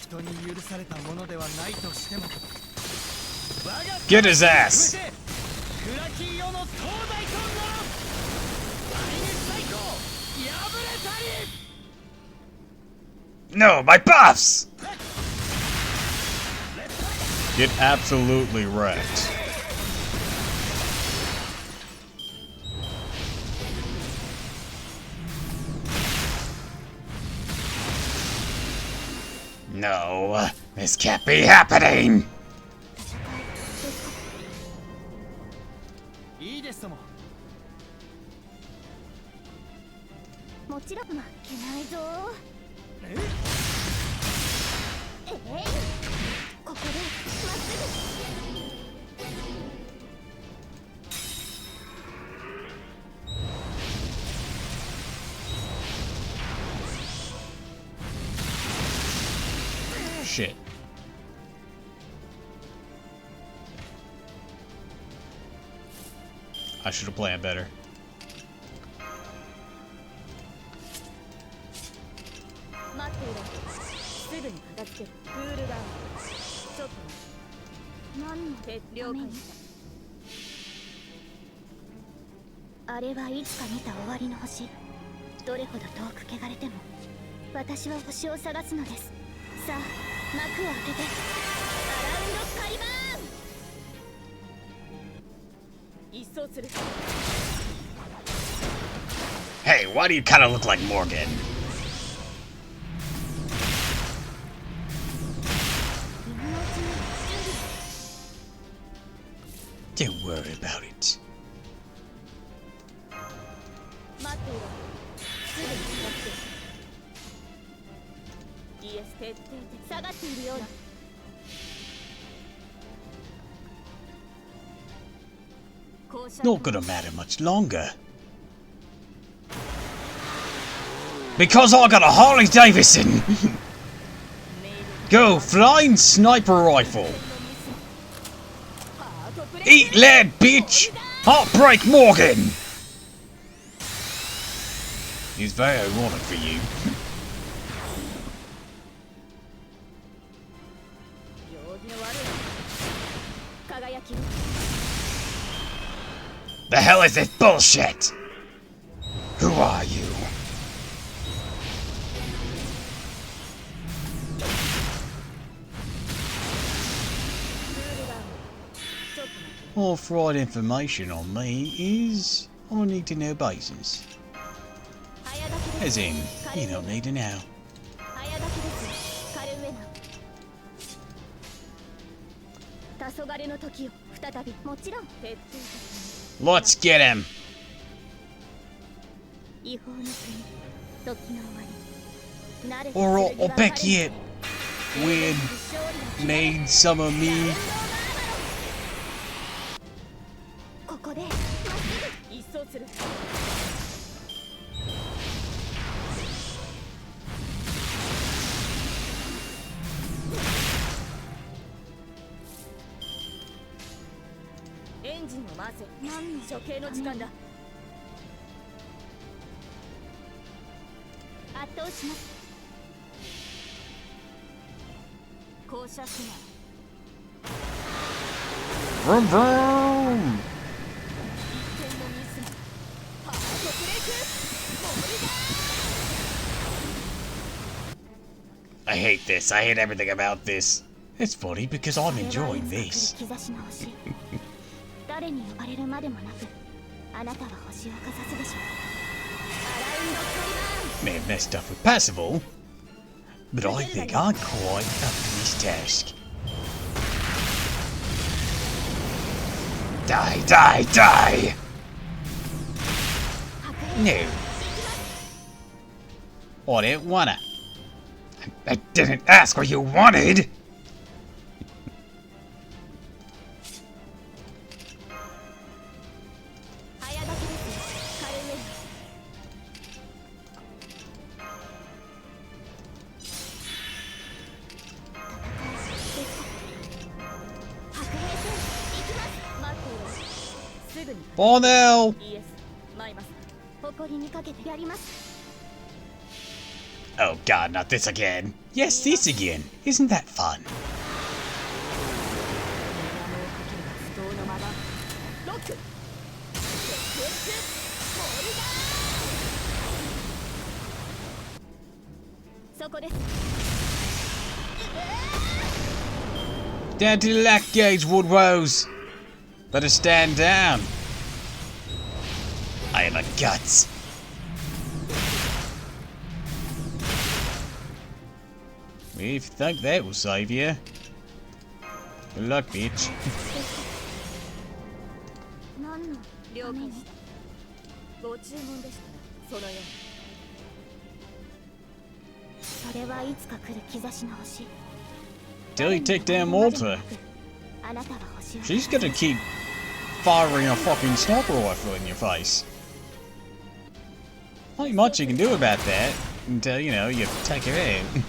人に許されたものではないとしても
Get his ass!
クラキーヨの東大となら大熱最高破れたり
No, my buffs!
Get absolutely wrecked.
No, this can't be happening!
いいですとも
もちろん負けないぞ。えい、ここでまっすぐ。
Shit. I should have planned better.
待っていろ。すぐに片付ける。クールダウン。ちょっと何の了解した。あれはいつか見た終わりの星。どれほど遠く汚れても私は星を探すのです。さあ幕を開けてアラウンドカリバーン。一掃する。
Hey, why do you kinda look like Morgan?
Don't worry about it.
待っていろ。すぐに片付ける。イエス徹底的下がっているようだ。
Not gonna matter much longer.
Because I got a Harley Davidson!
Go, flying sniper rifle!
Eat lead, bitch! Heartbreak Morgan!
He's very ironic for you.
行儀の悪い輝き。
The hell is this bullshit?
Who are you?
Authorized information on me is on a need-to-know basis. As in, you don't need to know.
早炊きですカルウェナ。黄昏の時を再びもちろん徹底的に
Let's get him.
違法の国時の終わり慣れた
Or
剣
I'll
は
bet
彼
you Win made some of me.
ここでまっすぐ一掃する エンジンを回せ何の処刑の時間だ圧倒します降車しない
Vroom vroom!
一点のミスもパワートブレイクモールだ
I hate this. I hate everything about this.
It's funny because I'm enjoying this.
兆しの星誰に呼ばれるまでもなくあなたは星をかざすでしょうアラインドカリバーン
May have messed up with Passival, but I think I'm quite up to this task.
Die, die, die!
No. I don't wanna.
I didn't ask what you wanted!
早炊きですカルウェナ白兵戦行きます待っていろすぐに
Oh no!
イエスマイマス誇りにかけてやります
Oh god, not this again.
Yes, this again. Isn't that fun?
不当のままロック決定モールだそこです
Down to the left gauge, Woodrose. Let us stand down.
I have a guts.
If you think that will save you. Good luck, bitch.
何の了解したご注文でしたらそのようにそれはいつか来る兆しの星
Till you take down Malta.
あなたは星を
She's gonna keep firing a fucking sniper rifle in your face. Not much you can do about that until, you know, you take her out.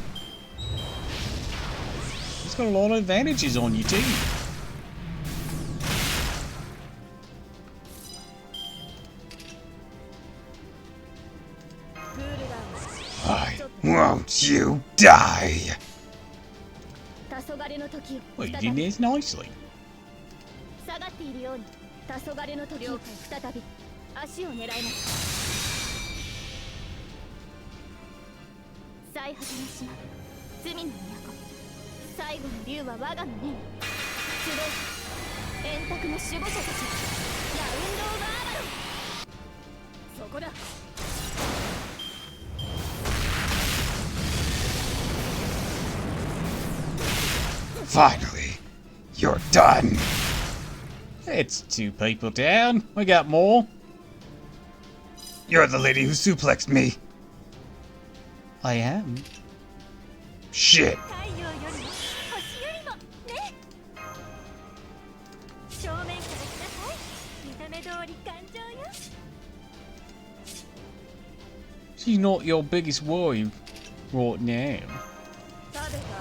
She's got a lot of advantages on you too.
Why won't you die?
黄昏の時を
Well, you
再
did
び
this nicely.
下がっているように黄昏の時を再び足を狙います最果ての島罪の都最後の竜は我がの念集う円卓の守護者たちラウンド・オブ・アバロンそこだ
Finally, you're done.
It's 2 people down. We got more.
You're the lady who suplexed me.
I am.
Shit.
太陽よりも星よりもね正面から来なさい見た目通り感情よ
She's not your biggest worry right now.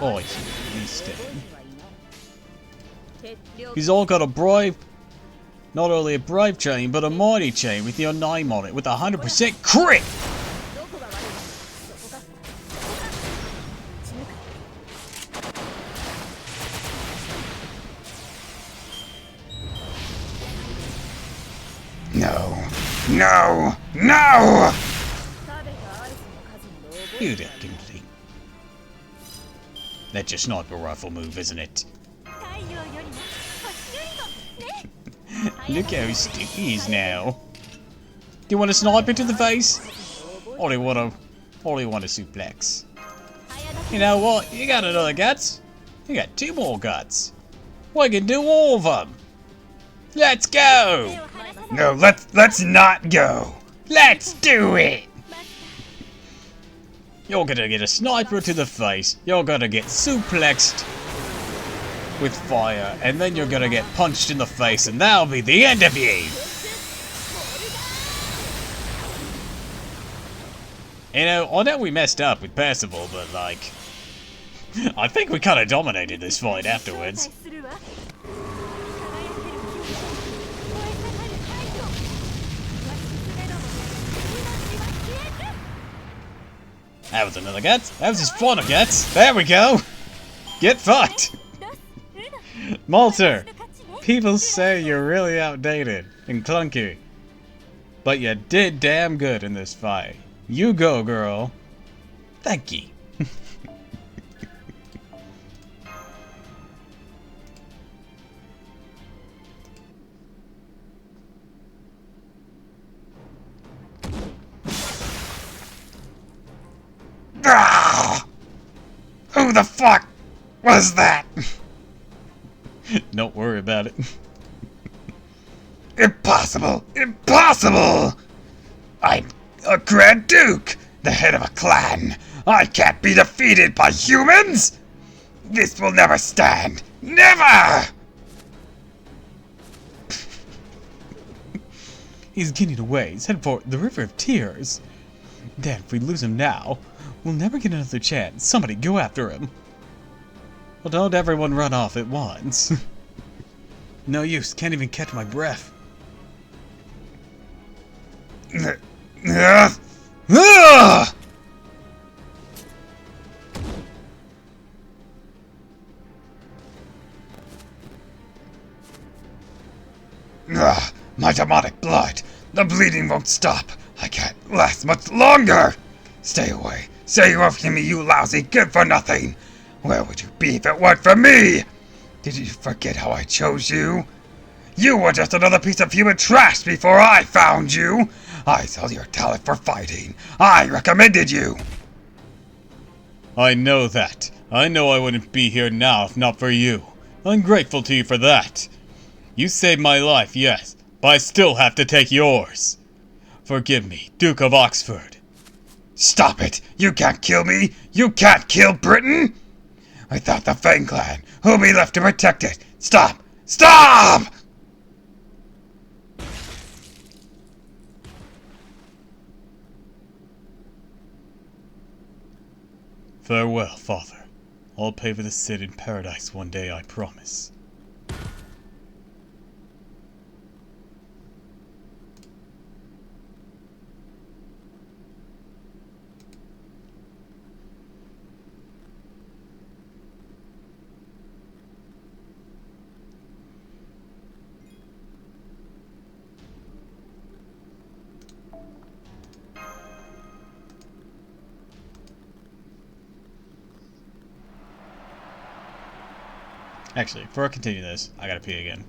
Oh, I see. He's dead. He's all got a brave, not only a brave chain, but a mighty chain with your name on it, with 100% crit!
どこが悪いのそこか打ち抜く
No. No! No!
食べたアイスの数も覚え
You
て
that complete. That's your sniper rifle move, isn't it?
太陽よりも星よりもね
Look how sticky he is now. Do you want a sniper to the face? Or do you want a suplex? You know what? You got another guts. You got 2 more guts. We can do all of them. Let's go.
No, let's not go.
Let's do it. You're gonna get a sniper to the face. You're gonna get suplexed with fire, and then you're gonna get punched in the face, and that'll be the end of you. You know, I know we messed up with Percival, but like, I think we kind of dominated this fight afterwards.
するわ輝ける輝き燃え盛る太陽わしすべども命は消えず
That was another guts. That was his final guts. There we go. Get fucked.
ラスルナ
Malter,
の勝ちね
people say you're really outdated and clunky, but you did damn good in this fight. You go, girl. Thank you.
Ah! Who the fuck was that?
Don't worry about it.
Impossible! Impossible! I'm a Grand Duke, the head of a clan. I can't be defeated by humans! This will never stand! Never!
He's getting away. He's headed for the River of Tears. Dad, if we lose him now, we'll never get another chance. Somebody go after him. Well, don't everyone run off at once. No use. Can't even catch my breath.
My demonic blood! The bleeding won't stop! I can't last much longer! Stay away! Stay away from me, you lousy good-for-nothing! Where would you be if it weren't for me? Did you forget how I chose you? You were just another piece of human trash before I found you! I saw your talent for fighting! I recommended you!
I know that. I know I wouldn't be here now if not for you. I'm grateful to you for that. You saved my life, yes, but I still have to take yours. Forgive me, Duke of Oxford.
Stop it! You can't kill me! You can't kill Britain! Without the Fang Clan, who'll be left to protect it? Stop! Stop!
Farewell, Father. I'll pay for the sit in paradise one day, I promise. Actually, before I continue this, I gotta pee again.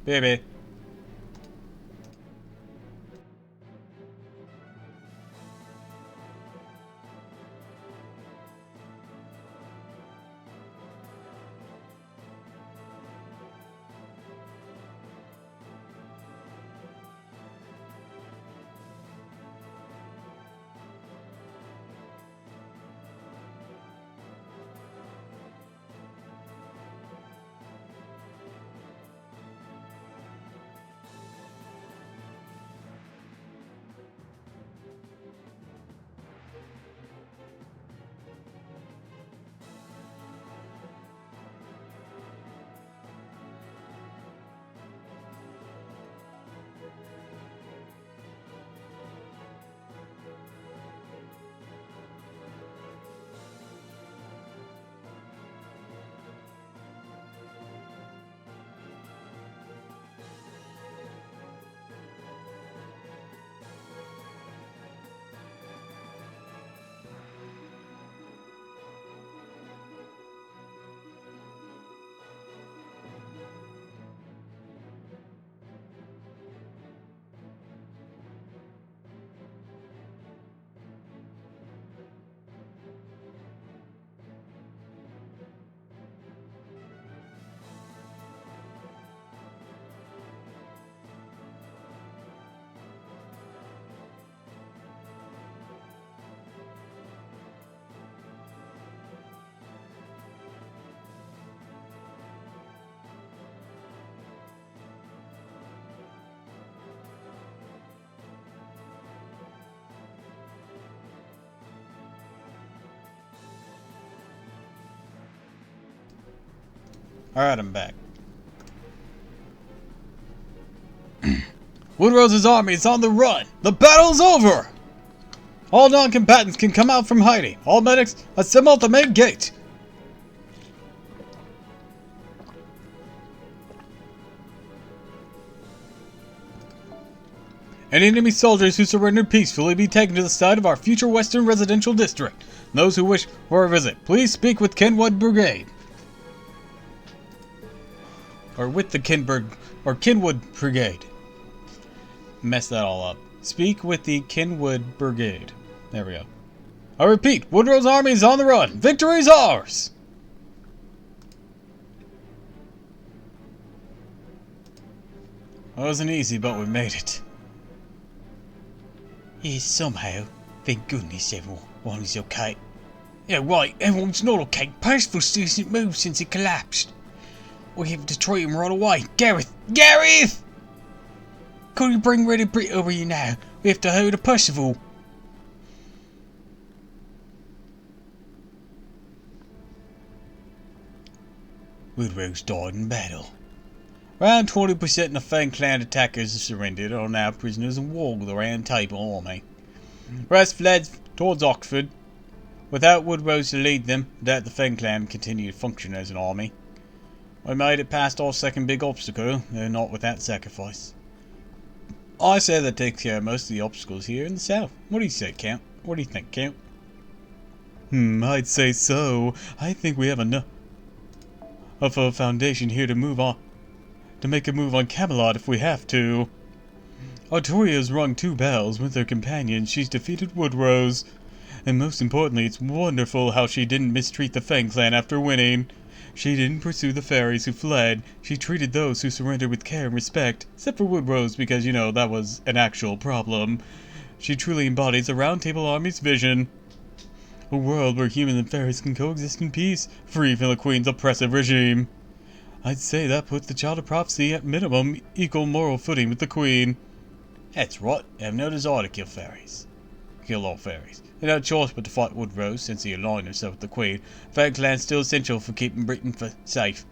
Baby. Alright, I'm back. Woodrose's army is on the run! The battle's over! All non-combatants can come out from hiding. All medics, assemble at the main gate! Any enemy soldiers who surrendered peacefully be taken to the site of our future Western Residential District. Those who wish for a visit, please speak with Kenwood Brigade. Or with the Kenwood Brigade. Mess that all up. Speak with the Kenwood Brigade. There we go. I repeat, Woodrow's army is on the run. Victory is ours! It wasn't easy, but we made it.
Yes, somehow. Thank goodness everyone is okay.
Yeah, right, everyone's not okay. Percival still hasn't moved since it collapsed.
We have to treat him right away.
Gareth! Gareth!
Could you bring Ready Brit over here now? We have to hurry to Percival.
Woodrose died in battle.
Around 20% of the Fang Clan attackers have surrendered and are now prisoners of war with the Round Table Army. The rest fled towards Oxford. Without Woodrose to lead them, that the Fang Clan continued to function as an army. We made it past our second big obstacle, though not without sacrifice. I say that takes care of most of the obstacles here in the south. What do you say, Count? What do you think, Count?
I'd say so. I think we have enough of a foundation here to move on. To make a move on Camelot if we have to. Artoria's rung 2 bells with her companion. She's defeated Woodrose. And most importantly, it's wonderful how she didn't mistreat the Fang Clan after winning. She didn't pursue the fairies who fled. She treated those who surrendered with care and respect. Except for Woodrose because, you know, that was an actual problem. She truly embodies the Round Table Army's vision. A world where humans and fairies can coexist in peace, free from the Queen's oppressive regime. I'd say that puts the Child of Prophecy at minimum equal moral footing with the Queen.
That's right. I have no desire to kill fairies. Kill all fairies. They had no choice but to fight Woodrose since he aligned himself with the Queen. Fang Clan's still essential for keeping Britain safe.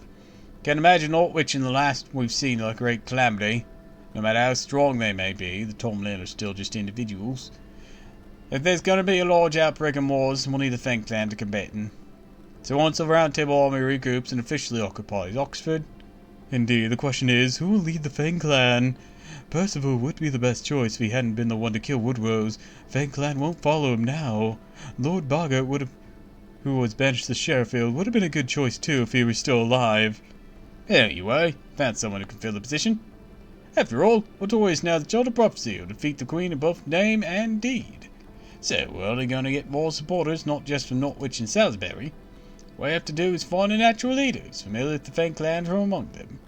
Can't imagine aught which in the last we've seen like a great calamity. No matter how strong they may be, the Tomlin are still just individuals. If there's going to be a large outbreak of wars, we'll need the Fang Clan to combat them. So once the Round Table Army regroups and officially occupies Oxford,
indeed, the question is, who will lead the Fang Clan? Percival would be the best choice if he hadn't been the one to kill Woodrose. Fang Clan won't follow him now. Lord Boggart who was banished to Sheffield, would have been a good choice too if he were still alive.
Anyway, found someone who can fill the position. After all, Artoria is now the Child of Prophecy who will defeat the Queen in both name and deed. So we're only going to get more supporters, not just from Norwich and Salisbury. What we have to do is find a natural leader who's familiar with the Fang Clan from among them.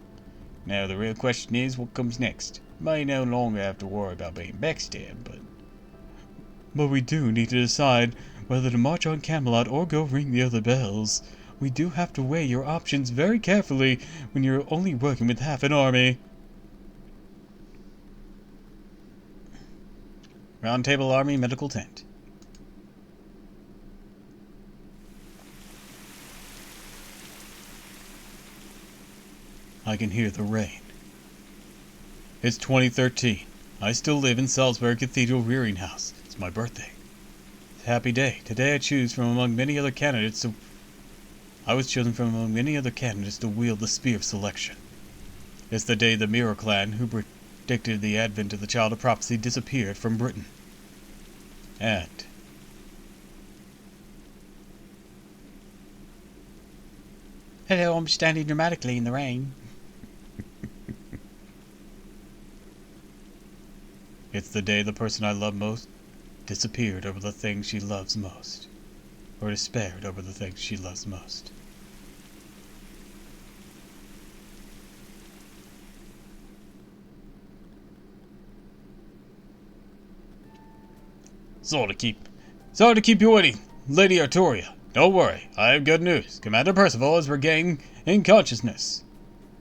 Now the real question is, what comes next? May no longer have to worry about being backstabbed,
but we do need to decide whether to march on Camelot or go ring the other bells. We do have to weigh your options very carefully when you're only working with half an army.
Round Table Army Medical Tent.
I can hear the rain. It's 2013. I still live in Salisbury Cathedral Rearing House. It's my birthday. It's a happy day. Today I was chosen from among many other candidates to wield the spear of selection. It's the day the Mirror Clan, who predicted the advent of the Child of Prophecy, disappeared from Britain. And
hello, I'm standing dramatically in the rain.
it's the day the person I love most disappeared over the things she loves most, or despaired over the things she loves most.
Sorry to keep you waiting, Lady Artoria. Don't worry, I have good news. Commander Percival is regaining consciousness.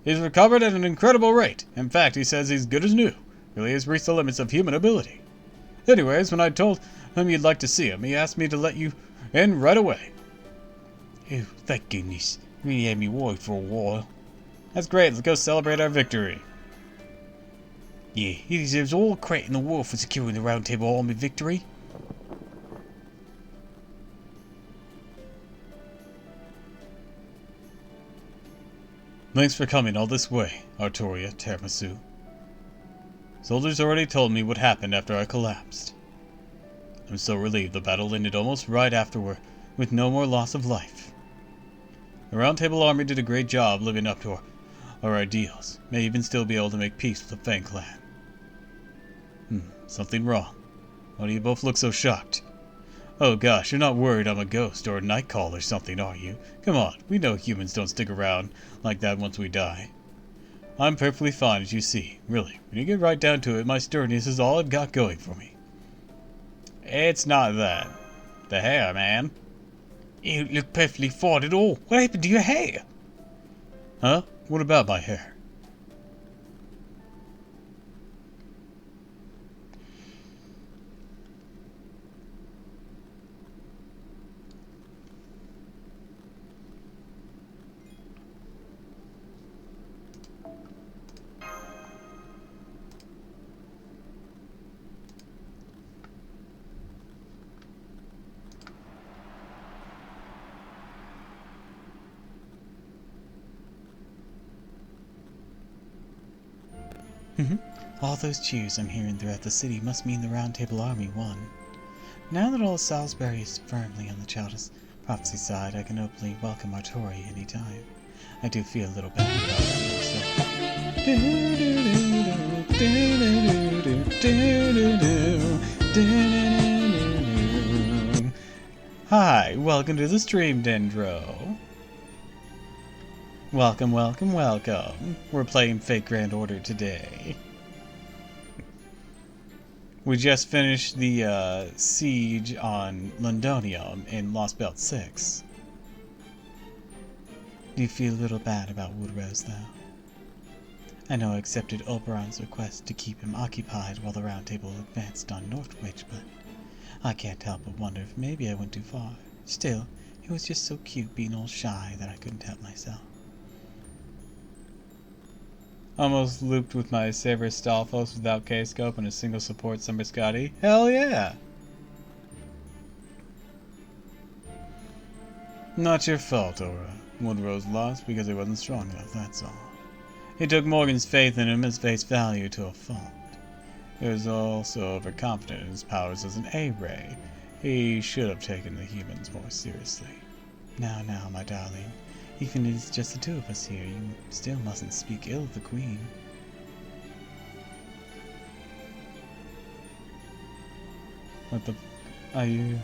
He's recovered at an incredible rate. In fact, he says he's good as new. Really has reached the limits of human ability. Anyways, when I told him you'd like to see him, he asked me to let you in right away.
Oh, thank goodness. You really had me worried for a while.
That's great, let's go celebrate our victory.
Yeah, he deserves all credit in the world for securing the Round Table Army victory.
Thanks for coming all this way, Artoria Tiramisu. Soldiers already told me what happened after I collapsed. I'm so relieved the battle ended almost right afterward, with no more loss of life. The Round Table Army did a great job living up to our ideals. May even still be able to make peace with the Fang Clan. Something wrong. Why do you both look so shocked? Oh gosh, you're not worried I'm a ghost or a night call or something, are you? Come on, we know humans don't stick around like that once we die. I'm perfectly fine, as you see. Really, when you get right down to it, my sturdiness is all I've got going for me. It's not that. The hair, man.
You look perfectly fine at all. What happened to your hair?
Huh? What about my hair?
All those cheers I'm hearing throughout the city must mean the Round Table Army won. Now that all of Salisbury is firmly on the Child's prophecy side, I can openly welcome Artori any time. I do feel a little bad about that.
Hi, welcome to the stream, Dendro. Welcome, welcome, welcome. We're playing Fate Grand Order today. We just finished the siege on Londonium in Lost Belt 6.
Do you feel a little bad about Woodrose, though? I know I accepted Oberon's request to keep him occupied while the Round Table advanced on Northwich, but I can't help but wonder if maybe I went too far. Still, he was just so cute being all shy that I couldn't help myself.
Almost looped with my Saber Stalfos without K-Scope and a single support Sumberscotty. Hell yeah! Not your fault, Aura. Woodrose lost because he wasn't strong enough, that's all. He took Morgan's faith in him as face value to a fault. He was also overconfident in his powers as an A-Ray. He should have taken the humans more seriously.
Now, my darling. Even if it's just the two of us here, you still mustn't speak ill of the Queen.
What the... Are you...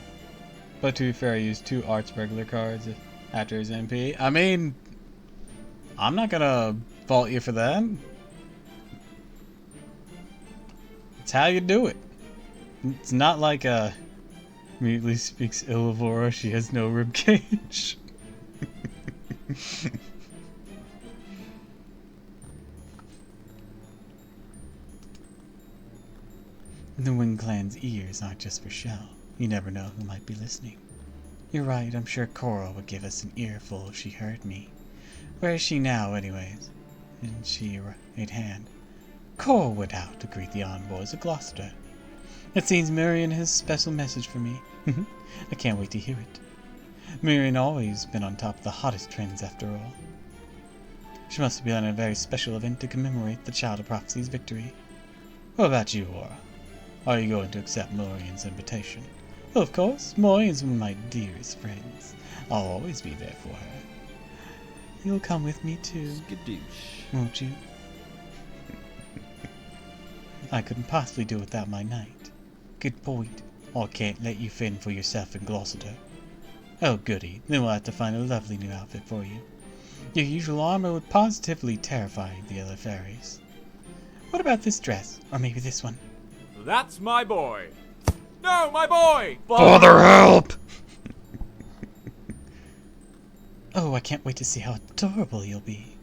But to be fair, I used 2 arts regular cards after his MP. I mean... I'm not gonna fault you for that. It's how you do it. It's not like immediately speaks ill of Aura, she has no ribcage.
The Wing Clan's ears aren't just for show. You never know who might be listening. You're right, I'm sure Cora would give us an earful if she heard me. Where is she now, anyways? Isn't she right hand? Cora went out to greet the envoys of Gloucester. It seems Miriam has a special message for me. I can't wait to hear it. Miriam always been on top of the hottest trends after all. She must have been at a very special event to commemorate the Child of Prophecy's victory. What about you, Aura? Are you going to accept Morian's invitation? Well, of course. Morian's one of my dearest friends. I'll always be there for her. You'll come with me too, won't you? I couldn't possibly do without my knight. Good point. I can't let you fend for yourself in Gloucester. Oh, goody. Then we'll have to find a lovely new outfit for you. Your usual armor would positively terrify the other fairies. What about this dress? Or maybe this one?
That's my boy. No, my boy!
Father, help!
Oh, I can't wait to see how adorable you'll be.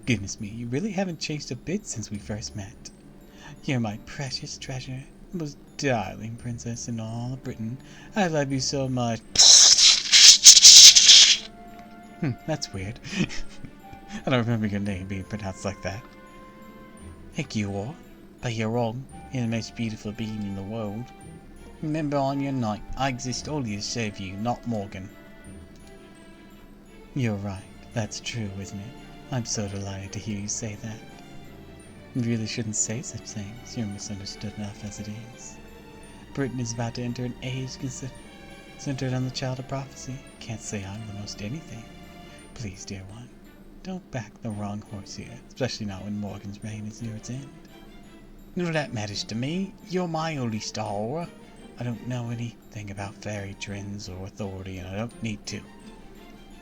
Goodness me, you really haven't changed a bit since we first met. You're my precious treasure, most darling princess in all of Britain. I love you so much. That's weird. I don't remember your name being pronounced like that. Thank you all, but you're wrong. You're the most beautiful being in the world. Remember, I'm your knight. I exist only to serve you, not Morgan. You're right. That's true, isn't it? I'm so delighted to hear you say that. You really shouldn't say such things. You're misunderstood enough as it is. Britain is about to enter an age centered on the child of prophecy. Can't say I'm the most anything. Please, dear one, don't back the wrong horse here, especially not when Morgan's reign is near its end. None of that matters to me. You're my only star. I don't know anything about fairy trends or authority, and I don't need to.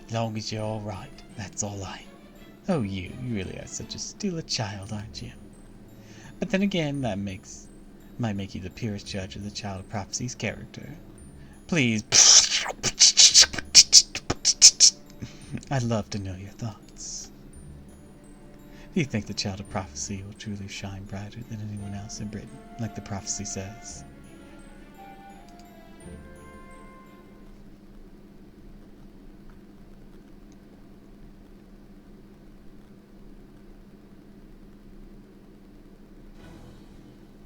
As long as you're all right, that's all I. Oh, you really are still a child, aren't you? But then again, that might make you the purest judge of the child of prophecy's character. Please. I'd love to know your thoughts. Do you think the child of prophecy will truly shine brighter than anyone else in Britain, like the prophecy says?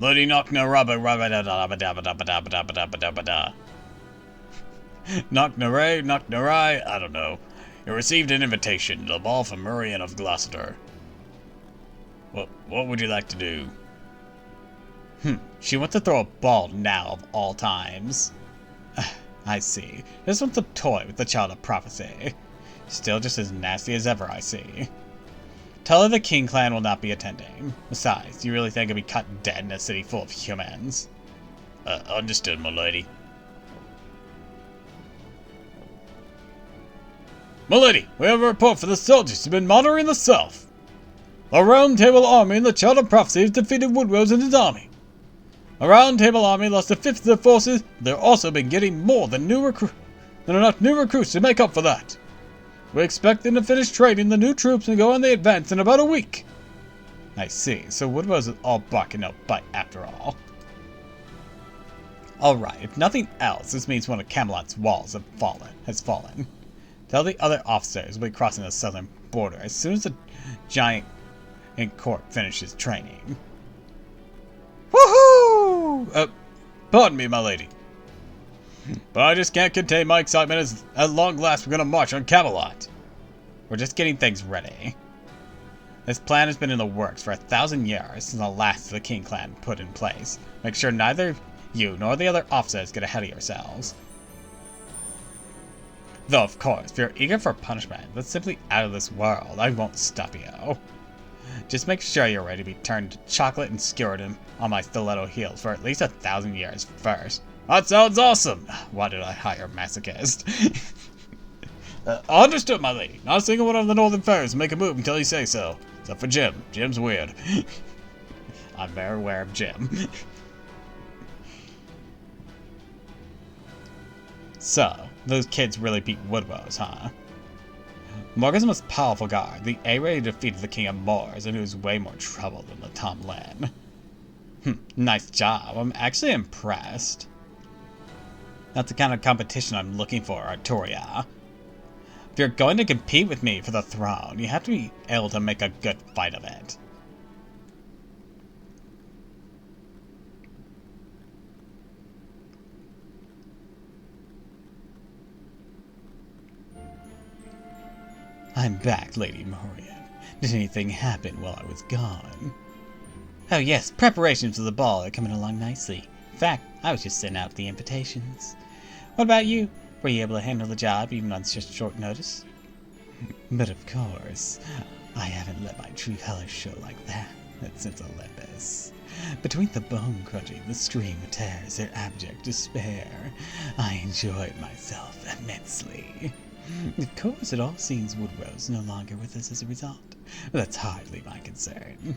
Lady Knockna Rubba Rubba da da da da da da da da da da da da. Knockna I don't know. You received an invitation to the ball from Murray of Gloucester. What would you like to do?
She wants to throw a ball now of all times. I see. This one's a toy with the child of prophecy. Still just as nasty as ever, I see. Tell her the King clan will not be attending. Besides, do you really think I'll be cut dead in a city full of humans?
Understood, my lady.
My lady, we have a report for the soldiers who've been monitoring the south. The Round Table Army and the Child of Prophecy has defeated Woodrose and his army. The Round Table Army lost a fifth of their forces, but they've also been getting more than enough new recruits to make up for that. We expect them to finish training the new troops and go on the advance in about a week.
I see, so Woodrose is all bark and no bite after all. Alright, if nothing else, this means one of Camelot's walls has fallen. Tell the other officers we'll be crossing the southern border as soon as the giant in court finishes training.
Woohoo! Pardon me, my lady. But I just can't contain my excitement as at long last we're gonna march on Camelot.
We're just getting things ready. This plan has been in the works for 1,000 years since the last of the King clan put in place. Make sure neither you nor the other officers get ahead of yourselves. Though, of course, if you're eager for punishment that's simply out of this world, I won't stop you. Just make sure you're ready to be turned to chocolate and skewered on my stiletto heels for at least 1,000 years first.
That sounds awesome.
Why did I hire a masochist?
Understood, my lady. Not a single one of the Northern Fairies will make a move until you say so. Except for Jim. Jim's weird.
I'm very aware of Jim. So, those kids really beat Woodrose, huh? Morgan's the most powerful guard. The A-Ray defeated the King of Moors, and he was way more trouble than the Tom Lin. Nice job. I'm actually impressed. That's the kind of competition I'm looking for, Arturia. If you're going to compete with me for the throne, you have to be able to make a good fight of it. I'm back, Lady Morian. Did anything happen while I was gone? Oh yes, preparations for the ball are coming along nicely. In fact, I was just sending out the invitations. What about you? Were you able to handle the job even on such short notice? But of course, I haven't let my true colors show like that since Olympus. Between the bone crunching, the stream of tears, their abject despair, I enjoyed myself immensely. Of course, it all seems Woodrose no longer with us as a result, but that's hardly my concern.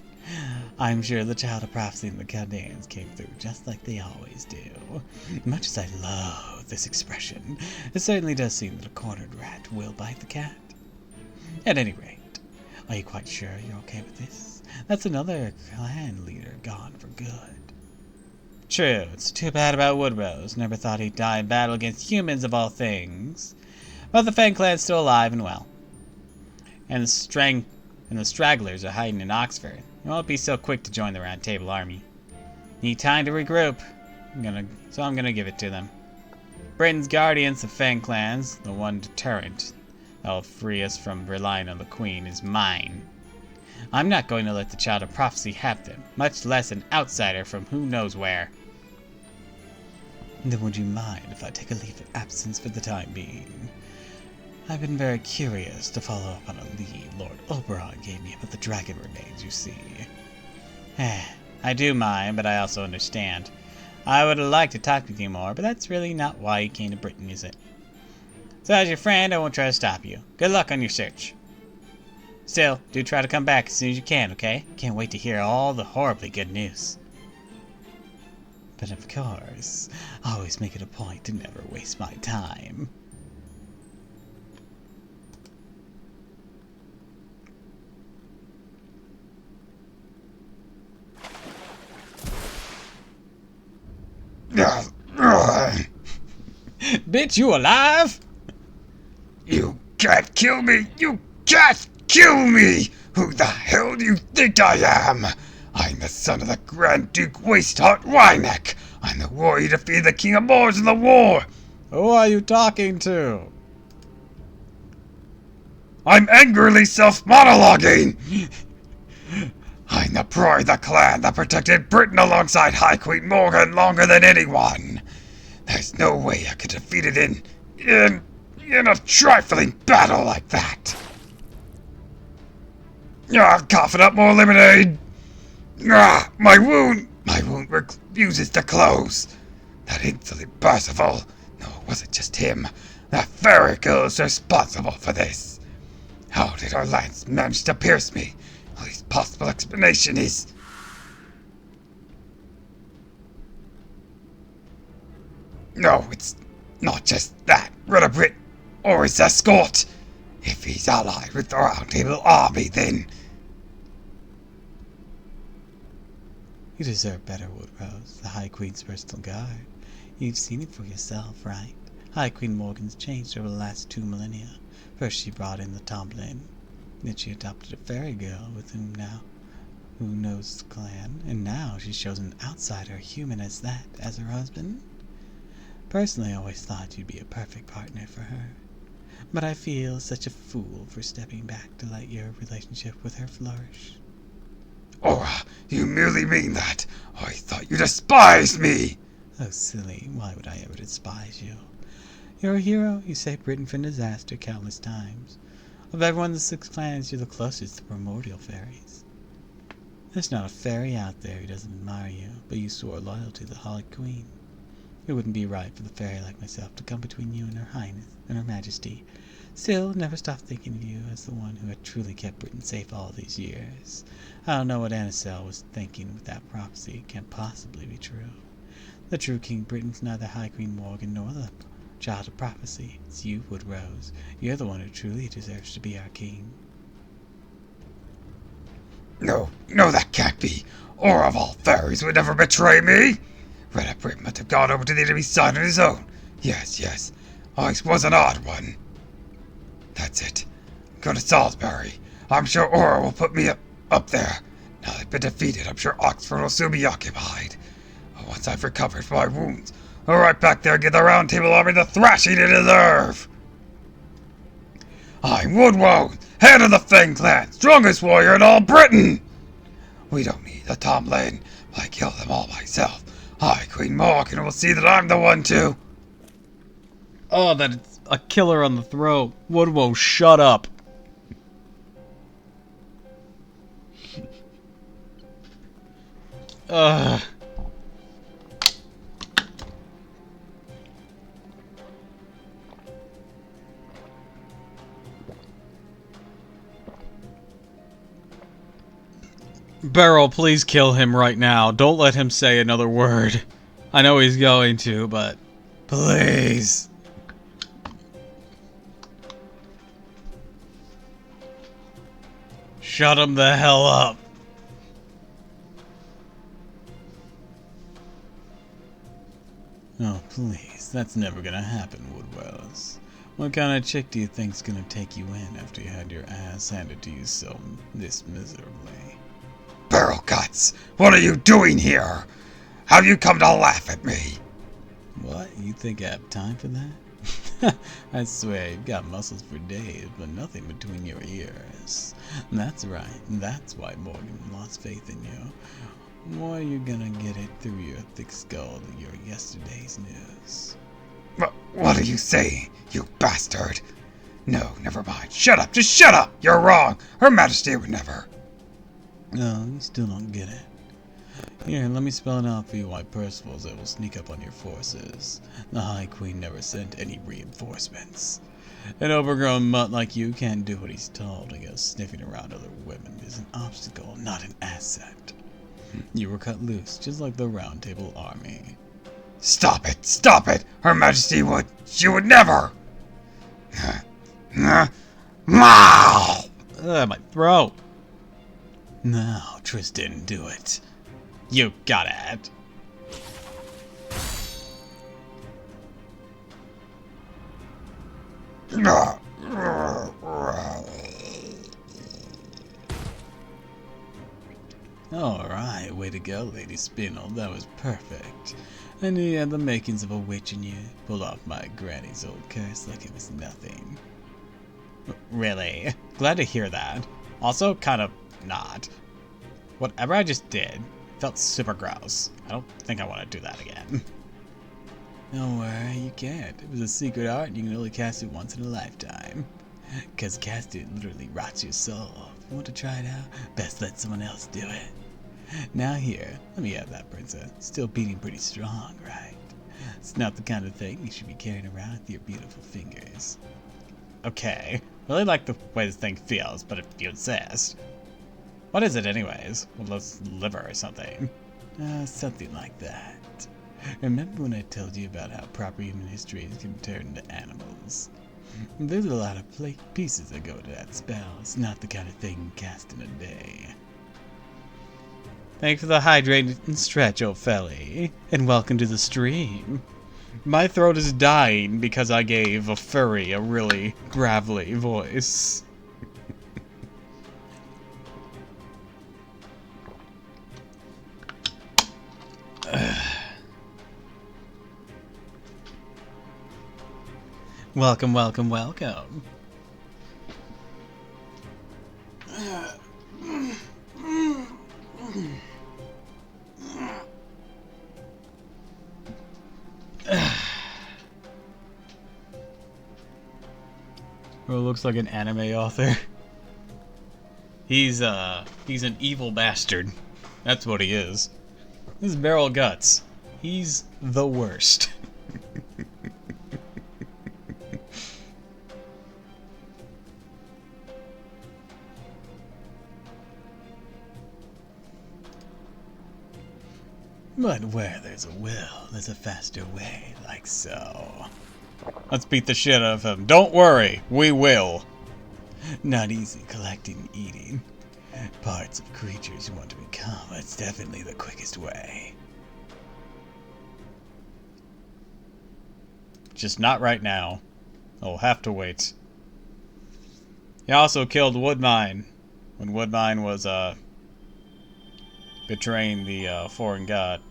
I'm sure the Child of Prophecy and the Chaldeans came through just like they always do. Much as I love this expression, it certainly does seem that a cornered rat will bite the cat. At any rate, are you quite sure you're okay with this? That's another clan leader gone for good. True, it's too bad about Woodrose. Never thought he'd die in battle against humans of all things. But the Fang clan's still alive and well. And the and the stragglers are hiding in Oxford. You won't be so quick to join the Round Table Army. Need time to regroup. So I'm gonna give it to them. Britain's guardians, the Fang clans, the one deterrent that'll free us from relying on the Queen, is mine. I'm not going to let the Child of Prophecy have them, much less an outsider from who knows where. Then would you mind if I take a leave of absence for the time being? I've been very curious to follow up on a lead Lord Oberon gave me about the dragon remains, you see. I do mind, but I also understand. I would have liked to talk with you more, but that's really not why you came to Britain, is it? So as your friend, I won't try to stop you. Good luck on your search. Still, do try to come back as soon as you can, okay? Can't wait to hear all the horribly good news. But of course, I always make it a point to never waste my time. Bitch, you alive?
You can't kill me! You can't kill me! Who the hell do you think I am? I'm the son of the Grand Duke Wasteheart Wyneck. I'm the warrior to defeat the King of Moors in the war.
Who are you talking to?
I'm angrily self-monologuing. I'm the pride of the clan that protected Britain alongside High Queen Morgan longer than anyone. There's no way I could defeat it in a trifling battle like that. Coughing up more lemonade. My wound refuses to close. That insolent Percival. No, it wasn't just him. That fairy girl is responsible for this. How did our lance manage to pierce me? The least possible explanation is... No, it's not just that. Redabrit or his escort. If he's allied with the Round Table Army, then...
You deserve better, Woodrose, the High Queen's personal guard. You've seen it for yourself, right? High Queen Morgan's changed over the last 2 millennia. First she brought in the Tomlin. Then she adopted a fairy girl with who knows the clan, and now she's chosen an outsider human as that as her husband. Personally, I always thought you'd be a perfect partner for her. But I feel such a fool for stepping back to let your relationship with her flourish.
Oh, you merely mean that? I thought you despised me!
Oh, silly, why would I ever despise you? You're a hero. You saved Britain from disaster countless times. Of everyone in the 6 clans, you're the closest to primordial fairies. There's not a fairy out there who doesn't admire you, but you swore loyalty to the High Queen. It wouldn't be right for the fairy like myself to come between you and her highness and her majesty. Still, never stop thinking of you as the one who had truly kept Britain safe all these years. I don't know what Anisel was thinking with that prophecy. It can't possibly be true. The true King of Britain's neither High Queen Morgan nor the Child of Prophecy. It's you, Woodrose. You're the one who truly deserves to be our king.
No, that can't be. Or of all fairies would never betray me. Redabrit must have gone over to the enemy's side on his own. Yes. I was an odd one. That's it. Go to Salisbury. I'm sure Aura will put me up there. Now they've been defeated, I'm sure Oxford will soon be occupied. Once I've recovered from my wounds, I'll right back there and give the Round Table Army the thrashing they deserve. I'm Woodrose, head of the Fang clan, strongest warrior in all Britain. We don't need the Tomlin. I kill them all myself. High Queen Morgan will see that I'm the one too.
Oh, that it's a killer on the throat. Woodrose, shut up. Beryl, please kill him right now. Don't let him say another word. I know he's going to, but please. Shut him the hell up. Oh, please. That's never gonna happen, Woodrose.
What kind of chick do you think's gonna take you in after you had your ass handed to you so this miserably?
Barrel Guts, what are you doing here? Have you come to laugh at me?
What? You think I have time for that? I swear, you've got muscles for days, but nothing between your ears. That's right. That's why Morgan lost faith in you. Why are you gonna get it through your thick skull to your yesterday's news?
What are you saying, you bastard? No, never mind. Shut up, just shut up! You're wrong! Her Majesty would never.
No, you still don't get it. Here, let me spell it out for you why Percival's able to sneak up on your forces. The High Queen never sent any reinforcements. An overgrown mutt like you can't do what he's told, and goes sniffing around other women is an obstacle, not an asset. You were cut loose, just like the Round Table Army.
Stop it! Stop it! Her Majesty would... She would never!
My throat! Now, Tristan, do it. You got it. Alright, way to go, Lady Spinel. That was perfect. I knew you had the makings of a witch in you. Pulled off my granny's old curse like it was nothing. Really? Glad to hear that. Also, kind of not. Whatever I just did felt super gross. I don't think I want to do that again. Don't worry, you can't. It was a secret art and you can only cast it once in a lifetime. Because casting it literally rots your soul. You want to try it out? Best let someone else do it. Now here, let me have that, princess. Still beating pretty strong, right? It's not the kind of thing you should be carrying around with your beautiful fingers. Okay, really like the way this thing feels, but if you insist. What is it anyways? Well, it's liver or something. Something like that. Remember when I told you about how proper human histories can turn into animals? There's a lot of pieces that go into that spell. It's not the kind of thing cast in a day. Thanks for the hydrate and stretch, old felly, and welcome to the stream. My throat is dying because I gave a furry a really gravelly voice. Welcome, welcome, welcome. Well, looks like an anime author. He's an evil bastard. That's what he is. This is Barrel Guts. He's the worst. But where there's a will, there's a faster way, like so. Let's beat the shit out of him. Don't worry, we will. Not easy collecting and eating parts of creatures you want to become. It's definitely the quickest way. Just not right now. I'll have to wait. He also killed Woodmine when Woodmine was betraying the foreign god,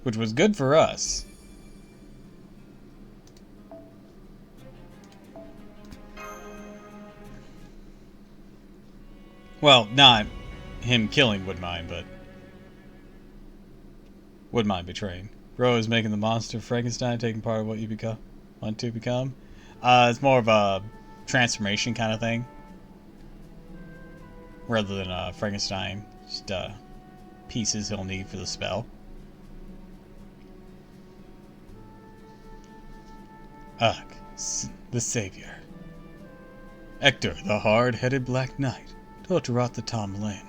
which was good for us. Well, not him killing Woodmine, but Woodmine betraying. Bro is making the monster Frankenstein taking part of what you want to become. It's more of a transformation kind of thing, rather than Frankenstein. Just pieces he'll need for the spell. Ugh, the Savior. Hector, the hard-headed Black Knight. Torturot the Tomlin.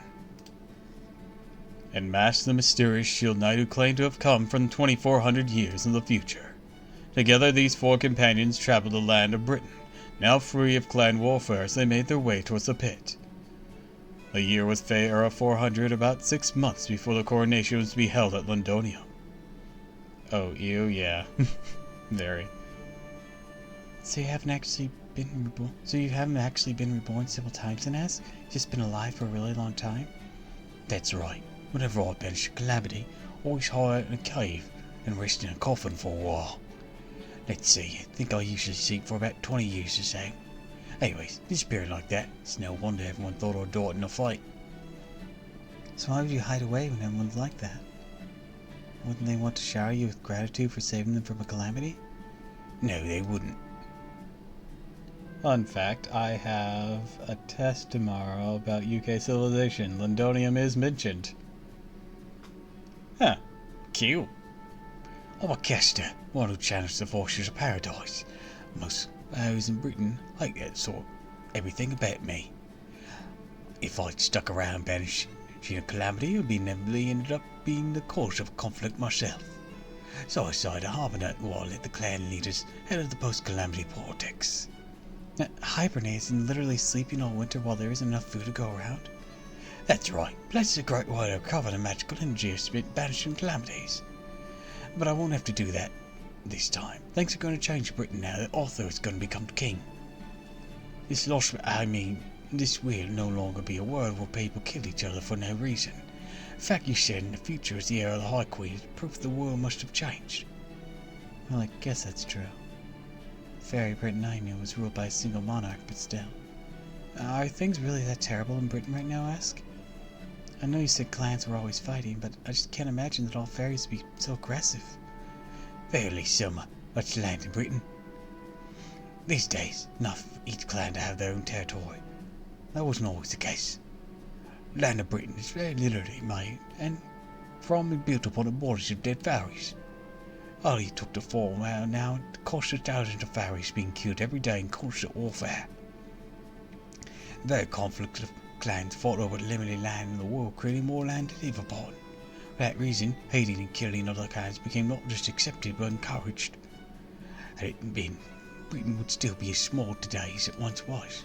And Mash the mysterious Shield Knight who claimed to have come from 2,400 years in the future. Together these four companions traveled the land of Britain. Now free of clan warfare as they made their way towards the pit. The year was Fey era 400, about 6 months before the coronation was to be held at Londonium. Oh, ew, yeah. Very.
So you haven't actually been reborn? So you haven't actually been reborn several times in us? Just been alive for a really long time?
That's right. Whenever I banished a calamity, I always hide out in a cave and rest in a coffin for a while. Let's see, I think I usually sleep for about 20 years or so. Anyways, disappearing like that, it's no wonder everyone thought I'd die in a fight.
So why would you hide away when everyone's like that? Wouldn't they want to shower you with gratitude for saving them from a calamity?
No, they wouldn't.
Fun fact, I have a test tomorrow about UK civilization. Londonium is mentioned. Huh. Cute.
I'm a caster, one who challenged the forces of paradise. Most those in Britain like that sort. Everything about me. If I'd stuck around banishing a calamity, it would inevitably ended up being the cause of conflict myself. So I decided to hibernate while I let the clan leaders handle the post-calamity politics.
Hibernate and literally sleeping all winter while there isn't enough food to go around?
That's right. That's a great way to recover the magical energy I spent banishing calamities. But I won't have to do that this time. Things are going to change in Britain now that Arthur is going to become king. This will no longer be a world where people kill each other for no reason. The fact you said in the future is the heir of the High Queen is proof the world must have changed.
Well, I guess that's true. The fairy Britain I knew was ruled by a single monarch, but still. Are things really that terrible in Britain right now, Ask? I know you said clans were always fighting, but I just can't imagine that all fairies would be so aggressive.
Fairly summer, much land in Britain. These days, enough for each clan to have their own territory. That wasn't always the case. The land of Britain is very literally made and from and built upon the bodies of dead fairies. Only took the form out now at the cost of thousands of fairies being killed every day in constant warfare. The very conflict of clans fought over limited land in the world, creating more land to live upon. For that reason, hating and killing other clans became not just accepted but encouraged. Had it been, Britain would still be as small today as it once was.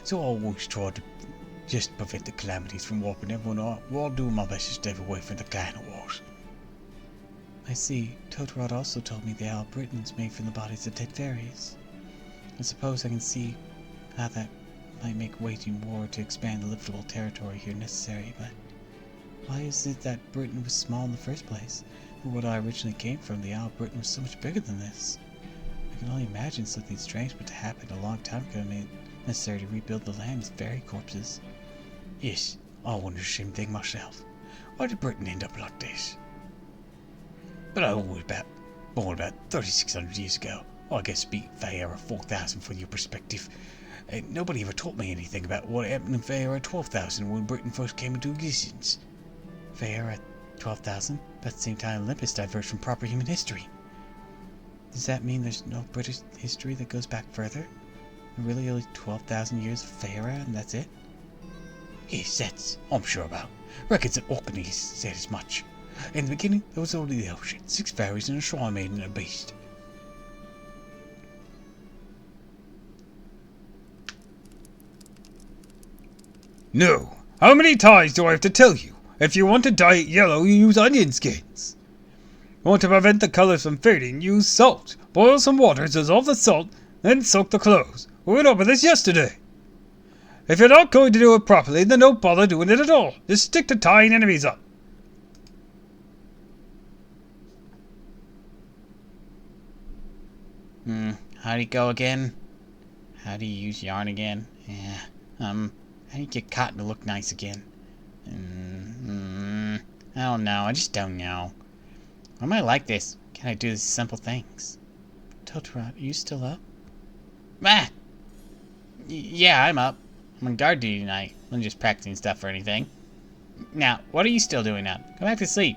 So I always tried to just prevent the calamities from wiping everyone out while doing my best to stay away from the clan wars.
I see. Totorod also told me the Isle of Britain is made from the bodies of dead fairies. I suppose I can see how that might make waging war to expand the livable territory here necessary, but why is it that Britain was small in the first place? From what I originally came from, the Isle of Britain was so much bigger than this. I can only imagine something strange would have happened a long time ago and made it necessary to rebuild the land with fairy corpses.
Yes, I wonder the same thing myself. Why did Britain end up like this? But I was born about 3,600 years ago. Well, I guess beat Feyera 4,000 for your perspective. Nobody ever taught me anything about what happened in Feyera 12,000 when Britain first came into existence.
Feyera at 12,000? About the same time Olympus diverged from proper human history. Does that mean there's no British history that goes back further? Really only 12,000 years of Feyera and that's it?
Yes, that's I'm sure about. Records at Orkney said as much. In the beginning, there was only the ocean, 6 fairies and a shrine maiden and a beast. No! How many times do I have to tell you? If you want to dye it yellow, you use onion skins. You want to prevent the colors from fading, use salt. Boil some water, dissolve the salt, then soak the clothes. We went over this yesterday. If you're not going to do it properly, then don't bother doing it at all. Just stick to tying enemies up.
How'd it go again? How do you use yarn again? Yeah, how do you get cotton to look nice again? I don't know, I just don't know. Why am I like this? Can I do these simple things?
Totorod, are you still up?
Ah! Yeah, I'm up. I'm on guard duty tonight. I'm just practicing stuff or anything. Now, what are you still doing now? Go back to sleep.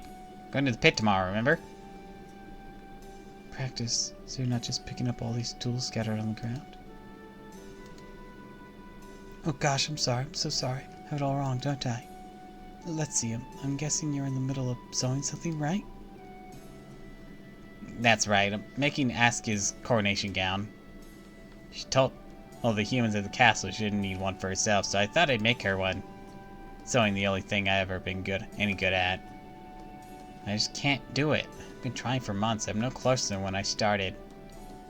Going to the pit tomorrow, remember?
Practice, so you're not just picking up all these tools scattered on the ground? Oh gosh, I'm sorry. I'm so sorry. I have it all wrong, don't I? Let's see. I'm guessing you're in the middle of sewing something, right?
That's right. I'm making Aska's coronation gown. She told all the humans at the castle she didn't need one for herself, so I thought I'd make her one. Sewing the only thing I've ever been any good at. I just can't do it. I've been trying for months. I'm no closer than when I started.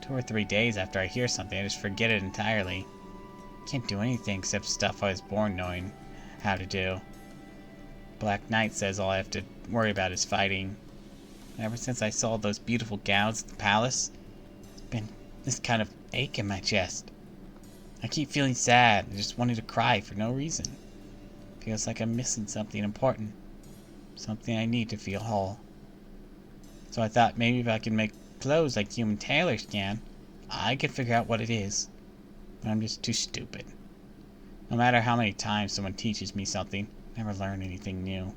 2 or 3 days after I hear something, I just forget it entirely. Can't do anything except stuff I was born knowing how to do. Black Knight says all I have to worry about is fighting. Ever since I saw those beautiful gowns at the palace, there's been this kind of ache in my chest. I keep feeling sad and just wanting to cry for no reason. Feels like I'm missing something important. Something I need to feel whole. So I thought maybe if I could make clothes like human tailors can, I could figure out what it is. But I'm just too stupid. No matter how many times someone teaches me something, I never learn anything new.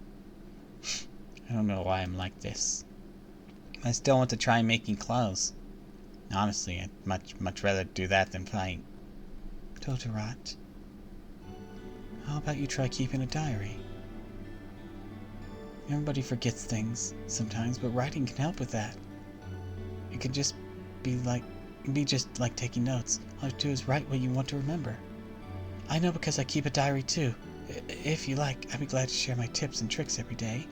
I don't know why I'm like this. I still want to try making clothes. Honestly, I'd much rather do that than fight. Totorot, how about you try keeping a diary? Everybody forgets things sometimes, but writing can help with that. It can just be just like taking notes. All you have to do is write what you want to remember. I know because I keep a diary too. If you like, I'd be glad to share my tips and tricks every day.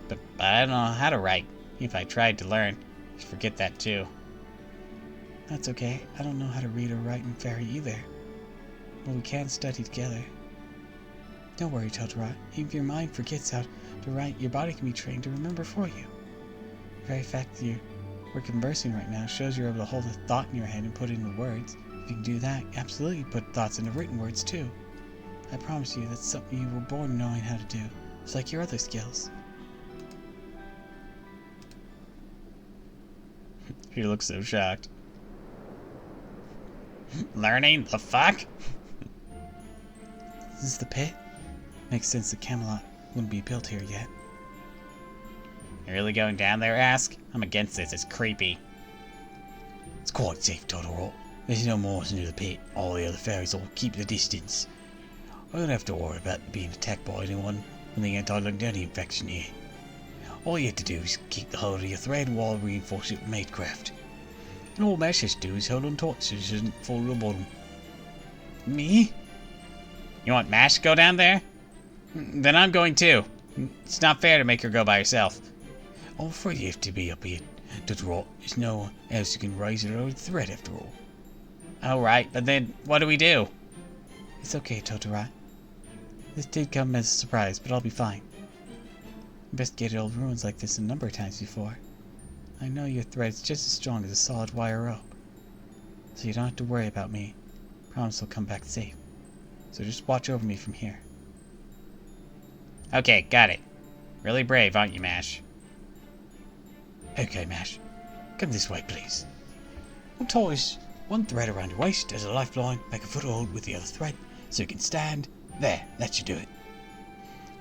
But I don't know how to write. If I tried to learn, I'd forget that too. That's okay. I don't know how to read or write in Fairy either. But we can study together. Don't worry, Totorot. Even if your mind forgets how to write, your body can be trained to remember for you. The very fact that we're conversing right now shows you're able to hold a thought in your head and put it into words. If you can do that, absolutely put thoughts into written words too. I promise you that's something you were born knowing how to do. It's like your other skills.
He looks so shocked. Learning? The fuck?
This is the pit? Makes sense that Camelot wouldn't be built here yet.
You really going down there, Ask? I'm against this. It's creepy.
It's quite safe, Totoro. There's no more into the pit. All the other fairies will keep the distance. I don't have to worry about being attacked by anyone from the anti-Lungdani infection here. All you have to do is keep the hold of your thread while I reinforce it with Maidcraft. And all Mash has to do is hold on tight so she doesn't fall to the bottom.
Me?
You want Mash to go down there? Then I'm going too. It's not fair to make her go by herself.
I'm afraid you have to be up here, Totoro. There's no one else who can raise it over the thread after all.
Alright, but then what do we do?
It's okay, Totorot. This did come as a surprise, but I'll be fine. Investigated old ruins like this a number of times before. I know your thread's just as strong as a solid wire rope. So you don't have to worry about me. Promise I'll come back safe. So just watch over me from here.
Okay, got it. Really brave, aren't you, Mash?
Okay, Mash. Come this way, please. We'll tie one thread around your waist as a lifeline. Make a foothold with the other thread so you can stand. There, that should do it.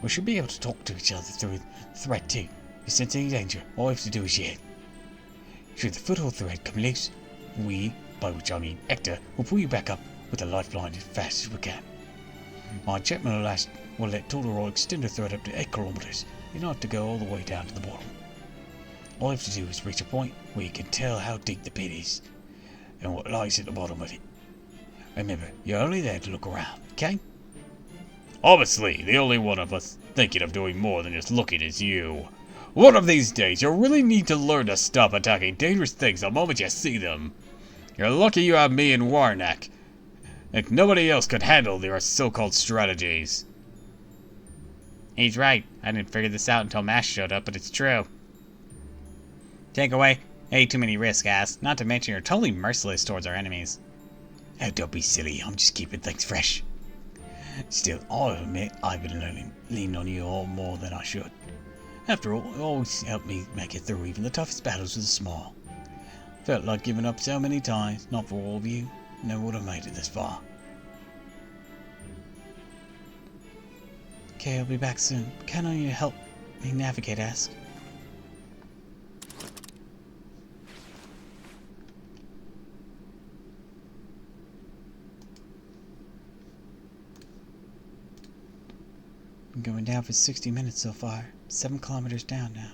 We should be able to talk to each other through the thread too. If you sense any danger, all we have to do is yell. Should the foothold thread come loose, we, by which I mean Hector, will pull you back up with the lifeline as fast as we can. My enchantment will let Totoro extend the thread up to 8 kilometers. You don't have to go all the way down to the bottom. All you have to do is reach a point where you can tell how deep the pit is and what lies at the bottom of it. Remember, you're only there to look around, okay?
Obviously, the only one of us thinking of doing more than just looking is you. One of these days, you'll really need to learn to stop attacking dangerous things the moment you see them. You're lucky you have me and Warnak. Like nobody else could handle your so-called strategies.
He's right. I didn't figure this out until Mash showed up, but it's true. Take away. Hey, too many risks, ass. Not to mention you're totally merciless towards our enemies.
Oh, don't be silly. I'm just keeping things fresh. Still, I'll admit I've been leaning on you all more than I should. After all, you always helped me make it through even the toughest battles with a smile. Felt like giving up so many times, not for all of you. Never would have made it this far.
Okay, I'll be back soon. Count on you to help me navigate, Ask. Been going down for 60 minutes so far. 7 kilometers down now.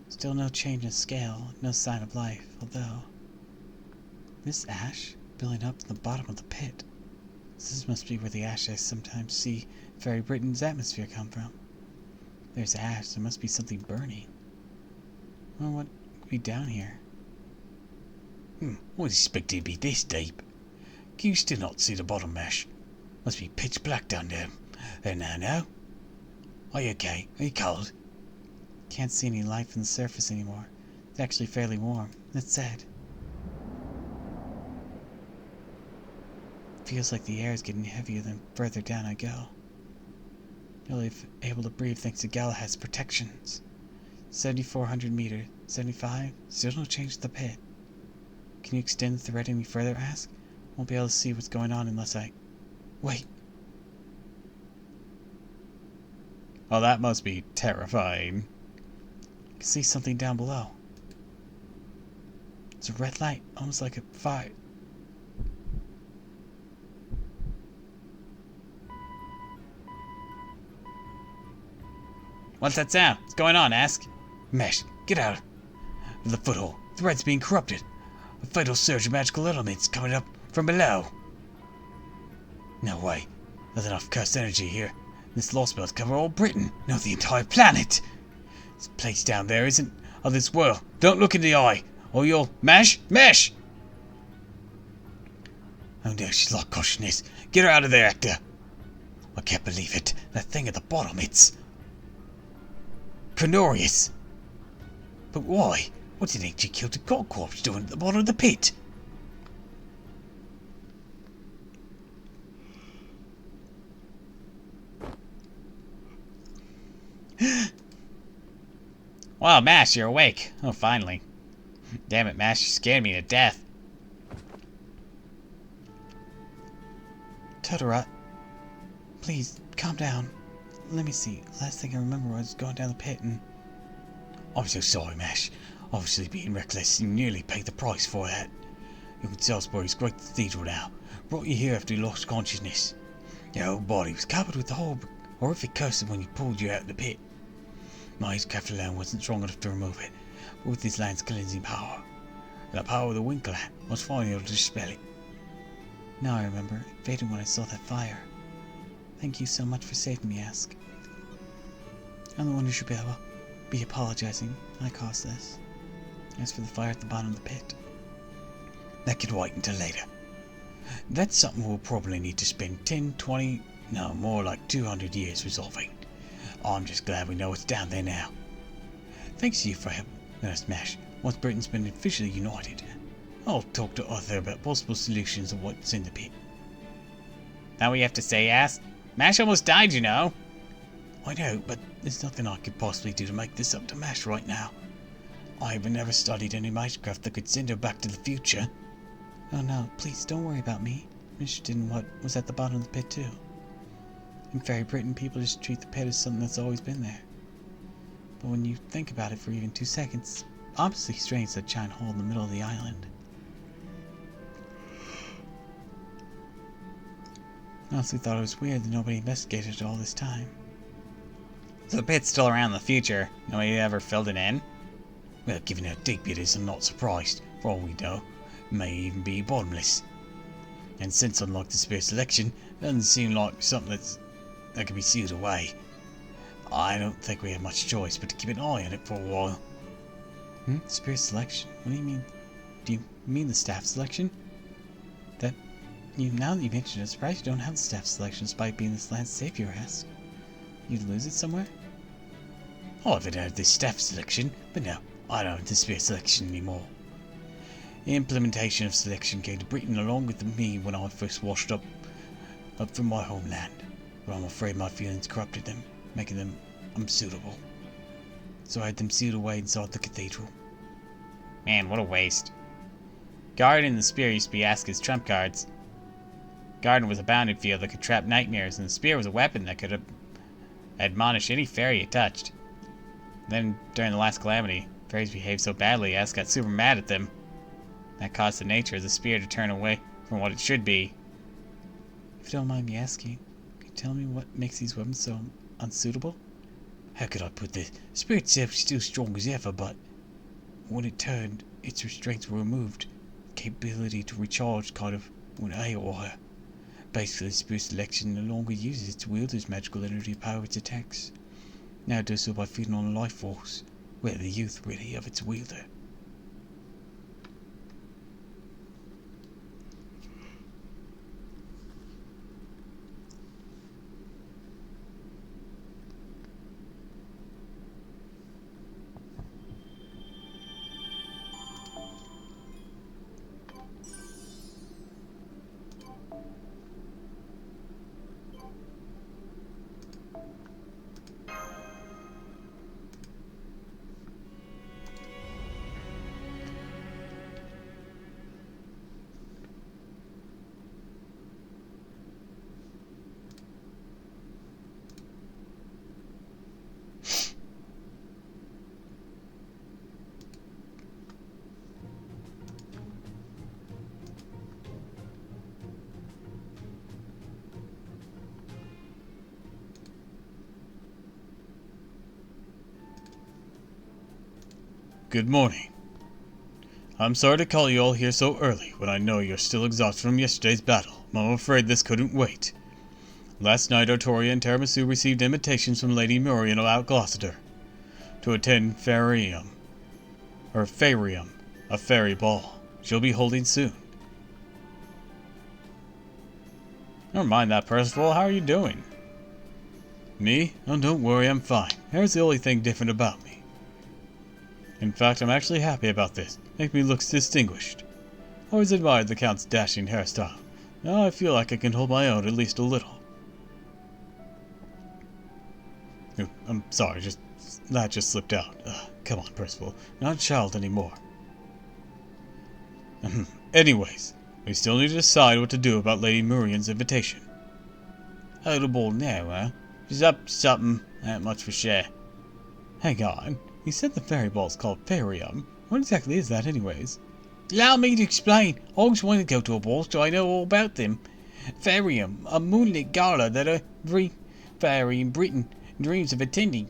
Still no change in scale, no sign of life, although... This ash, building up in the bottom of the pit. This must be where the ash I sometimes see Fairy Britain's atmosphere come from. There's ash, there must be something burning. Well, what could be down here?
I was expecting it to be this deep. Can you still not see the bottom, Mash? Must be pitch black down there. There now. Are you okay? Are you cold?
Can't see any light from the surface anymore. It's actually fairly warm. That's sad. Feels like the air is getting heavier the further down I go. Only able to breathe thanks to Galahad's protections. 7,400 meters. 75? Still no change to the pit. Can you extend the thread any further, Ask? Won't be able to see what's going on unless I... Wait!
Oh, that must be terrifying.
I can see something down below. It's a red light, almost like a fire.
What's that sound? What's going on, Ask?
Mash, get out of the foothold. The thread's being corrupted. A fatal surge of magical elements coming up from below. No way. There's enough cursed energy here. This lost spell to cover all Britain. No, the entire planet. This place down there isn't of this world. Don't look in the eye, or you'll... Mash! Mash! Oh no, she's lost consciousness. Get her out of there, Actor. I can't believe it. That thing at the bottom, it's... Canorius. But why? What did H.G. kill the god corpse doing at the bottom of the pit?
Wow, Mash, you're awake. Oh, finally. Damn it, Mash, you scared me to death.
Totoro, please, calm down. Let me see. Last thing I remember was going down the pit and...
I'm so sorry, Mash. Obviously being reckless, you nearly paid the price for that. You're in Salisbury's great cathedral now. Brought you here after you lost consciousness. Your whole body was covered with the horrific curse when you pulled you out of the pit. My Catalan wasn't strong enough to remove it, but with this land's cleansing power, and the power of the Winkler, I was finally able to dispel it.
Now I remember. It faded when I saw that fire. Thank you so much for saving me, Ask. I'm the one who should be apologizing. I caused this. As for the fire at the bottom of the pit,
that could wait until later. That's something we'll probably need to spend 10, 20, no, more like 200 years resolving. I'm just glad we know it's down there now. Thanks to you for helping us, Mash. Once Britain's been officially united, I'll talk to Arthur about possible solutions of what's in the pit.
That what you have to say, Ask? Mash almost died, you know.
I know, but there's nothing I could possibly do to make this up to Mash right now. I haven't ever studied any magecraft that could send her back to the future.
Oh no, please don't worry about me. I'm interested in what was at the bottom of the pit too. In Fairy Britain, people just treat the pit as something that's always been there. But when you think about it for even 2 seconds, it's obviously strange that giant hole in the middle of the island. I honestly thought it was weird that nobody investigated it all this time.
So the pit's still around in the future. Nobody ever filled it in?
Well, given how deep it is, I'm not surprised. For all we know, it may even be bottomless. And since, unlike the Spear Selection, it doesn't seem like something that can be sealed away, I don't think we have much choice but to keep an eye on it for a while.
Spear Selection? What do you mean? Do you mean the staff selection? Now that you mention it, I'm surprised you don't have the staff selection despite being this land's savior, Ask. You'd lose it somewhere?
I haven't had this staff selection, but no, I don't have the Spear Selection anymore. The implementation of selection came to Britain along with me when I first washed up from my homeland, but I'm afraid my feelings corrupted them, making them unsuitable. So I had them sealed away inside the cathedral.
Man, what a waste. Guard and the Spear used to be Aska's trump cards. Garden was a bounded field that could trap nightmares, and the Spear was a weapon that could admonish any fairy it touched. Then, during the last calamity, fairies behaved so badly, Ask got super mad at them. That caused the nature of the Spear to turn away from what it should be.
If you don't mind me asking, can you tell me what makes these weapons so unsuitable?
How could I put this? The Spear itself is still strong as ever, but when it turned, its restraints were removed. Capability to recharge kind of went haywire. Basically, Spear Selection no longer uses its wielder's magical energy to power its attacks. Now it does so by feeding on the life force, well, the youth really, of its wielder.
good morning. I'm sorry to call you all here so early when I know you're still exhausted from yesterday's battle, but I'm afraid this couldn't wait. Last night, Artoria and Tiramisu received invitations from Lady Muriel of Gloucester to attend Farium, a fairy ball she'll be holding soon. Never mind that, Percival. How are you doing? Me? Oh, don't worry, I'm fine. Here's the only thing different about me. In fact, I'm actually happy about this. Makes me look distinguished. Always admired the Count's dashing hairstyle. Now I feel like I can hold my own at least a little. Oh, I'm sorry, that just slipped out. Come on, Percival. Not a child anymore. Anyways, we still need to decide what to do about Lady Muriel's invitation. Hold the ball now, huh? She's up to something, that much for sure. Hang on, you said the fairy ball's called Farium. What exactly is that anyways?
Allow me to explain. I always wanted to go to a ball, so I know all about them. Farium, a moonlit gala that every fairy in Britain dreams of attending.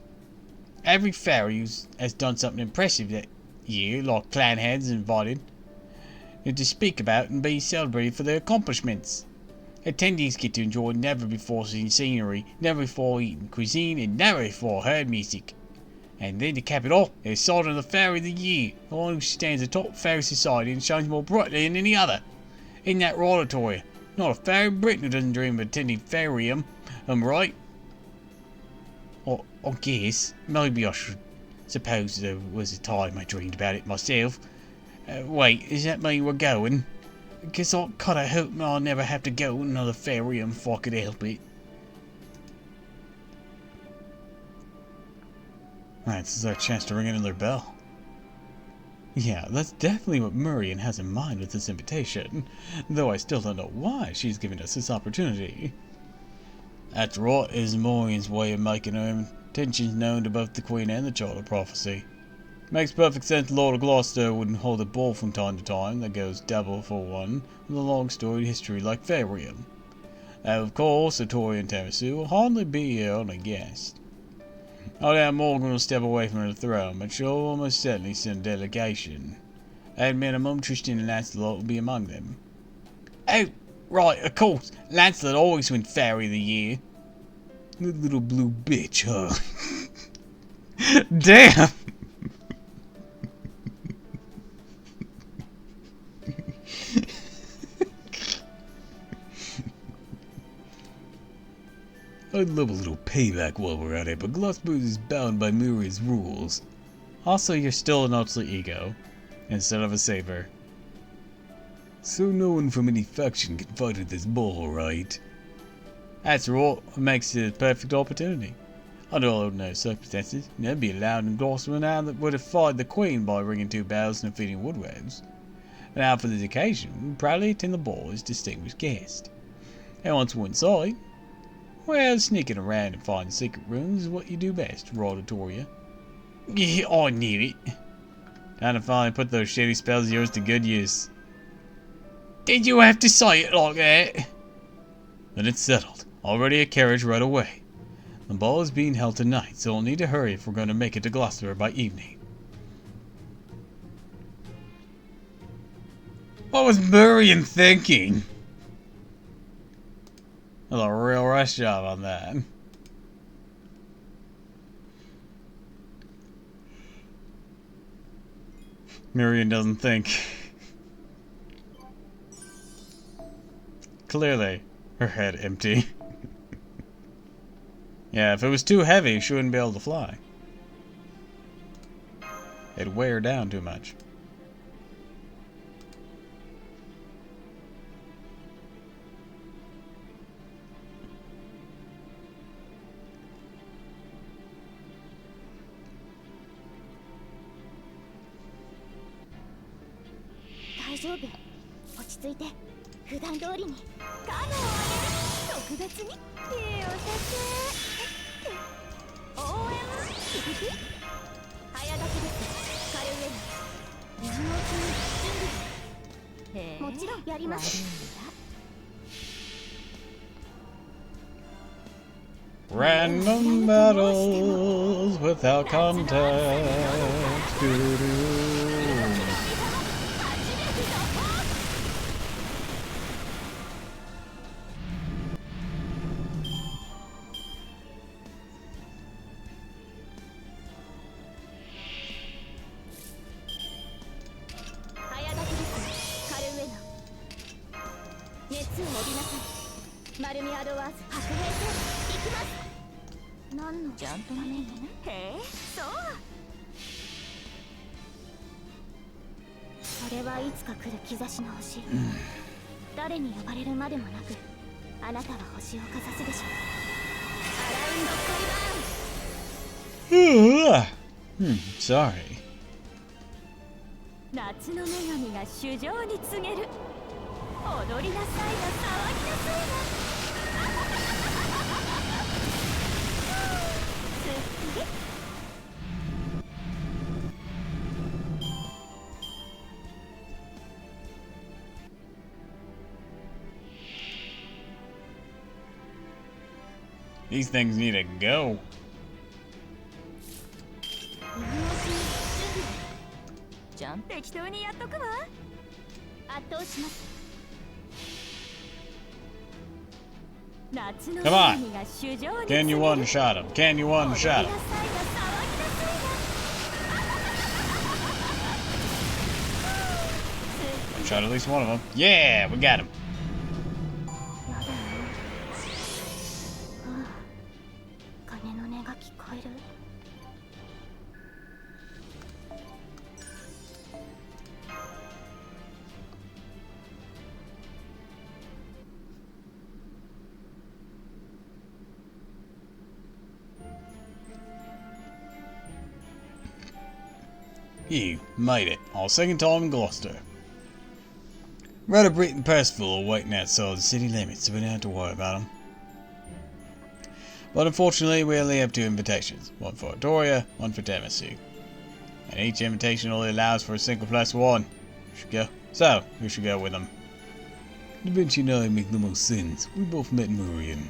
Every fairy has done something impressive that year, like clan heads invited to speak about and be celebrated for their accomplishments. Attendees get to enjoy never before seen scenery, never before eaten cuisine, and never before heard music. And then to cap it off, there's Sword of the Fairy of the Year, the one who stands atop fairy society and shines more brightly than any other. Isn't that right, Artoria? Not a fairy in Britain who doesn't dream of attending Farium, am I right? I guess, maybe I should suppose there was a time I dreamed about it myself. Wait, does that mean we're going? Because I kinda hope I'll never have to go to another Farium if I could help it.
Right, this is our chance to ring another bell. Yeah, that's definitely what Muriel has in mind with this invitation, though I still don't know why she's giving us this opportunity. That's right, is Muriel's way of making her intentions known to both the Queen and the Child of Prophecy. Makes perfect sense Lord of Gloucester wouldn't hold a ball from time to time that goes double for one with a long storied history like Farium. Now, of course, Artoria and Tiramisu will hardly be here on a guest. I doubt Morgan will step away from her throne, but she'll almost certainly send a delegation. At minimum, Tristan and Lancelot will be among them.
Oh, right, of course. Lancelot always wins Fairy of the Year.
The little blue bitch, huh?
Damn!
I'd love a little payback while we're at it, but Gloucester is bound by Muriel's rules.
Also, you're still an alter ego, instead of a saber.
So no one from any faction can fight at this ball, right?
That's right, it makes it a perfect opportunity. Under ordinary circumstances, never be allowed in Gloucester now that would have fired the Queen by ringing 2 bells and defeating woodwaves. Now for this occasion, we proudly attend the ball as distinguished guest. And once we're inside, well, sneaking around and finding secret rooms is what you do best, right, Artoria?
Yeah, I knew it.
Time to finally put those shady spells of yours to good use.
Did you have to say it like that?
Then it's settled. Already a carriage right away. The ball is being held tonight, so we'll need to hurry if we're going to make it to Gloucester by evening.
What was Muriel thinking?
That's a real rush job on that. Muriel doesn't think. Clearly, her head empty. Yeah, if it was too heavy, she wouldn't be able to fly. It'd weigh her down too much. Random battles without context
ちゃんとね。へえ、そう。それはいつか来る兆しの星。誰に呼ばれるまでもなく、あなたは星をかざすでしょう。アラウンド
Sorry.
夏の女神が衆生に告げる。踊りなさいな、騒ぎなさいな。
These things need to go.
じゃん、適当にやっとくわ。圧倒します。夏の女神が衆生に
Can you one-shot him? Can you one-shot him? Shot at least one of them. Yeah, we got him.
鐘の音が聞こえる。
You made it. Our second time in Gloucester. Rather Britain Percival are waiting outside the city limits, so we don't have to worry about them. But unfortunately, we only have 2 invitations. One for Doria, one for Demasu. And each invitation only allows for a single plus 1. Should go. So, who should go with them?
Da Vinci and I make the most sense. We both met Murian.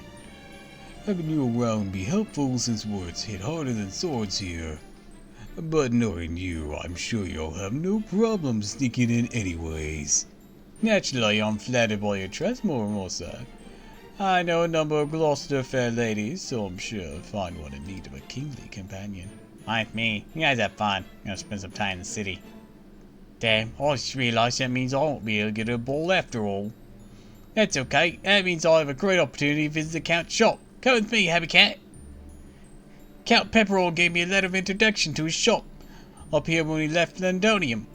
Having you around be helpful since words hit harder than swords here. But knowing you, I'm sure you'll have no problem sneaking in anyways.
Naturally, I'm flattered by your trust, Morimosa. I know a number of Gloucester fair ladies, so I'm sure I'll find one in need of a kingly companion. Like me, you guys have fun. I'm gonna spend some time in the city. Damn, I just realised that means I won't be able to get a ball after all. That's okay, that means I have a great opportunity to visit the Count's shop. Come with me, Happy Cat. Count Pepperell gave me a letter of introduction to his shop up here when we left Londonium.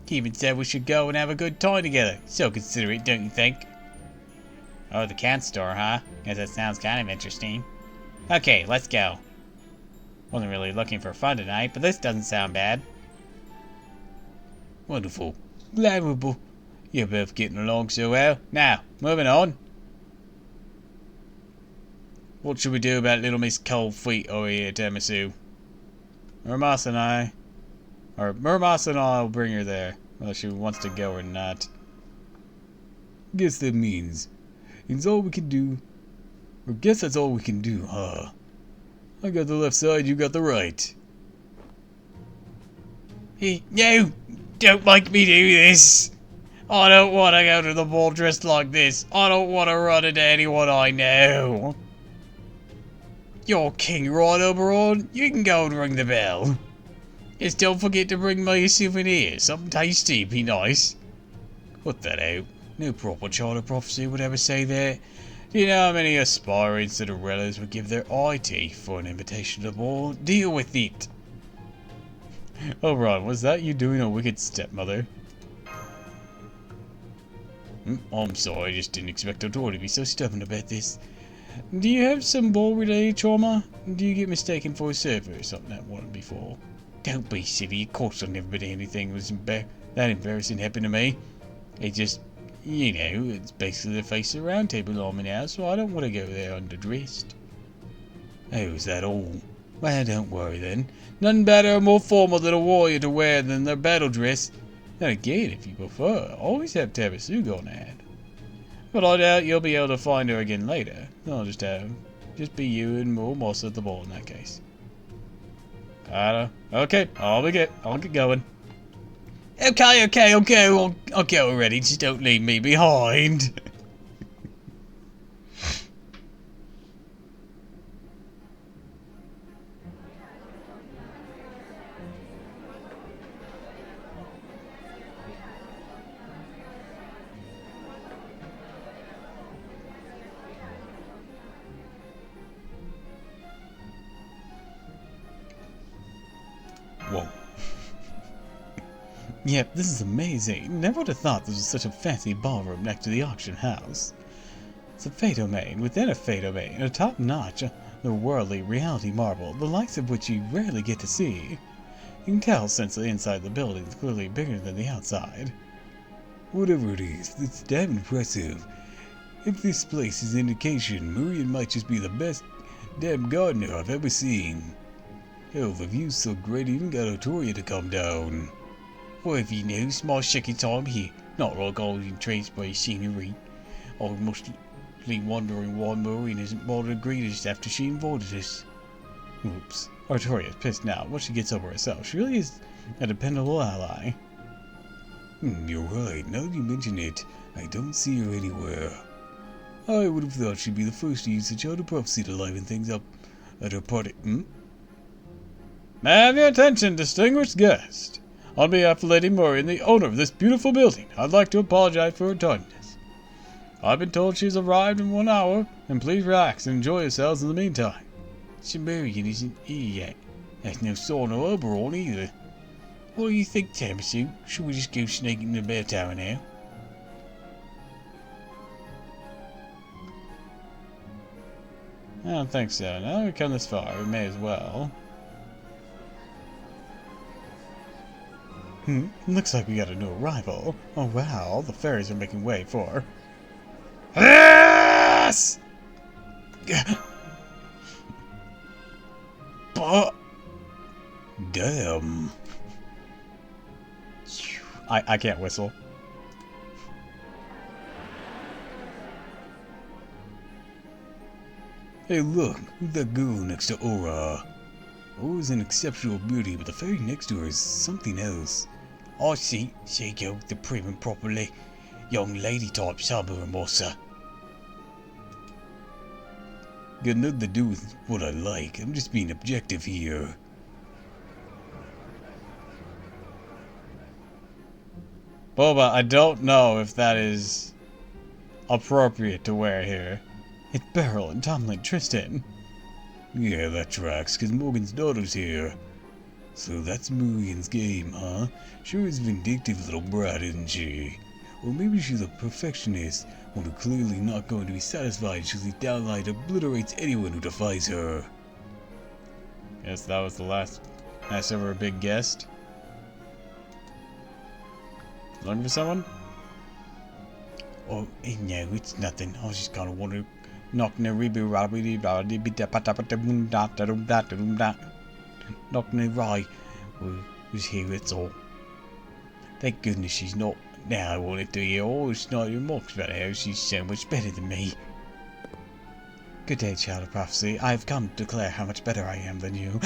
He even said we should go and have a good time together. So considerate, don't you think? Oh, the Count's store, huh? Guess that sounds kind of interesting. Okay, let's go. Wasn't really looking for fun tonight, but this doesn't sound bad.
Wonderful. Glad
You're both getting along so well. Now, moving on. What should we do about little Miss Cold Feet over here, Demasu? Murmas and I will bring her there, whether she wants to go or not.
Guess that means it's all we can do. Or guess that's all we can do, huh? I got the left side, you got the right.
No! Don't make me do this! I don't want to go to the ball dressed like this. I don't want to run into anyone I know. You're king, right, Oberon? You can go and ring the bell. Just don't forget to bring me a souvenir. Something tasty, be nice. Put that out. No proper child of prophecy would ever say that. Do you know how many aspiring Cinderellas would give their eye teeth for an invitation to the ball? Deal with it. Oberon, was that you doing a wicked stepmother? I'm sorry, I just didn't expect Odor to be so stubborn about this. Do you have some ball-related trauma? Do you get mistaken for a server or something that wasn't before? Don't be silly, of course I've never been anything that embarrassing happened to me. It just, you know, it's basically the face of the round table army now, so I don't want to go there underdressed. Oh, is that all? Well, don't worry then. Nothing better or more formal than a warrior to wear than their battle dress. Then again, if you prefer, always have Tabasuga on hand. But I doubt you'll be able to find her again later. I'll just be you and more moss at the ball in that case. Okay, I'll get going. Okay, I'll go already. Just don't leave me behind. Whoa. Yep, this is amazing. Never would have thought there was such a fancy ballroom next to the auction house. It's a fey domain within a fey domain, a top-notch, otherworldly reality marvel, the likes of which you rarely get to see. You can tell since the inside of the building is clearly bigger than the outside.
Whatever it is, it's damn impressive. If this place is an indication, Murian might just be the best damn gardener I've ever seen. Hell, the view's so great, even got Otoria to come down.
Well, if you knew, small shaky time here, not like all entranced by scenery. I was mostly wondering why Murian isn't bothered to greet us after she invited us.
Oops. Artoria's pissed now. Once she gets over herself, she really is a dependable ally.
You're right, now that you mention it, I don't see her anywhere. I would have thought she'd be the first to use the Child of Prophecy to liven things up at her party.
May I have your attention, distinguished guest? On behalf of Lady Murian, the owner of this beautiful building, I'd like to apologize for her tardiness. I've been told she's arrived in 1 hour, and please relax and enjoy yourselves in the meantime.
So Murian isn't here yet. There's no sign of Oberon either. What do you think, Tamasu? Should we just go sneaking to the bell tower now?
I don't think so. Now that we've come this far, we may as well. Looks like we got a new arrival. Oh wow, the fairies are making way for...
Yes!
But... Damn.
I can't whistle.
Hey look, that girl next to Aura. Aura's an exceptional beauty, but the fairy next to her is something else.
I see. She go the prim and properly young lady type Sabu Mossa.
Got nothing to do with what I like. I'm just being objective here.
Boba, I don't know if that is appropriate to wear here. It's Beryl and Tomlin Tristan.
Yeah, that tracks, 'cause Morgan's daughter's here. So that's Murian's game, huh? Sure is vindictive little brat, isn't she? Or maybe she's a perfectionist, one who clearly not going to be satisfied until she downright obliterates anyone who defies her.
Guess that was the last ever big guest. Looking for someone?
Oh, no, it's nothing. I was just kind of wondering.
Knocking a reboot,
Knocking a right was here, that's all. Thank goodness she's not now. I wanted to hear all the snotty remarks about how she's so much better than me.
Good day, Child of Prophecy. I have come to declare how much better I am than you.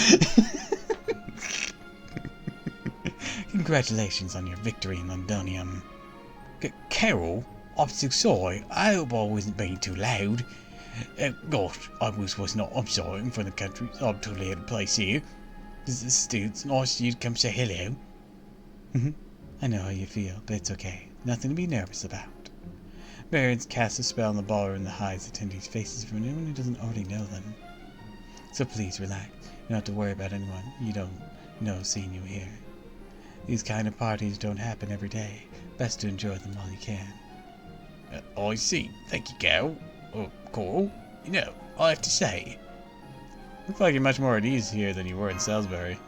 Congratulations on your victory in Londonium.
Carol, I'm so sorry. I hope I wasn't being too loud. Gosh, I was not. I'm sorry. I'm from the country. I'm totally out of place here. It's nice of you to come say hello.
I know how you feel, but it's okay. Nothing to be nervous about. Barons cast a spell on the ballroom that hides attendees' faces from anyone who doesn't already know them. So please relax. You don't have to worry about anyone you don't know seeing you here. These kind of parties don't happen every day. Best to enjoy them while you can.
I see. Thank you, Carol. Coral. You know, I have to say.
Looks like you're much more at ease here than you were in Salisbury.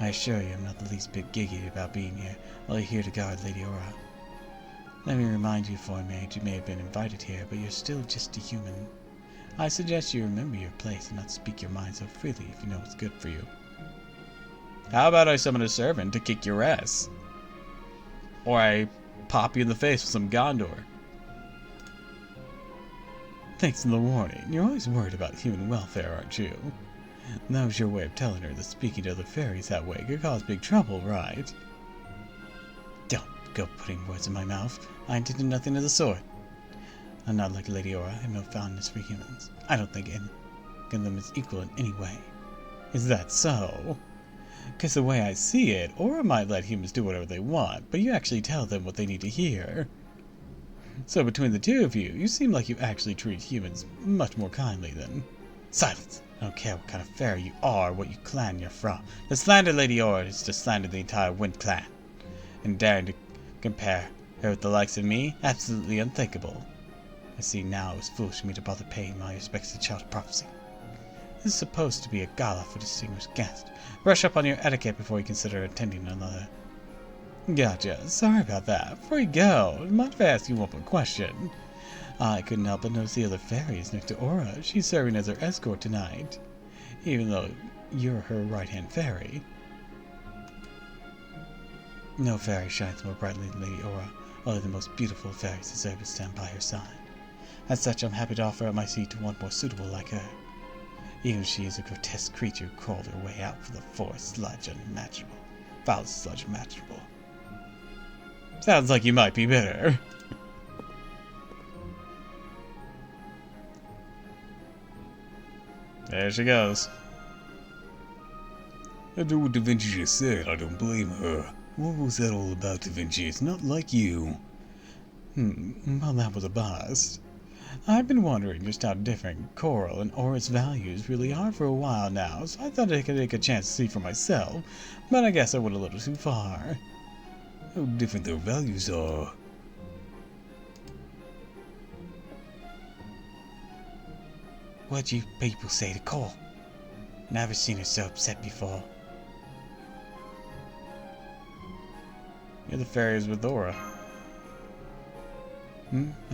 I assure you I'm not the least bit giggy about being here, while you're here to guard Lady Aura. Let me remind you, Foreign-Mage, you may have been invited here, but you're still just a human. I suggest you remember your place and not speak your mind so freely if you know what's good for you. How about I summon a servant to kick your ass? Or I pop you in the face with some Gondor? Thanks for the warning. You're always worried about human welfare, aren't you? That was your way of telling her that speaking to other fairies that way could cause big trouble, right? Don't go putting words in my mouth. I intended nothing of the sort. I'm not like Lady Aura. I have no fondness for humans. I don't think any of them is equal in any way. Is that so? Because the way I see it, Aura might let humans do whatever they want, but you actually tell them what they need to hear. So between the two of you, you seem like you actually treat humans much more kindly than... Silence! I don't care what kind of fairy you are or what clan you're from. To slander Lady Aura is to slander the entire Wind clan. And daring to compare her with the likes of me? Absolutely unthinkable. I see now it was foolish of me to bother paying my respects to Child of Prophecy. This is supposed to be a gala for distinguished guests. Brush up on your etiquette before you consider attending another. Gotcha. Sorry about that. Before you go, mind if I ask you one more question? I couldn't help but notice the other fairies next to Aura. She's serving as her escort tonight, even though you're her right-hand fairy. No fairy shines more brightly than Lady Aura. Only the most beautiful fairies deserve to stand by her side. As such, I'm happy to offer up my seat to one more suitable like her. Even if she is a grotesque creature who crawled her way out from the forest sludge unimaginable. Foul sludge imaginable. Sounds like you might be bitter. There she goes.
After what Da Vinci just said, I don't blame her. What was that all about, Da Vinci? It's not like you.
Well, that was a bust. I've been wondering just how different Coral and Aura's values really are for a while now, so I thought I could take a chance to see for myself, but I guess I went a little too far.
How different their values are.
What'd you people say to Cole? Never seen her so upset before.
You're the fairies with Aura.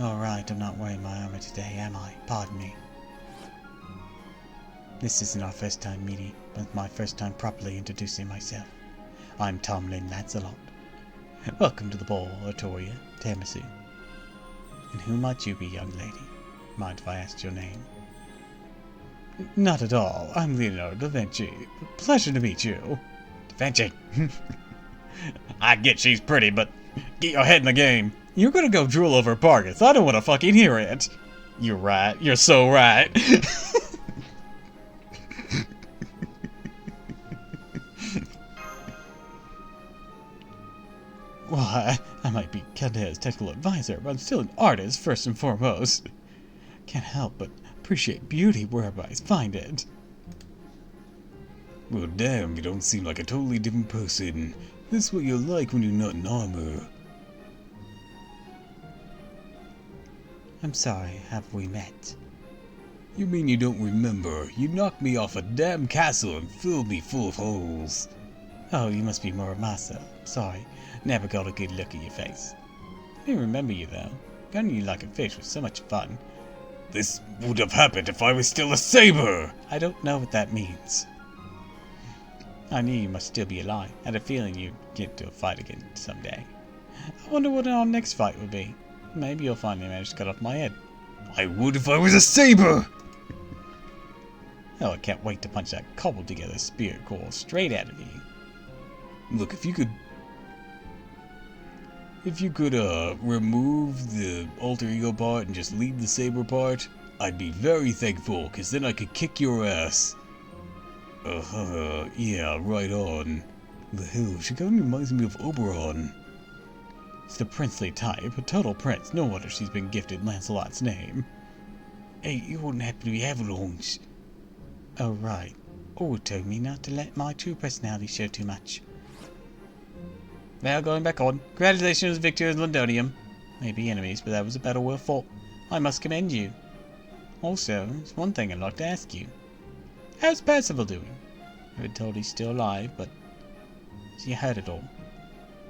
Alright, I'm not wearing my armor today, am I? Pardon me. This isn't our first time meeting, but my first time properly introducing myself. I'm Tomlin Lancelot. Welcome to the ball, Artoria, Tamasu. And who might you be, young lady? Mind if I ask your name?
Not at all. I'm Leonardo da Vinci. Pleasure to meet you.
Da Vinci. I get she's pretty, but get your head in the game.
You're gonna go drool over bargains. I don't want to fucking hear it. You're right. You're so right. Well, I might be Candace's technical advisor, but I'm still an artist first and foremost. Can't help but appreciate beauty wherever I find it.
Well, damn, you don't seem like a totally different person. This is what you're like when you're not in armor.
I'm sorry, have we met?
You mean you don't remember? You knocked me off a damn castle and filled me full of holes.
Oh, you must be Muramasa. Sorry, never got a good look at your face. I didn't remember you though. Gunning you like a fish was so much fun.
This would have happened if I was still a saber!
I don't know what that means. I knew you must still be alive. I had a feeling you'd get to a fight again someday. I wonder what our next fight would be. Maybe you'll finally manage to cut off my head.
I would if I was a saber!
Oh, I can't wait to punch that cobbled together spirit core straight out of you.
Look, if you could remove the alter ego part and just leave the saber part, I'd be very thankful, cause then I could kick your ass. Yeah, right on. The hell, she kinda reminds me of Oberon.
It's the princely type, a total prince. No wonder she's been gifted Lancelot's name.
Hey, you wouldn't happen to be Avalanche? Oh, right. Or told me not to let my true personality show too much.
Well, going back on. Congratulations, victor in Londonium. Maybe enemies, but that was a battle well fought. I must commend you. Also, there's one thing I'd like to ask you. How's Percival doing? I've been told he's still alive, but has he heard it all?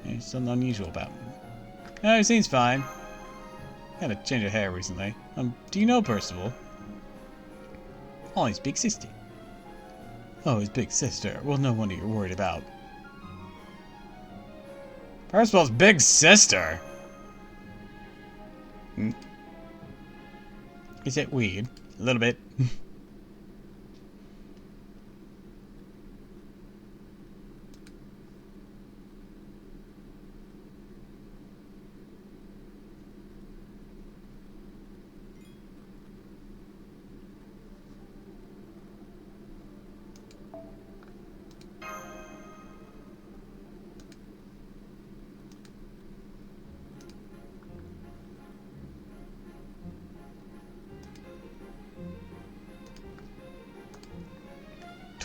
There's something unusual about him. No, he seems fine. Had a change of hair recently. Do you know Percival? Oh, his big sister. Oh, his big sister. Well, no wonder you're worried about.
Percival's big sister?
Is it weird?
A little bit.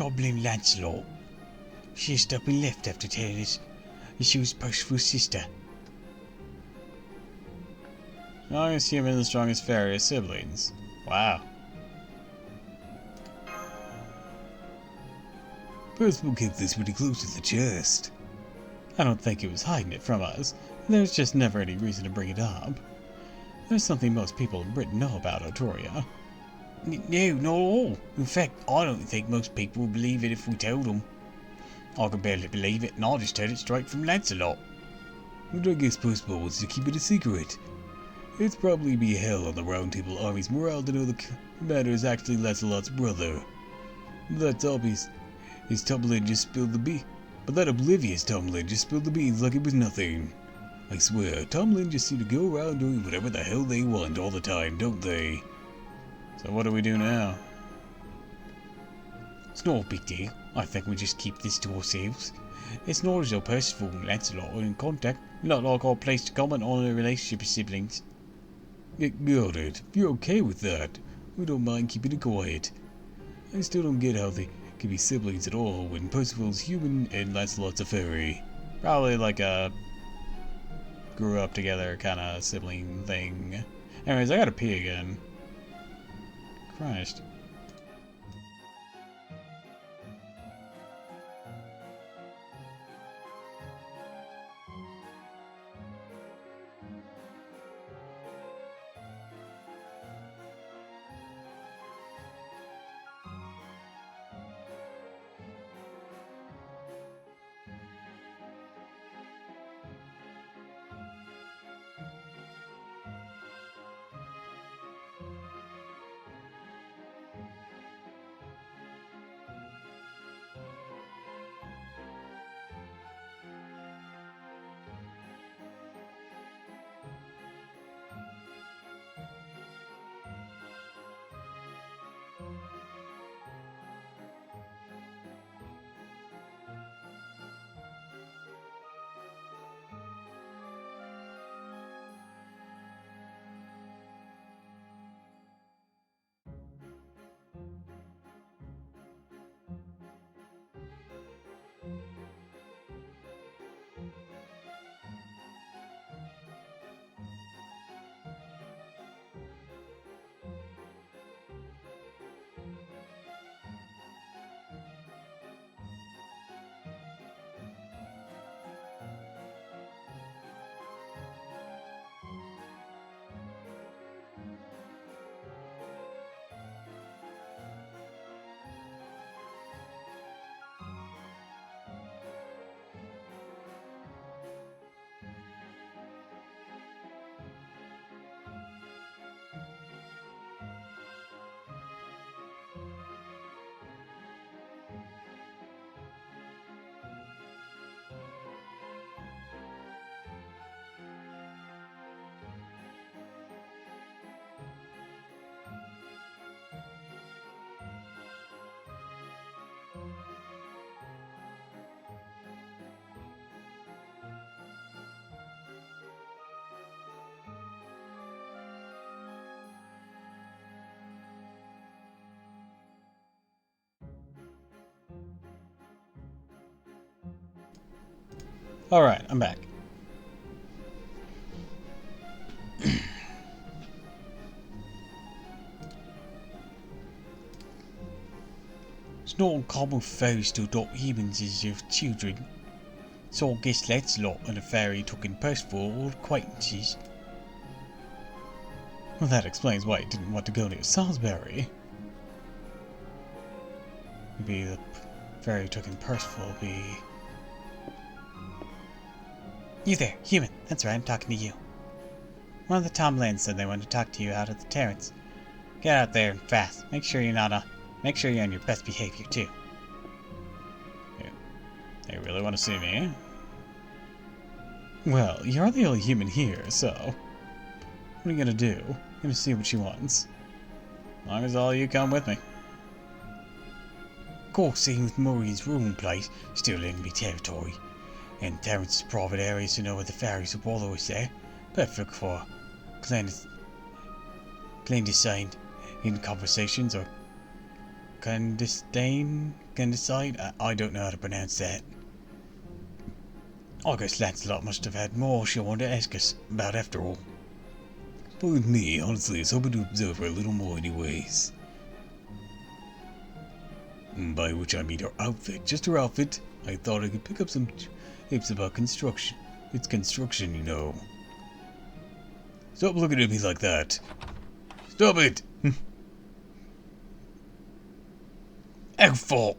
troubling Lancelot. She just up and left after telling us that she was Percival's sister.
Strongest human and the strongest fairy as siblings. Wow.
Percival kept this pretty close to the chest.
I don't think it was hiding it from us. There's just never any reason to bring it up. There's something most people in Britain know about Artoria.
No, not all. In fact, I don't think most people would believe it if we told them. I can barely believe it, and I just heard it straight from Lancelot.
But I guess Percival wants to keep it a secret. It's probably be hell on the Round Table Army's morale to know the commander is actually Lancelot's brother. That obvious. His Tomlin just spilled the beans. But that oblivious Tomlin just spilled the beans like it was nothing. I swear, Tomlin just seem to go around doing whatever the hell they want all the time, don't they?
So what do we do now?
It's not a big deal. I think we just keep this to ourselves. It's not as though Percival and Lancelot are in contact. Not like our place to comment on the relationship of siblings.
Got it. If you're okay with that, we don't mind keeping it quiet. I still don't get how they can be siblings at all when Percival's human and Lancelot's a fairy.
Probably like a grew up together kind of sibling thing. Anyways, I gotta pee again. Christ. Alright, I'm back.
It's not uncommon for fairies to adopt humans as their children. So I guess Lancelot and the fairy took in Percival were acquaintances.
Well, that explains why he didn't want to go near Salisbury. Maybe the fairy took in Percival be...
You there, human. That's right, I'm talking to you. One of the Tomlins said they wanted to talk to you out at the terrace. Get out there and fast. Make sure you're on your best behavior too.
They really want to see me, eh?
Well, you're the only human here, so... What are you gonna do? You're gonna see what she wants.
As long as all you come with me.
Of course, even with Murray's ruling place still enemy territory, and Terrence's private areas to know where the fairies of Wallow is there, perfect for clandestine in conversations or clandestine
Andesite? I don't know how to pronounce that. I guess Lancelot must have had more she wanted to ask us about after all. But with me, honestly, I was hoping to observe her a little more anyways. By which I mean her outfit. Just her outfit. I thought I could pick up some tips about construction. It's construction, you know. Stop looking at me like that. Stop it! Outfall!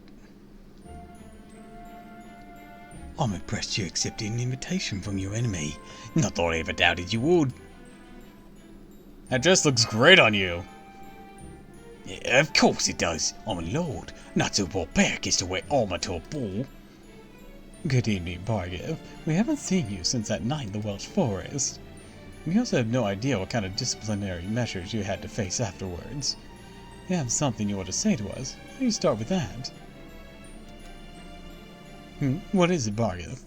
I'm impressed you accepted an invitation from your enemy. Not that I ever doubted you would.
That dress looks great on you.
Yeah, of course it does. I'm a lord. Not so barbaric as to wear armor to a ball.
Good evening, Bargiv. We haven't seen you since that night in the Welsh forest. We also have no idea what kind of disciplinary measures you had to face afterwards. You have something you want to say to us? Why don't you start with that? What is it, Bargiv?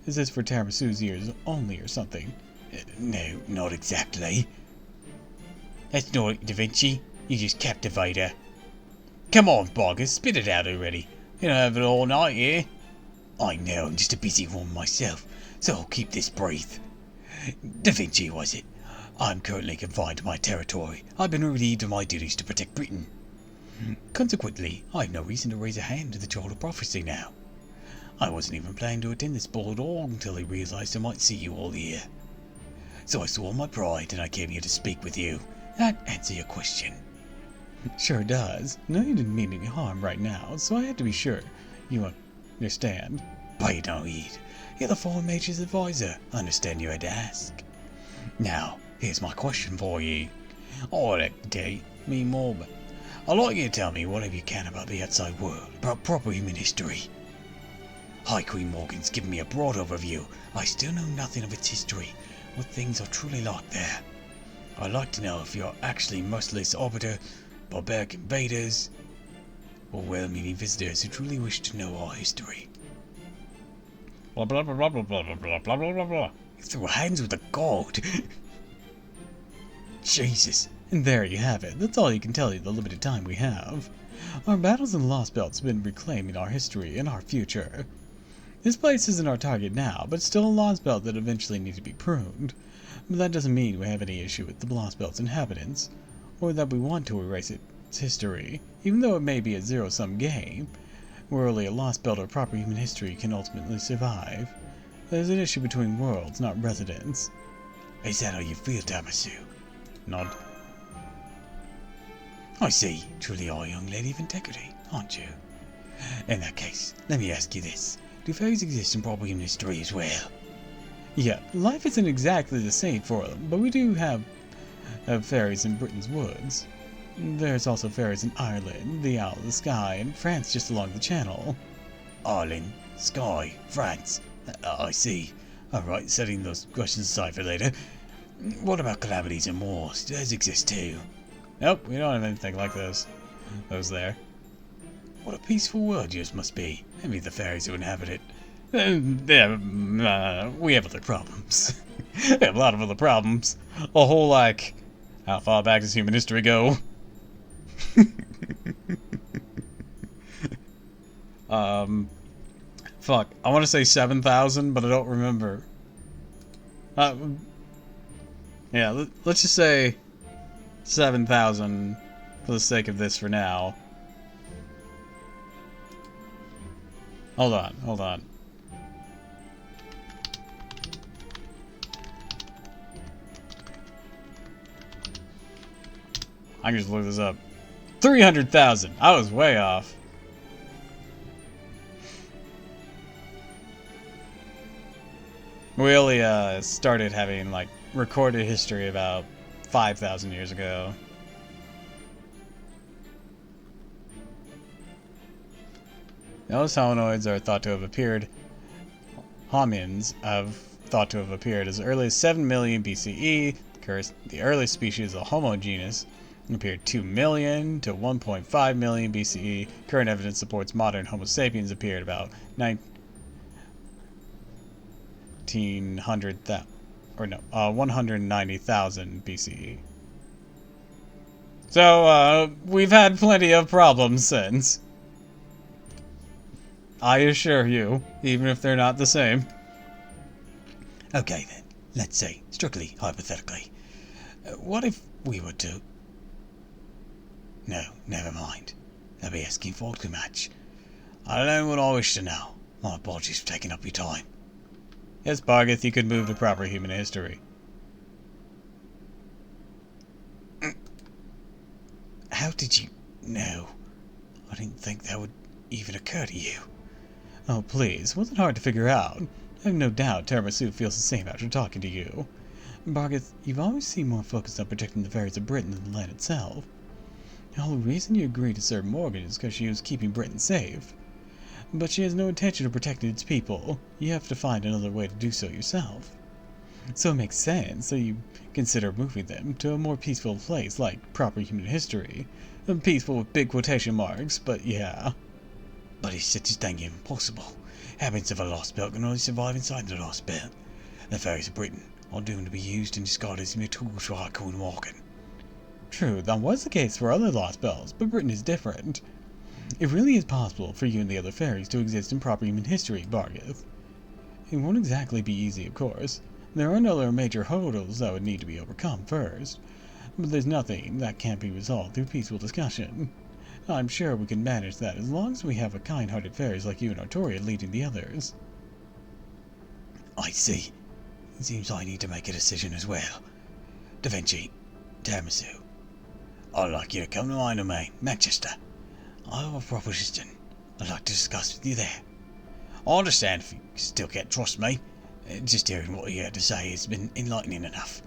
Is this for Taramasu's ears only or something?
No, not exactly. That's not it, Da Vinci. You just captivate her. Come on, Bargiv, spit it out already. You don't have it all night here. I know, I'm just a busy one myself, so I'll keep this brief. Da Vinci, was it? I'm currently confined to my territory. I've been relieved of my duties to protect Britain. Consequently, I have no reason to raise a hand to the Child of Prophecy now. I wasn't even planning to attend this ball at all until I realized I might see you all here. So I swore my pride and I came here to speak with you. That answer your question?
Sure does. No, you didn't mean any harm right now, so I had to be sure you understand.
Pay no heed. You're the Foreign Mage's advisor. I understand you had to ask. Now, here's my question for you. I'd like to tell me more, but I'd like you to tell me whatever you can about the outside world, about proper human history. High Queen Morgan's given me a broad overview. I still know nothing of its history, what things are truly like there. I'd like to know if you're actually merciless arbiter, barbaric invaders, or well-meaning visitors who truly wish to know our history.
Blah blah blah blah blah blah blah blah blah blah blah.
You threw hands with a god. Jesus.
And there you have it. That's all you can tell you the limited time we have. Our battles in the Lost Belts have been reclaiming our history and our future. This place isn't our target now, but it's still a Lost Belt that eventually needs to be pruned. But that doesn't mean we have any issue with the Lost Belt's inhabitants, or that we want to erase its history, even though it may be a zero-sum game, where only a Lost Belt or proper human history can ultimately survive. There's an issue between worlds, not residents.
Is that how you feel, Tamasu?
Nod.
I see. Truly are a young lady of integrity, aren't you? In that case, let me ask you this. Do fairies exist in proper human history as well?
Yeah, life isn't exactly the same for them, but we do have fairies in Britain's woods. There's also fairies in Ireland, the Isle of the Sky, and France just along the channel.
Ireland, Sky, France. I see. Alright, setting those questions aside for later. What about calamities and wars? Do those exist too?
Nope, we don't have anything like those there.
What a peaceful world yours must be. Envy the fairies who inhabit it.
We have other problems. We have a lot of other problems. A whole, like, how far back does human history go? Fuck. I want to say 7,000, but I don't remember. Yeah, let's just say 7,000 for the sake of this for now. Hold on. I can just look this up. 300,000. I was way off. We only started having like recorded history about 5,000 years ago. Those hominoids are thought to have appeared. Homins have thought to have appeared as early as 7 million BCE. The earliest species of Homo genus appeared 2 million to 1.5 million BCE. Current evidence supports modern Homo sapiens appeared about 190,000 BCE. So, we've had plenty of problems since. I assure you, even if they're not the same.
Okay then, let's say, strictly hypothetically, what if we were to... No, never mind. They'll be asking for too much. I learned what I wish to know. My apologies for taking up your time.
Yes, Bargith, you could move to proper human history.
How did you know? I didn't think that would even occur to you.
Oh, please, it wasn't hard to figure out. I have no doubt Tiramisu feels the same after talking to you. Bargith, you've always seemed more focused on protecting the fairies of Britain than the land itself. The whole reason you agreed to serve Morgan is because she was keeping Britain safe. But she has no intention of protecting its people. You have to find another way to do so yourself. So it makes sense that you consider moving them to a more peaceful place like proper human history. Peaceful with big quotation marks, but yeah.
But it's such a dang impossible. Habits of a lost belt can only survive inside the lost belt. The fairies of Britain are doomed to be used and discarded as mere tools for hardcore walking.
True, that was the case for other lost belts, but Britain is different. It really is possible for you and the other fairies to exist in proper human history, Bargith. It won't exactly be easy, of course. There are other major hurdles that would need to be overcome first, but there's nothing that can't be resolved through peaceful discussion. I'm sure we can manage that as long as we have a kind-hearted fairies like you and Artoria leading the others.
I see. It seems I need to make a decision as well. Da Vinci, Tiramisu, I'd like you to come to my domain, Manchester. I have a proposition I'd like to discuss with you there. I understand if you still can't trust me. Just hearing what you had to say has been enlightening enough.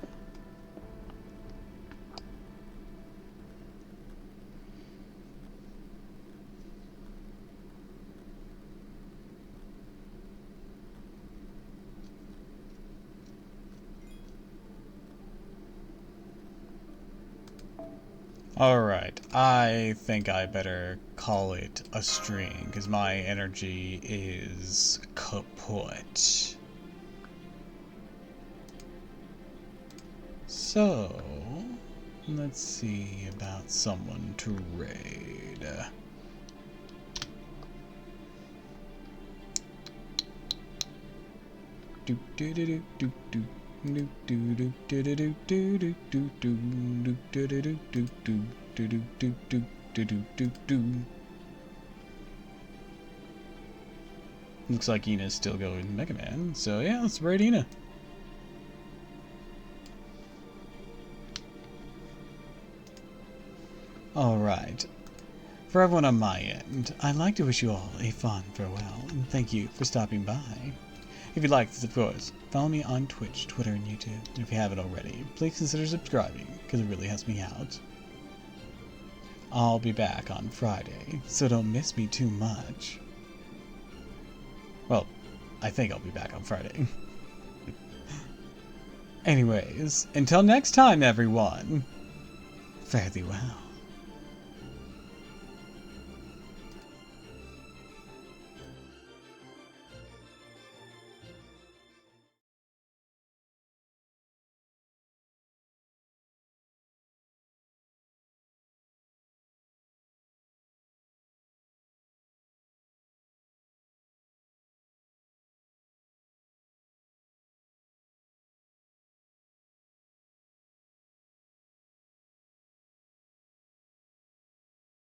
Alright, I think I better call it a stream, because my energy is kaput. So, let's see about someone to raid. Do do do do do do. Looks like Ina's still going Mega Man, so yeah, let's raid Ina. Alright. For everyone on my end, I'd like to wish you all a fond farewell, and thank you for stopping by. If you like this, of course, follow me on Twitch, Twitter, and YouTube. And if you haven't already, please consider subscribing, because it really helps me out. I'll be back on Friday, so don't miss me too much. Well, I think I'll be back on Friday. Anyways, until next time, everyone, fare thee well.